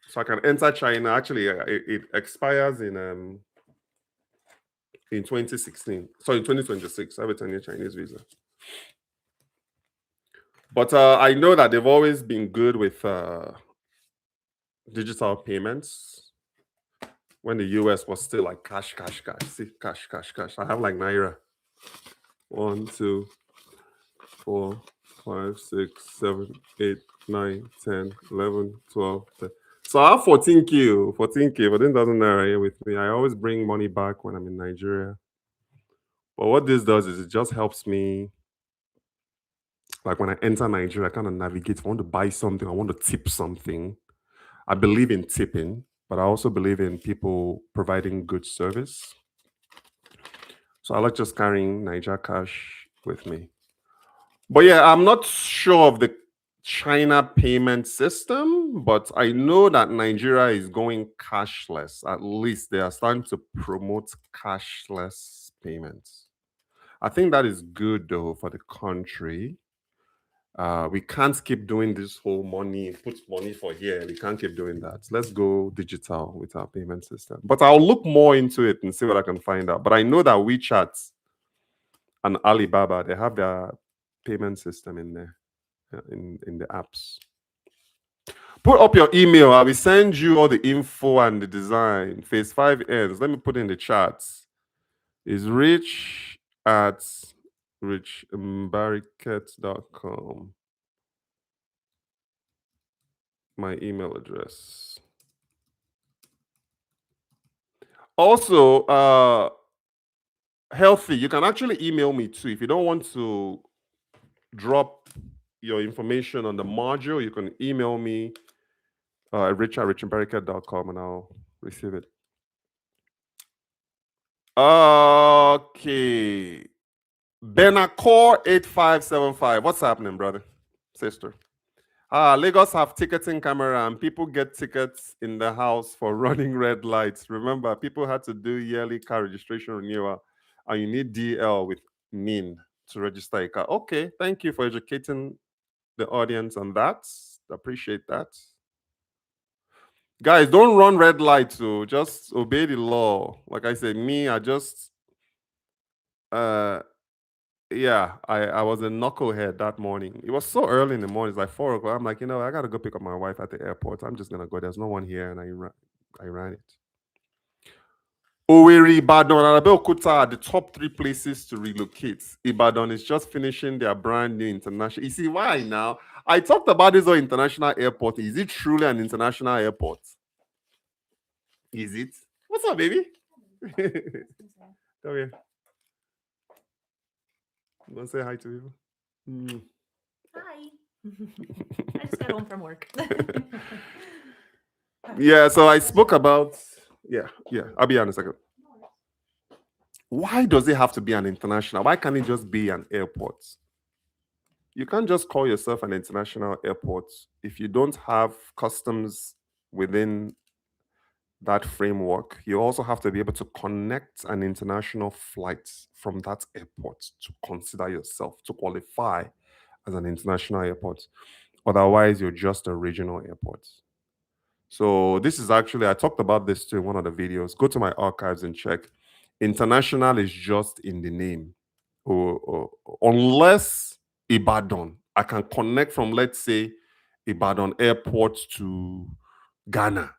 So I can enter China. Actually, it expires in 2016. Sorry, 2026. I have a 10-year Chinese visa. But I know that they've always been good with digital payments when the US was still like cash, cash, cash. See, cash, cash, cash. I have like Naira. 1, 2, 4, 5, 6, 7, 8, 9, 10, 11, 12. 13. So I have 14K, 14K, but then doesn't Naira here with me. I always bring money back when I'm in Nigeria. But what this does is it just helps me, like when I enter Nigeria, I kind of navigate. If I want to buy something, I want to tip something. I believe in tipping, but I also believe in people providing good service. So I like just carrying Niger cash with me. But yeah, I'm not sure of the China payment system, but I know that Nigeria is going cashless. At least they are starting to promote cashless payments. I think that is good though for the country. We can't keep doing this whole put money for here. We can't keep doing that. Let's go digital with our payment system. But I'll look more into it and see what I can find out. But I know that WeChat and Alibaba, they have their payment system in there, in the apps. Put up your email. I will send you all the info and the design. Phase 5 ends. Let me put in the chats. Is rich at richembarraket.com. my email address. Also, Healthy, you can actually email me too. If you don't want to drop your information on the module, you can email me at rich@richandberrycat.com and I'll receive it. Okay. Benacor 8575. What's happening, brother? Sister. Lagos have ticketing camera and people get tickets in the house for running red lights. Remember, people had to do yearly car registration renewal and you need DL with NIN to register a car. Okay, thank you for educating the audience on that. Appreciate that. Guys, don't run red lights, so just obey the law. Like I said, I just I was a knucklehead that morning. It was so early in the morning. It's like 4 o'clock. I'm like, I gotta go pick up my wife at the airport. I'm just gonna go. There's no one here, and I ran it. Owerri, Ibadan, and Abeokuta are the top 3 places to relocate. Ibadan is just finishing their brand new international. You see why now? I talked about this whole international airport. Is it truly an international airport? Is it? What's up, baby? Come here. You want to say hi to people? Hi. I just got home from work. Yeah, so I spoke about, I'll be honest a second. Why does it have to be an international? Why can't it just be an airport? You can't just call yourself an international airport if you don't have customs within that framework. You also have to be able to connect an international flight from that airport to consider yourself to qualify as an international airport. Otherwise, you're just a regional airport. So this is actually, I talked about this too in one of the videos. Go to my archives and check. International is just in the name. Unless Ibadan, I can connect from, let's say, Ibadan airport to Ghana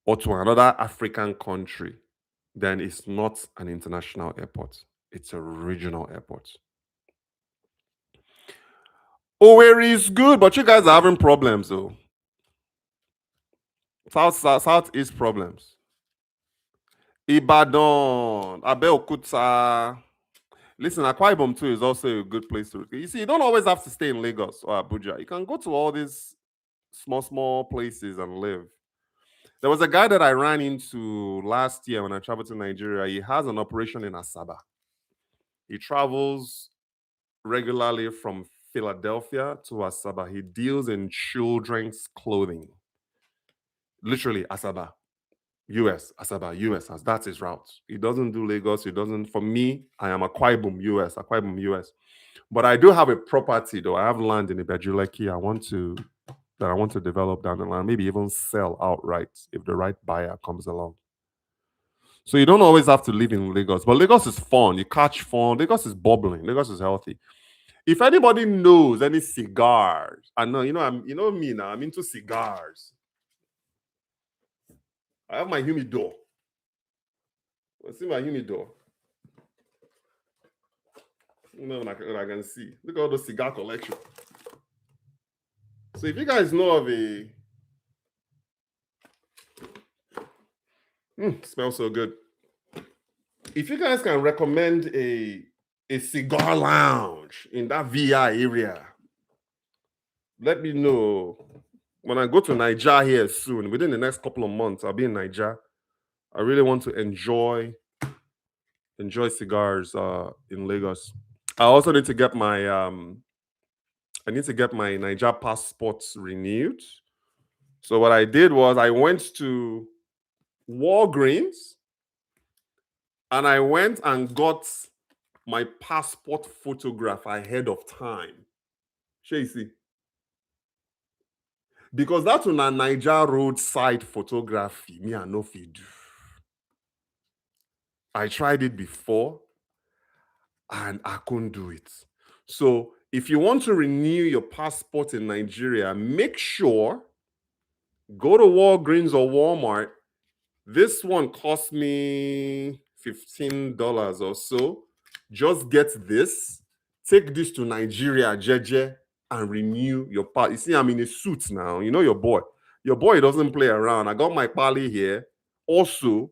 or to another African country, then it's not an international airport. It's a regional airport. Owerri is good, but you guys are having problems though. Southeast problems. Ibadan, Abeokuta. Listen, Akwa Ibom too is also a good place to. You see, you don't always have to stay in Lagos or Abuja. You can go to all these small places and live. There was a guy that I ran into last year when I traveled to Nigeria. He has an operation in Asaba. He travels regularly from Philadelphia to Asaba. He deals in children's clothing. Literally, Asaba. US, Asaba, US, as that's his route. He doesn't do Lagos. He doesn't, for me, I am Akwa Ibom, US. But I do have a property though. I have land in Ibejuleki. I want to develop down the line, maybe even sell outright if the right buyer comes along. So you don't always have to live in Lagos, but Lagos is fun. You catch fun. Lagos is bubbling. Lagos is healthy. If anybody knows any cigars, I know, you know me now. I'm into cigars. I have my humidor. Let's see my humidor. When I can see. Look at all the cigar collection. So if you guys know of a smells so good. If you guys can recommend a cigar lounge in that VI area, let me know. When I go to Niger here soon, within the next couple of months, I'll be in Niger. I really want to enjoy cigars in Lagos. I also need to get my Niger passports renewed. So what I did was I went to Walgreens and I went and got my passport photograph ahead of time. Shall you see? Because that's on a Niger roadside photography. Me, I know if you do. I tried it before and I couldn't do it. So if you want to renew your passport in Nigeria, make sure go to Walgreens or Walmart. This one cost me $15 or so. Just get this. Take this to Nigeria, Jeje. and renew your pass. You see, I'm in a suit now. You know your boy. Your boy doesn't play around. I got my pally here. Also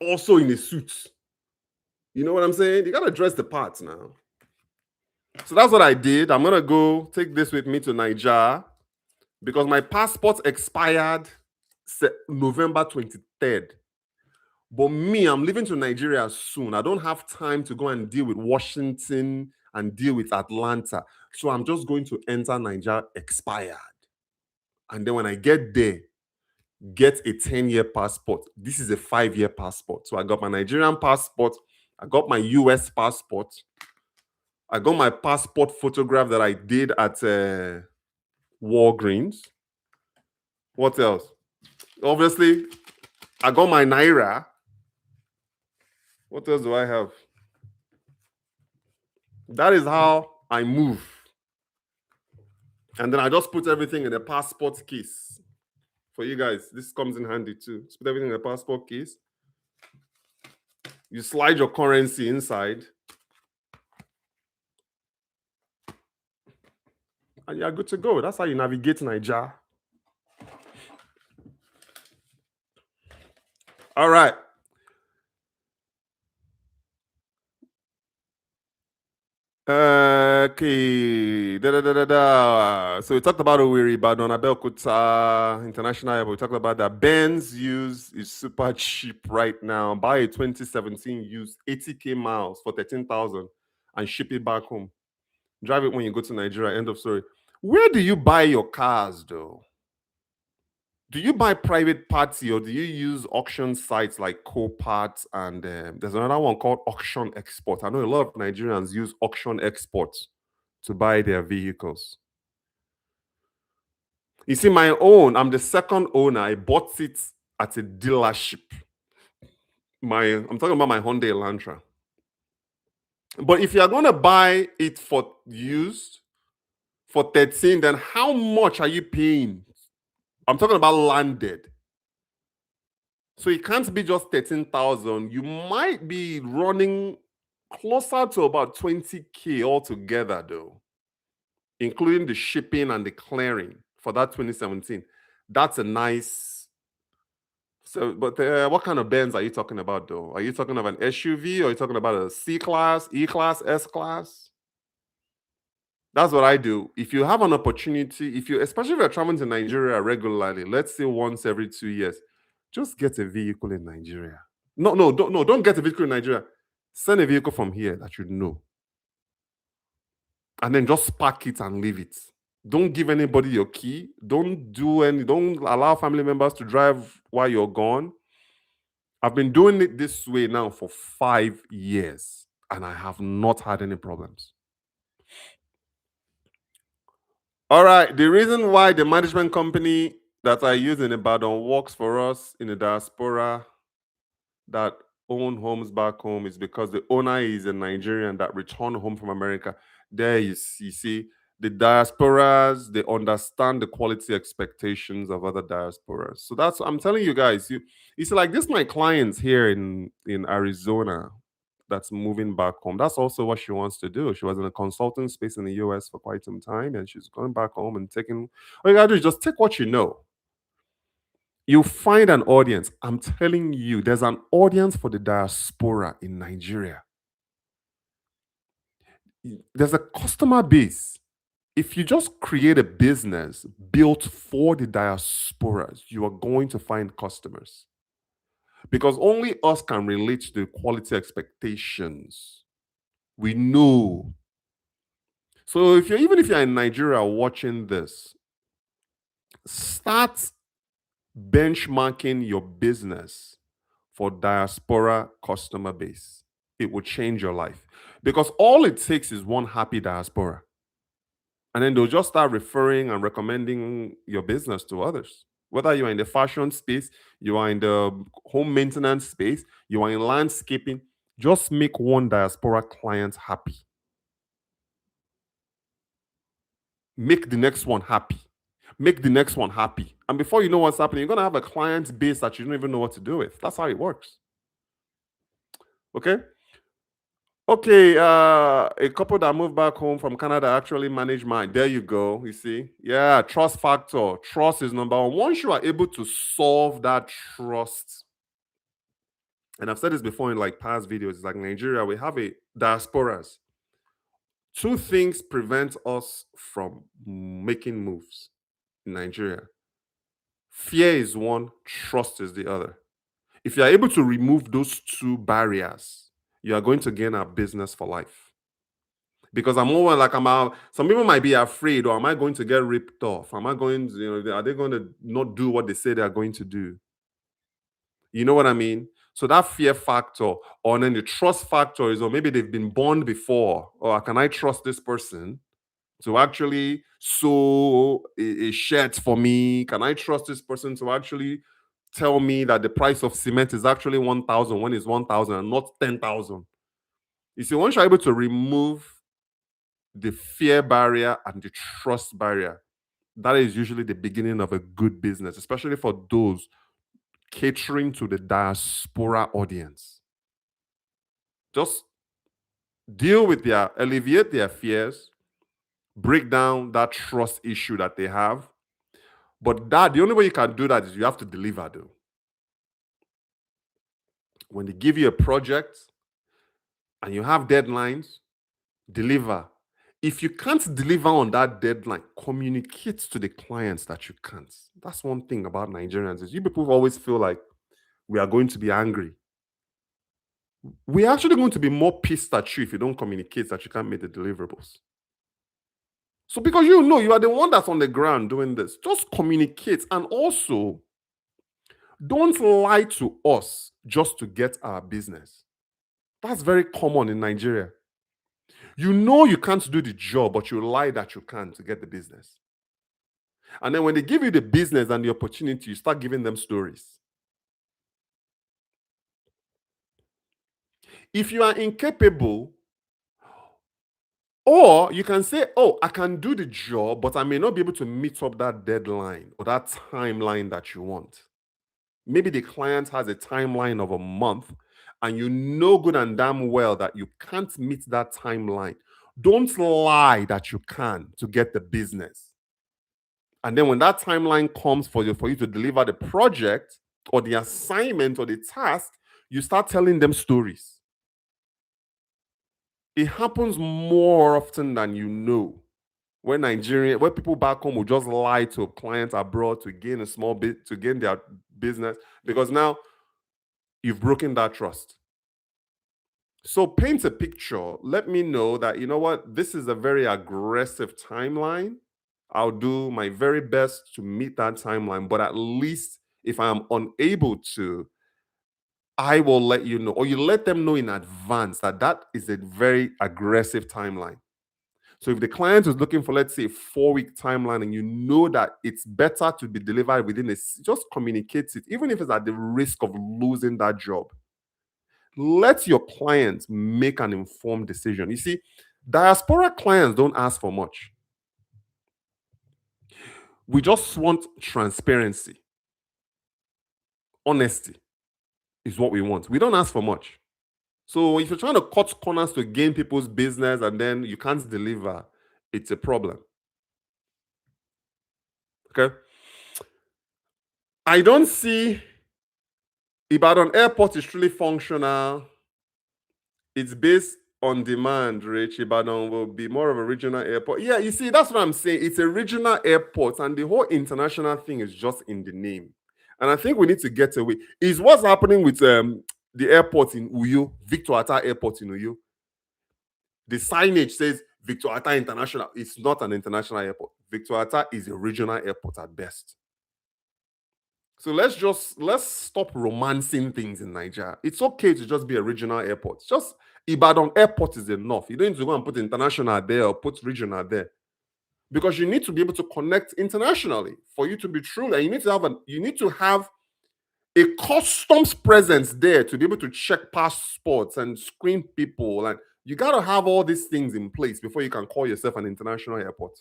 in a suit. You know what I'm saying? You gotta dress the parts now. So that's what I did. I'm gonna go take this with me to Niger because my passport expired November 23rd. But me, I'm leaving to Nigeria soon. I don't have time to go and deal with Washington and deal with Atlanta. So I'm just going to enter Niger expired. And then when I get there, get a 10-year passport. This is a 5-year passport. So I got my Nigerian passport. I got my US passport. I got my passport photograph that I did at Walgreens. What else? Obviously, I got my Naira. What else do I have? That is how I move. And then I just put everything in a passport case. For you guys, this comes in handy too. Just put everything in a passport case. You slide your currency inside. And you're good to go. That's how you navigate Niger. All right. Okay. So we talked about Owerri, Ibadan, Abeokuta, International Airport. We talked about that. Benz used is super cheap right now. Buy a 2017 used 80k miles for 13,000 and ship it back home. Drive it when you go to Nigeria. End of story. Where do you buy your cars, though? Do you buy private party or do you use auction sites like Copart and there's another one called Auction Export? I know a lot of Nigerians use Auction Export to buy their vehicles. You see, my own, I'm the second owner. I bought it at a dealership. I'm talking about my Hyundai Elantra. But if you're going to buy it for used for 13, then how much are you paying? I'm talking about landed. So it can't be just 13,000. You might be running closer to about 20k altogether, though, including the shipping and the clearing for that 2017. That's a nice. So, but what kind of Benz are you talking about, though? Are you talking about an SUV or are you talking about a C class, E class, S class? That's what I do. If you have an opportunity, especially if you're traveling to Nigeria regularly, let's say once every 2 years, just get a vehicle in Nigeria. Don't get a vehicle in Nigeria. Send a vehicle from here that you know. And then just park it and leave it. Don't give anybody your key. Don't allow family members to drive while you're gone. I've been doing it this way now for 5 years and I have not had any problems. All right. The reason why the management company that I use in Ibadan works for us in the diaspora that own homes back home is because the owner is a Nigerian that returned home from America. There you see the diasporas, they understand the quality expectations of other diasporas. So that's, I'm telling you guys, you see, like this, my clients here in Arizona that's moving back home. That's also what she wants to do. She was in a consulting space in the US for quite some time and she's going back home and taking, all you gotta do is just take what you know. You find an audience. I'm telling you, there's an audience for the diaspora in Nigeria. There's a customer base. If you just create a business built for the diasporas, you are going to find customers. Because only us can relate to the quality expectations. We know. So even if you're in Nigeria watching this, start benchmarking your business for diaspora customer base. It will change your life because all it takes is one happy diaspora. And then they'll just start referring and recommending your business to others. Whether you're in the fashion space, you are in the home maintenance space, you are in landscaping, just make one diaspora client happy. Make the next one happy. Make the next one happy. And before you know what's happening, you're going to have a client base that you don't even know what to do with. That's how it works. Okay? Okay, a couple that moved back home from Canada actually managed mine. There you go. You see, yeah, trust factor. Trust is number one. Once you are able to solve that trust, and I've said this before in like past videos, it's like Nigeria, we have a diasporas. Two things prevent us from making moves in Nigeria. Fear is one, trust is the other. If you are able to remove those two barriers, you are going to gain a business for life. Because I'm more like I'm out. Some people might be afraid, or am I going to get ripped off? Am I going to, are they going to not do what they say they are going to do? You know what I mean? So that fear factor, or then the trust factor is, or maybe they've been born before, or can I trust this person to actually sew a shirt for me? Can I trust this person to actually tell me that the price of cement is actually 1,000 when it's 1,000 and not 10,000? You see, once you're able to remove the fear barrier and the trust barrier, that is usually the beginning of a good business, especially for those catering to the diaspora audience. Just alleviate their fears, break down that trust issue that they have. But the only way you can do that is you have to deliver, though. When they give you a project and you have deadlines, deliver. If you can't deliver on that deadline, communicate to the clients that you can't. That's one thing about Nigerians is you people always feel like we are going to be angry. We're actually going to be more pissed at you if you don't communicate that you can't meet the deliverables. So because you know you are the one that's on the ground doing this, just communicate, and also don't lie to us just to get our business. That's very common in Nigeria. You know you can't do the job, but you lie that you can to get the business. And then when they give you the business and the opportunity, you start giving them stories. If you are incapable, or you can say, oh, I can do the job, but I may not be able to meet up that deadline or that timeline that you want. Maybe the client has a timeline of a month and you know good and damn well that you can't meet that timeline. Don't lie that you can to get the business. And then when that timeline comes for you to deliver the project or the assignment or the task, you start telling them stories. It happens more often than you know. Where people back home will just lie to clients abroad to gain a small bit, to gain their business, because now you've broken that trust. So paint a picture. Let me know that, you know what, this is a very aggressive timeline. I'll do my very best to meet that timeline, but at least if I am unable to, I will let you know, or you let them know in advance that that is a very aggressive timeline. So if the client is looking for, let's say, a 4-week timeline, and you know that it's better to be delivered within just communicate it, even if it's at the risk of losing that job. Let your clients make an informed decision. You see, diaspora clients don't ask for much. We just want transparency. Honesty is what we want. We don't ask for much. So if you're trying to cut corners to gain people's business and then you can't deliver, it's a problem. Okay? I don't see Ibadan Airport is truly functional. It's based on demand, Rich. Ibadan will be more of a regional airport. Yeah, you see, that's what I'm saying. It's a regional airport, and the whole international thing is just in the name. And I think we need to get away. Is what's happening with the airport in Uyo, Victor Atta Airport in Uyo. The signage says Victor Atta International. It's not an international airport. Victor Atta is a regional airport at best. So let's stop romancing things in Nigeria. It's okay to just be a regional airport. Just Ibadan Airport is enough. You don't need to go and put international there or put regional there, because you need to be able to connect internationally for you to be true. And you need to have a customs presence there to be able to check passports and screen people. And you got to have all these things in place before you can call yourself an international airport.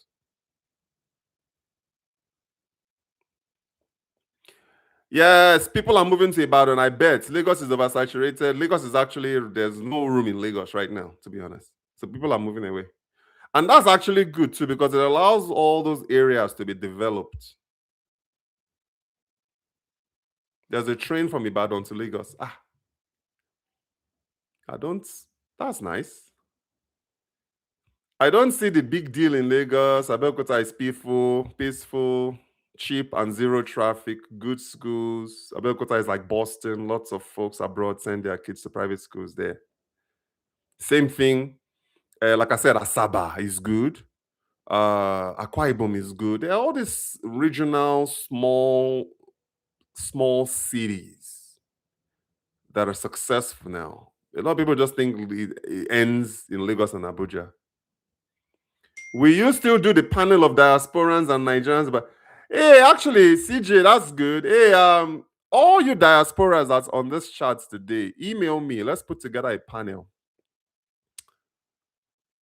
Yes, people are moving to Ibadan. I bet Lagos is oversaturated. Lagos is actually, there's no room in Lagos right now, to be honest. So people are moving away. And that's actually good too, because it allows all those areas to be developed. There's a train from Ibadan to Lagos. That's nice. I don't see the big deal in Lagos. Abeokuta is peaceful, cheap and zero traffic, good schools. Abeokuta is like Boston. Lots of folks abroad send their kids to private schools there. Same thing. Like I said, Asaba is good. Akwa Ibom is good. There are all these regional, small cities that are successful now. A lot of people just think it ends in Lagos and Abuja. Will you still do the panel of diasporans and Nigerians? But hey, actually, CJ, that's good. Hey, all you diasporas that's on this chat today, email me. Let's put together a panel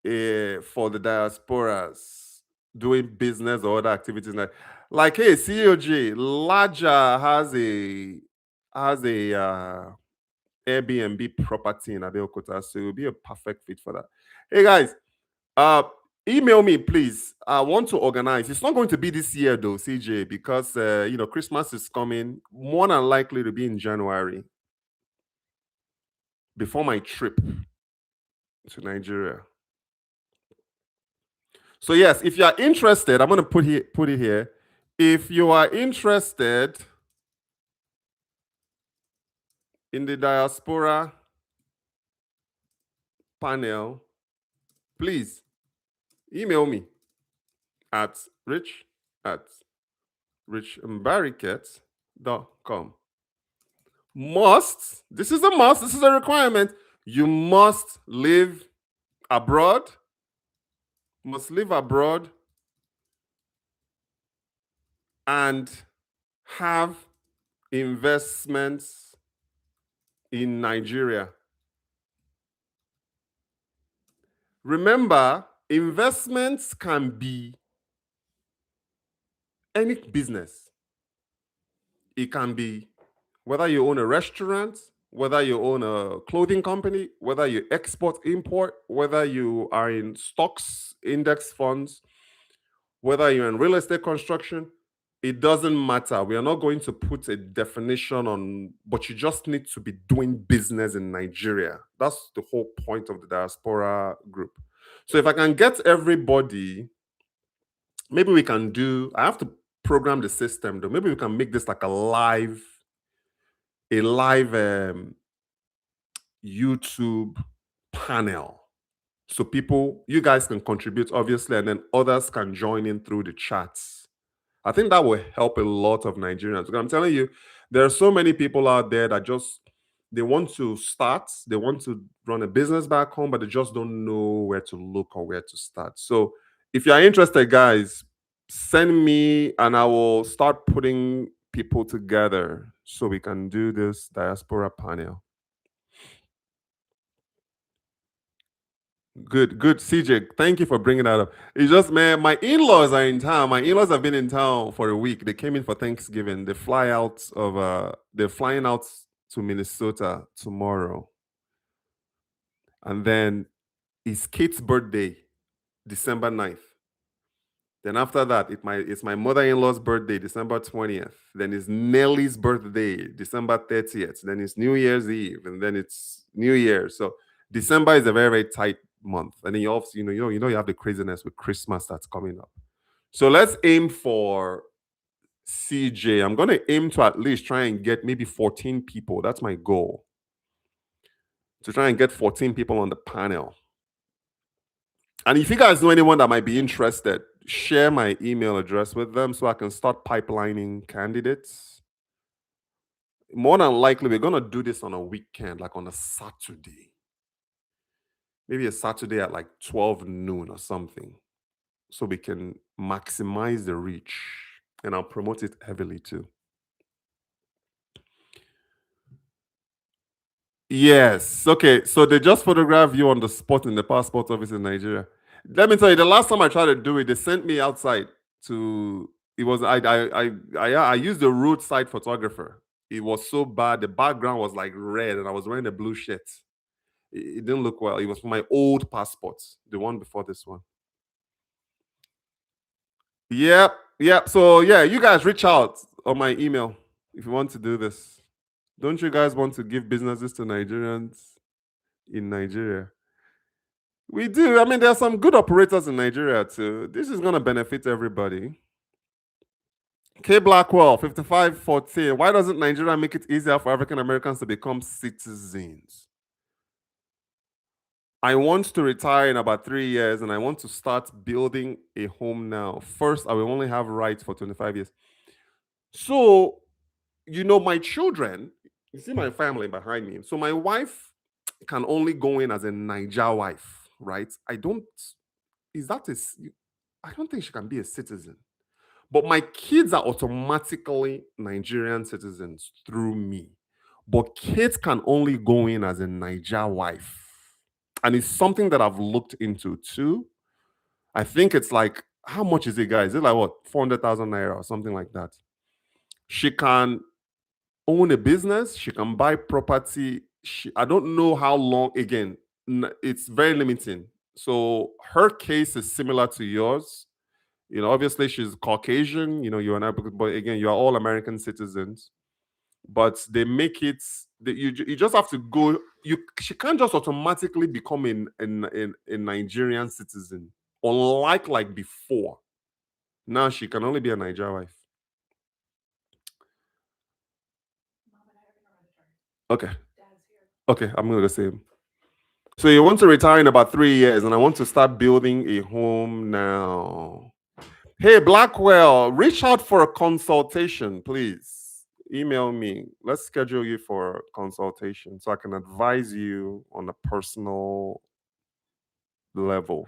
for the diasporas doing business or other activities. Like hey, COJ, Laja has a Airbnb property in Abeokuta, so it will be a perfect fit for that. Hey guys, email me, please. I want to organize. It's not going to be this year, though, CJ, because Christmas is coming. More than likely to be in January, before my trip to Nigeria. So yes, if you are interested, I'm going to put it here. If you are interested in the diaspora panel, please email me at richmbariket.com. This is a must, this is a requirement. You must live abroad, and have investments in Nigeria. Remember, investments can be any business. It can be whether you own a restaurant, whether you own a clothing company, whether you export, import, whether you are in stocks, index funds, whether you're in real estate construction, it doesn't matter. We are not going to put a definition on, but you just need to be doing business in Nigeria. That's the whole point of the diaspora group. So if I can get everybody, maybe we can I have to program the system though. Maybe we can make this like a live YouTube panel. So you guys can contribute, obviously, and then others can join in through the chats. I think that will help a lot of Nigerians. Because I'm telling you, there are so many people out there that they want to start, they want to run a business back home, but they just don't know where to look or where to start. So if you're interested, guys, send me and I will start putting people together so we can do this diaspora panel. Good, CJ. Thank you for bringing that up. It's just, man, my in-laws are in town. My in-laws have been in town for a week. They came in for Thanksgiving. They're flying out to Minnesota tomorrow. And then it's Kate's birthday, December 9th. Then after that, it's my mother-in-law's birthday, December 20th. Then it's Nellie's birthday, December 30th. Then it's New Year's Eve, and then it's New Year. So December is a very, very tight month. And then you also, you have the craziness with Christmas that's coming up. So let's aim for CJ. I'm going to aim to at least try and get maybe 14 people. That's my goal. To try and get 14 people on the panel. And if you guys know anyone that might be interested, share my email address with them so I can start pipelining candidates. More than likely, we're going to do this on a weekend, like on a Saturday. Maybe a Saturday at like 12 noon or something. So we can maximize the reach. And I'll promote it heavily too. Yes. Okay. So they just photograph you on the spot in the passport office in Nigeria. Let me tell you, the last time I tried to do it, they sent me outside to It was I used the roadside photographer. It was so bad. The background was like red, and I was wearing a blue shirt. It didn't look well. It was for my old passport, the one before this one. Yep, yep. So yeah, you guys reach out on my email if you want to do this. Don't you guys want to give businesses to Nigerians in Nigeria? We do. I mean, there are some good operators in Nigeria too. This is going to benefit everybody. K Blackwell, 5514. Why doesn't Nigeria make it easier for African Americans to become citizens? I want to retire in about 3 years and I want to start building a home now. First, I will only have rights for 25 years. So, my children, you see my family behind me. So, my wife can only go in as a Niger wife, right? I don't think she can be a citizen. But my kids are automatically Nigerian citizens through me. But kids can only go in as a Niger wife. And it's something that I've looked into too. I think it's like, how much is it, guys? Is it like what, 400,000 naira or something like that? She can own a business, she can buy property. I don't know how long, again, it's very limiting. So her case is similar to yours. Obviously she's Caucasian, you're an African, but again, you're all American citizens. But they make it that you just have to go. She can't just automatically become a Nigerian citizen, unlike like before. Now she can only be a Nigerian wife. Okay. Okay, I'm gonna say. So you want to retire in about 3 years, and I want to start building a home now. Hey, Blackwell, reach out for a consultation, please. Email me. Let's schedule you for a consultation so I can advise you on a personal level.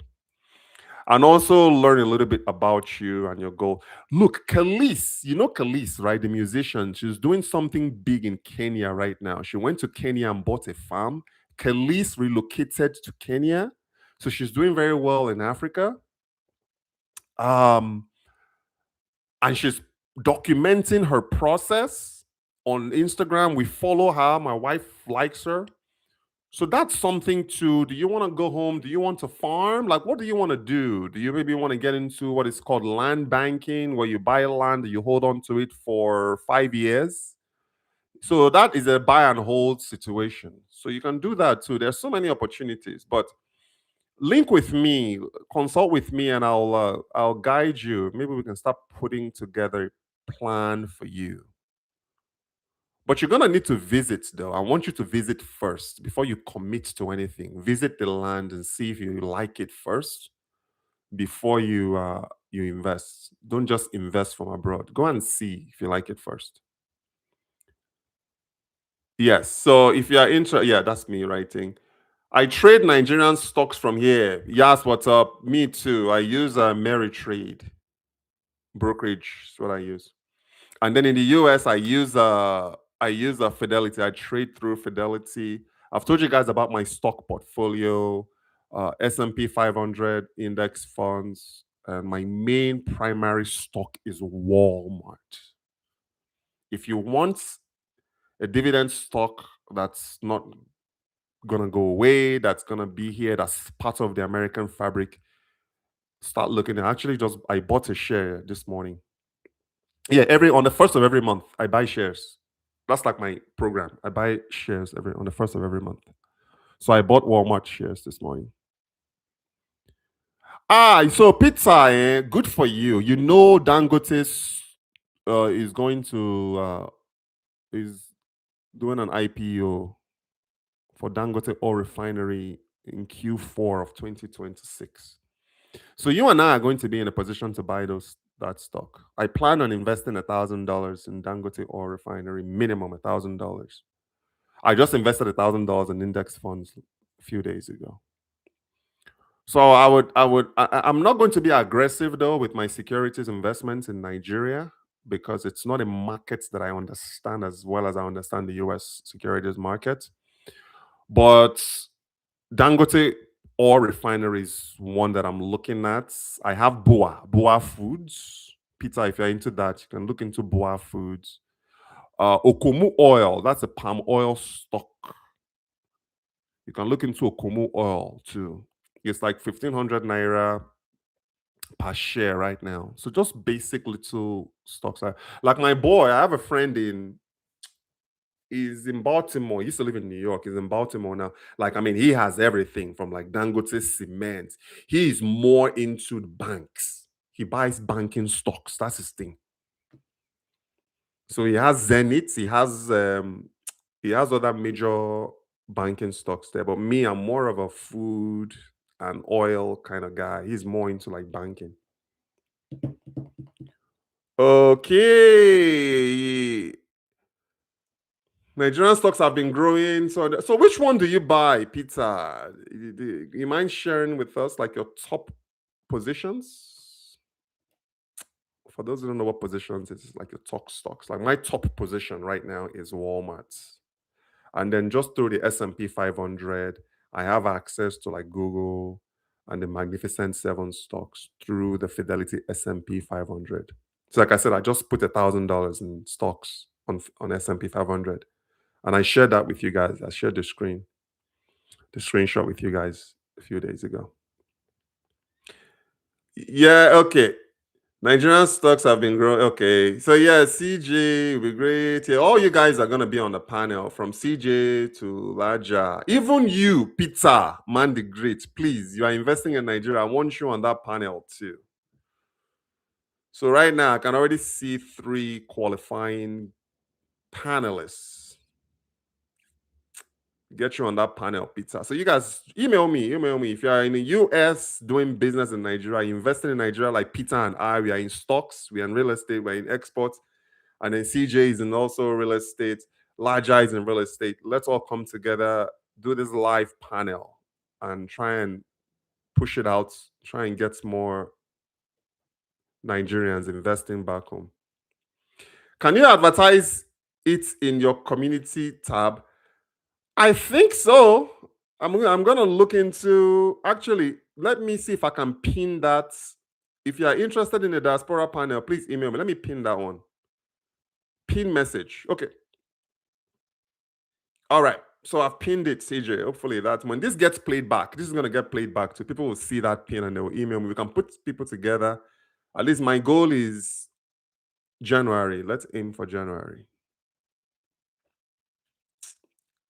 And also learn a little bit about you and your goal. Look, Khalees, Khalees, right? The musician, she's doing something big in Kenya right now. She went to Kenya and bought a farm. Khalees relocated to Kenya. So she's doing very well in Africa. And she's documenting her process on Instagram. We follow her. My wife likes her. So that's something to, do you want to go home? Do you want to farm? Like, what do you want to do? Do you maybe want to get into what is called land banking, where you buy land, you hold on to it for 5 years? So that is a buy and hold situation. So you can do that too. There's so many opportunities, but link with me, consult with me, and I'll guide you. Maybe we can start putting together a plan for you. But you're gonna need to visit though. I want you to visit first before you commit to anything. Visit the land and see if you like it first before you invest. Don't just invest from abroad. Go and see if you like it first. Yes. So if you are interested, yeah, that's me writing. I trade Nigerian stocks from here. Yes, what's up? Me too. I use a Mary Trade brokerage. Is what I use. And then in the US, I use a Fidelity. I trade through Fidelity. I've told you guys about my stock portfolio, S&P 500 index funds, and my main primary stock is Walmart. If you want a dividend stock that's not gonna go away, that's gonna be here, that's part of the American fabric, start looking at. Actually, just I bought a share this morning. Yeah, on the first of every month, I buy shares. That's like my program. I buy shares on the first of every month. So I bought Walmart shares this morning. So pizza, good for you. Dangote is going to is doing an IPO for Dangote Oil Refinery in Q4 of 2026. So you and I are going to be in a position to buy that stock. I plan on investing $1,000 in Dangote Oil Refinery, minimum $1,000. I just invested $1,000 in index funds a few days ago. So I'm not going to be aggressive though with my securities investments in Nigeria because it's not a market that I understand as well as I understand the US securities market. But Dangote Oil Refinery is one that I'm looking at. I have Boa Foods, Peter, if you're into that, you can look into Boa Foods. Okumu oil, that's a palm oil stock. You can look into Okumu oil too. It's like 1,500 naira per share right now. So just basic little stocks. Like my boy, I have a friend he's in Baltimore. He used to live in New York. He's in Baltimore now. Like, I mean, he has everything from like Dangote cement. He is more into the banks. He buys banking stocks. That's his thing. So he has Zenith. He has other major banking stocks there. But me, I'm more of a food and oil kind of guy. He's more into like banking. Okay. Nigerian stocks have been growing. So which one do you buy, Peter? You mind sharing with us like your top positions? For those who don't know what positions, it's like your top stocks. Like my top position right now is Walmart. And then just through the S&P 500, I have access to like Google and the Magnificent Seven stocks through the Fidelity S&P 500. So like I said, I just put $1,000 in stocks on S&P 500. And I shared that with you guys. I shared the screenshot with you guys a few days ago. Yeah, okay. Nigerian stocks have been growing. Okay. So yeah, CJ will be great. Yeah, all you guys are gonna be on the panel from CJ to Laja. Even you, Peter, man the great. Please, you are investing in Nigeria. I want you on that panel too. So right now, I can already see 3 qualifying panelists. Get you on that panel, Peter. So you guys email me. If you are in the US doing business in Nigeria, investing in Nigeria like Peter and I, we are in stocks, we are in real estate, we're in exports, and then CJ is in also real estate, Larger is in real estate. Let's all come together, do this live panel, and try and push it out, try and get more Nigerians investing back home. Can you advertise it in your community tab? I think so. I'm going to look into, actually, let me see if I can pin that. If you are interested in the diaspora panel, please email me. Let me pin that one. Pin message. Okay. All right. So I've pinned it, CJ. Hopefully that when this gets played back, this is going to get played back. So people will see that pin and they will email me. We can put people together. At least my goal is January. Let's aim for January.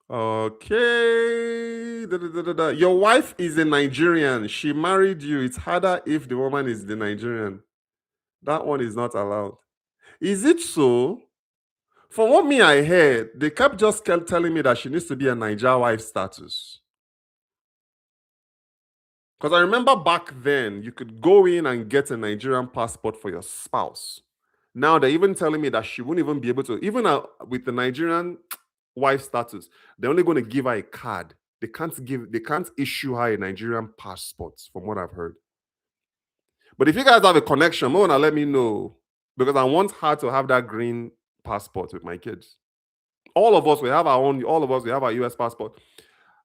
Okay. Your wife is a Nigerian. She married you. It's harder if the woman is the Nigerian. That one is not allowed. Is it so? From what me I heard, they kept telling me that she needs to be a Niger wife status. Because I remember back then, you could go in and get a Nigerian passport for your spouse. Now they're even telling me that she wouldn't even be able to, even with the Nigerian wife status, they're only going to give her a card. They can't issue her a Nigerian passport, from what I've heard. But if you guys have a connection, Mona, let me know, because I want her to have that green passport with my kids. All of us, we have our US passport.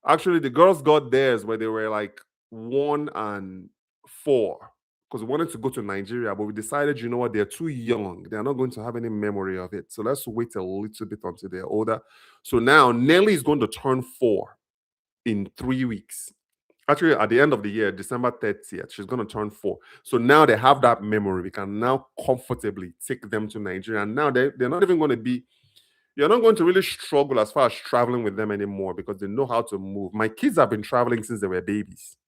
Actually, the girls got theirs where they were like 1 and 4, because we wanted to go to Nigeria, but we decided, you know what, they're too young. They're not going to have any memory of it. So let's wait a little bit until they're older. So now Nelly is going to turn 4 in 3 weeks. Actually, at the end of the year, December 30th, she's going to turn 4. So now they have that memory. We can now comfortably take them to Nigeria. And now they're not even going to be, you're not going to really struggle as far as traveling with them anymore, because they know how to move. My kids have been traveling since they were babies.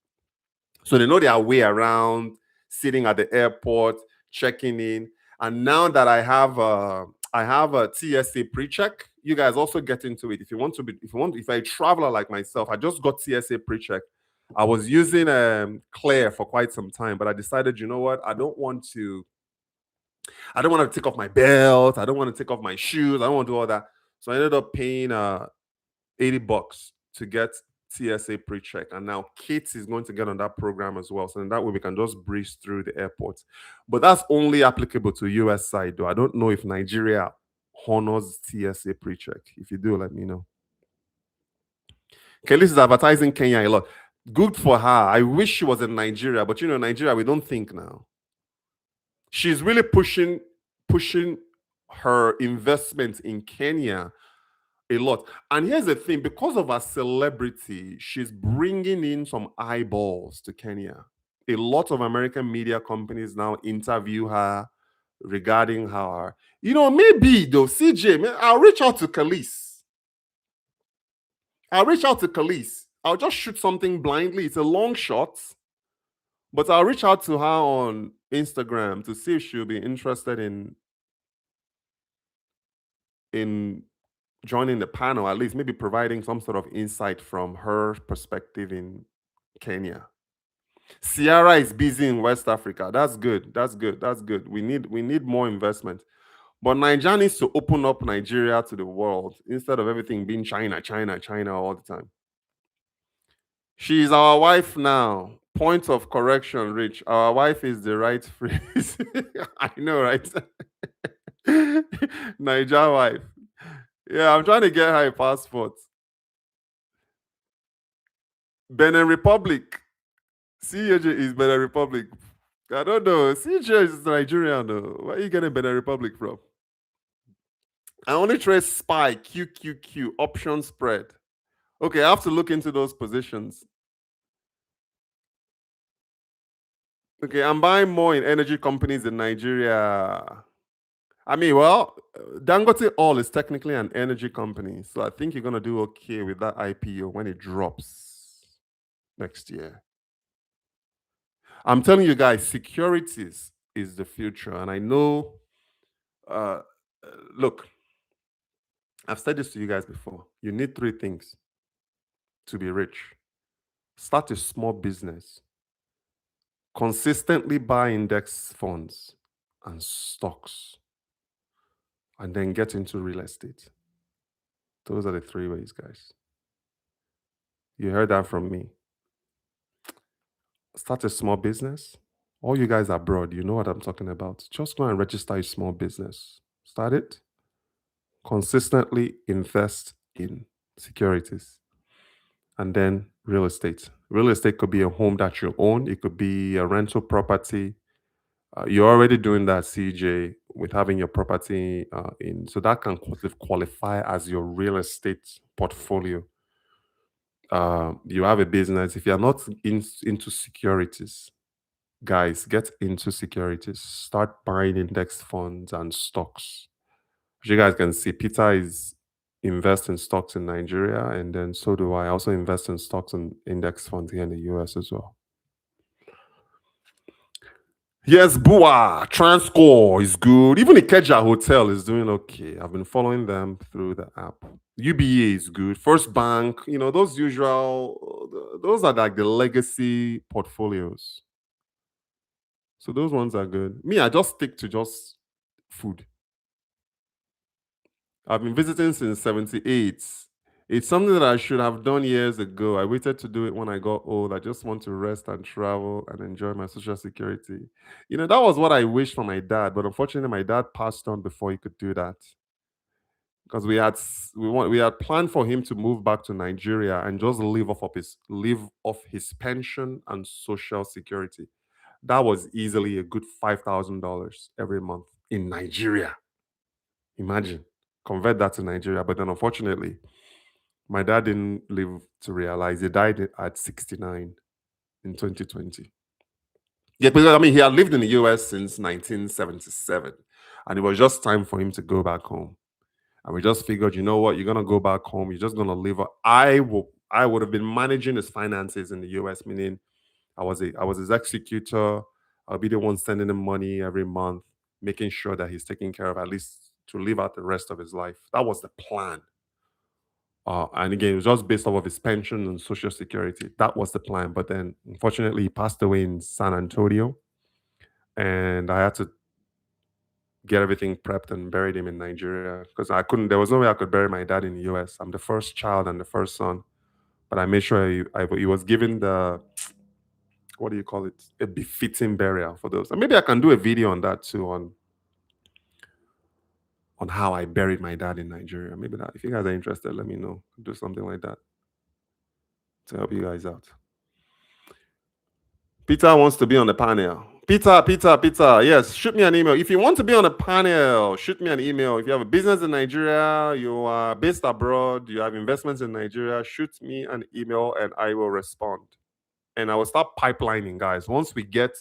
So they know their way around, sitting at the airport, checking in. And now that I have a TSA pre-check, you guys also get into it. If I traveler like myself, I just got TSA pre-check. I was using Claire for quite some time, but I decided, you know what? I don't want to take off my belt. I don't want to take off my shoes. I don't want to do all that. So I ended up paying $80 to get TSA pre-check. And now Kate is going to get on that program as well. So in that way, we can just breeze through the airport. But that's only applicable to US side, though. I don't know if Nigeria honors TSA pre-check. If you do, let me know. Kelly is advertising Kenya a lot. Good for her. I wish she was in Nigeria, but Nigeria, we don't think now. She's really pushing her investment in Kenya a lot. And here's the thing, because of her celebrity, she's bringing in some eyeballs to Kenya. A lot of American media companies now interview her regarding her. Maybe though, CJ, I'll reach out to Khalees. I'll just shoot something blindly. It's a long shot, but I'll reach out to her on Instagram to see if she'll be interested in joining the panel, at least maybe providing some sort of insight from her perspective in Kenya. Sierra is busy in West Africa. That's good. That's good. That's good. We need more investment. But Nigeria needs to open up Nigeria to the world instead of everything being China, China, China all the time. She's our wife now. Point of correction, Rich. Our wife is the right phrase. I know, right? Niger wife. Yeah, I'm trying to get her a passport. Benin Republic. CJ is Benin Republic. I don't know. CJ is Nigerian though. Where are you getting Benin Republic from? I only trade SPY, QQQ, option spread. Okay, I have to look into those positions. Okay, I'm buying more in energy companies in Nigeria. I mean, well, Dangote Oil is technically an energy company, so I think you're gonna do okay with that IPO when it drops next year. I'm telling you guys, securities is the future, and I know. Uh, Look, I've said this to you guys before. You need three things to be rich: start a small business, consistently buy index funds and stocks, and then get into real estate. Those are the three ways, guys. You heard that from me. Start a small business. All you guys abroad, you know what I'm talking about. Just go and register a small business. Start it. Consistently invest in securities. And then real estate. Real estate could be a home that you own, it could be a rental property. You're already doing that, CJ, with having your property in. So that can qualify as your real estate portfolio. You have a business. If you're not into securities, guys, get into securities. Start buying index funds and stocks. As you guys can see, Peter is invest in stocks in Nigeria, and then so do I. Also invest in stocks and index funds here in the US as well. Yes, Bua, Transcore is good. Even Ikeja Hotel is doing okay. I've been following them through the app. UBA is good. First Bank, those those are like the legacy portfolios. So those ones are good. Me, I just stick to just food. I've been visiting since 78. It's something that I should have done years ago. I waited to do it when I got old. I just want to rest and travel and enjoy my social security. That was what I wished for my dad, but unfortunately, my dad passed on before he could do that. Because we had planned for him to move back to Nigeria and just live off his pension and social security. That was easily a good $5,000 every month in Nigeria. Imagine, convert that to Nigeria. But then unfortunately, my dad didn't live to realize. He died at 69 in 2020. Yeah, because he had lived in the US since 1977. And it was just time for him to go back home. And we just figured, you know what, you're gonna go back home, you're just gonna live. I would have been managing his finances in the US, meaning I was his executor. I'll be the one sending him money every month, making sure that he's taken care of, at least to live out the rest of his life. That was the plan. And again, it was just based off of his pension and social security. That was the plan. But then, unfortunately, he passed away in San Antonio, and I had to get everything prepped and buried him in Nigeria because I couldn't. There was no way I could bury my dad in the US. I'm the first child and the first son, but I made sure he was given the, what do you call it, a befitting burial for those. And maybe I can do a video on that too, on how I buried my dad in Nigeria. Maybe that, if you guys are interested, let me know. Do something like that to help you guys out. Peter wants to be on the panel. Peter. Yes, shoot me an email. If you want to be on a panel, shoot me an email. If you have a business in Nigeria, you are based abroad, you have investments in Nigeria, shoot me an email and I will respond. And I will start pipelining, guys. Once we get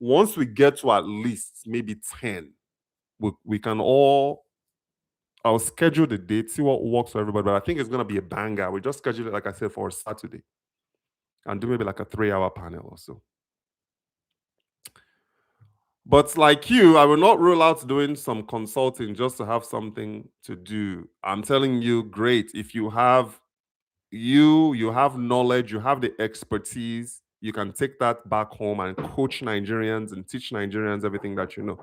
to at least maybe 10, we can all. I'll schedule the date, see what works for everybody. But I think it's gonna be a banger. We just schedule it, like I said, for Saturday, and do maybe like a 3-hour panel or so. But like you, I will not rule out doing some consulting just to have something to do. I'm telling you, great. If you have you have knowledge, you have the expertise, you can take that back home and coach Nigerians and teach Nigerians everything that you know.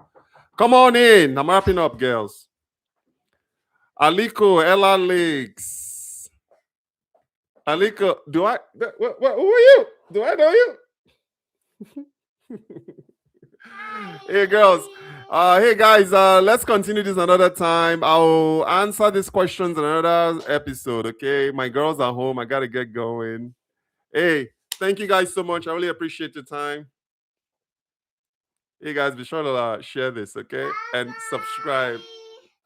Come on in. I'm wrapping up, girls. Aliko, Ella Lakes. Aliko, who are you? Do I know you? Hey girls, hey guys, let's continue this another time. I'll answer these questions in another episode, okay? My girls are home, I gotta get going. Hey, thank you guys so much. I really appreciate your time. Hey guys, be sure to share this, okay? And subscribe.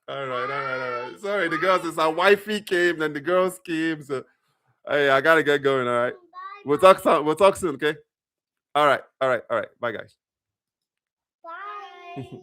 All right. Sorry, the girls, it's our wifey came, then the girls came. So hey, I gotta get going, all right? We'll talk soon, okay? All right. Bye guys. Bye.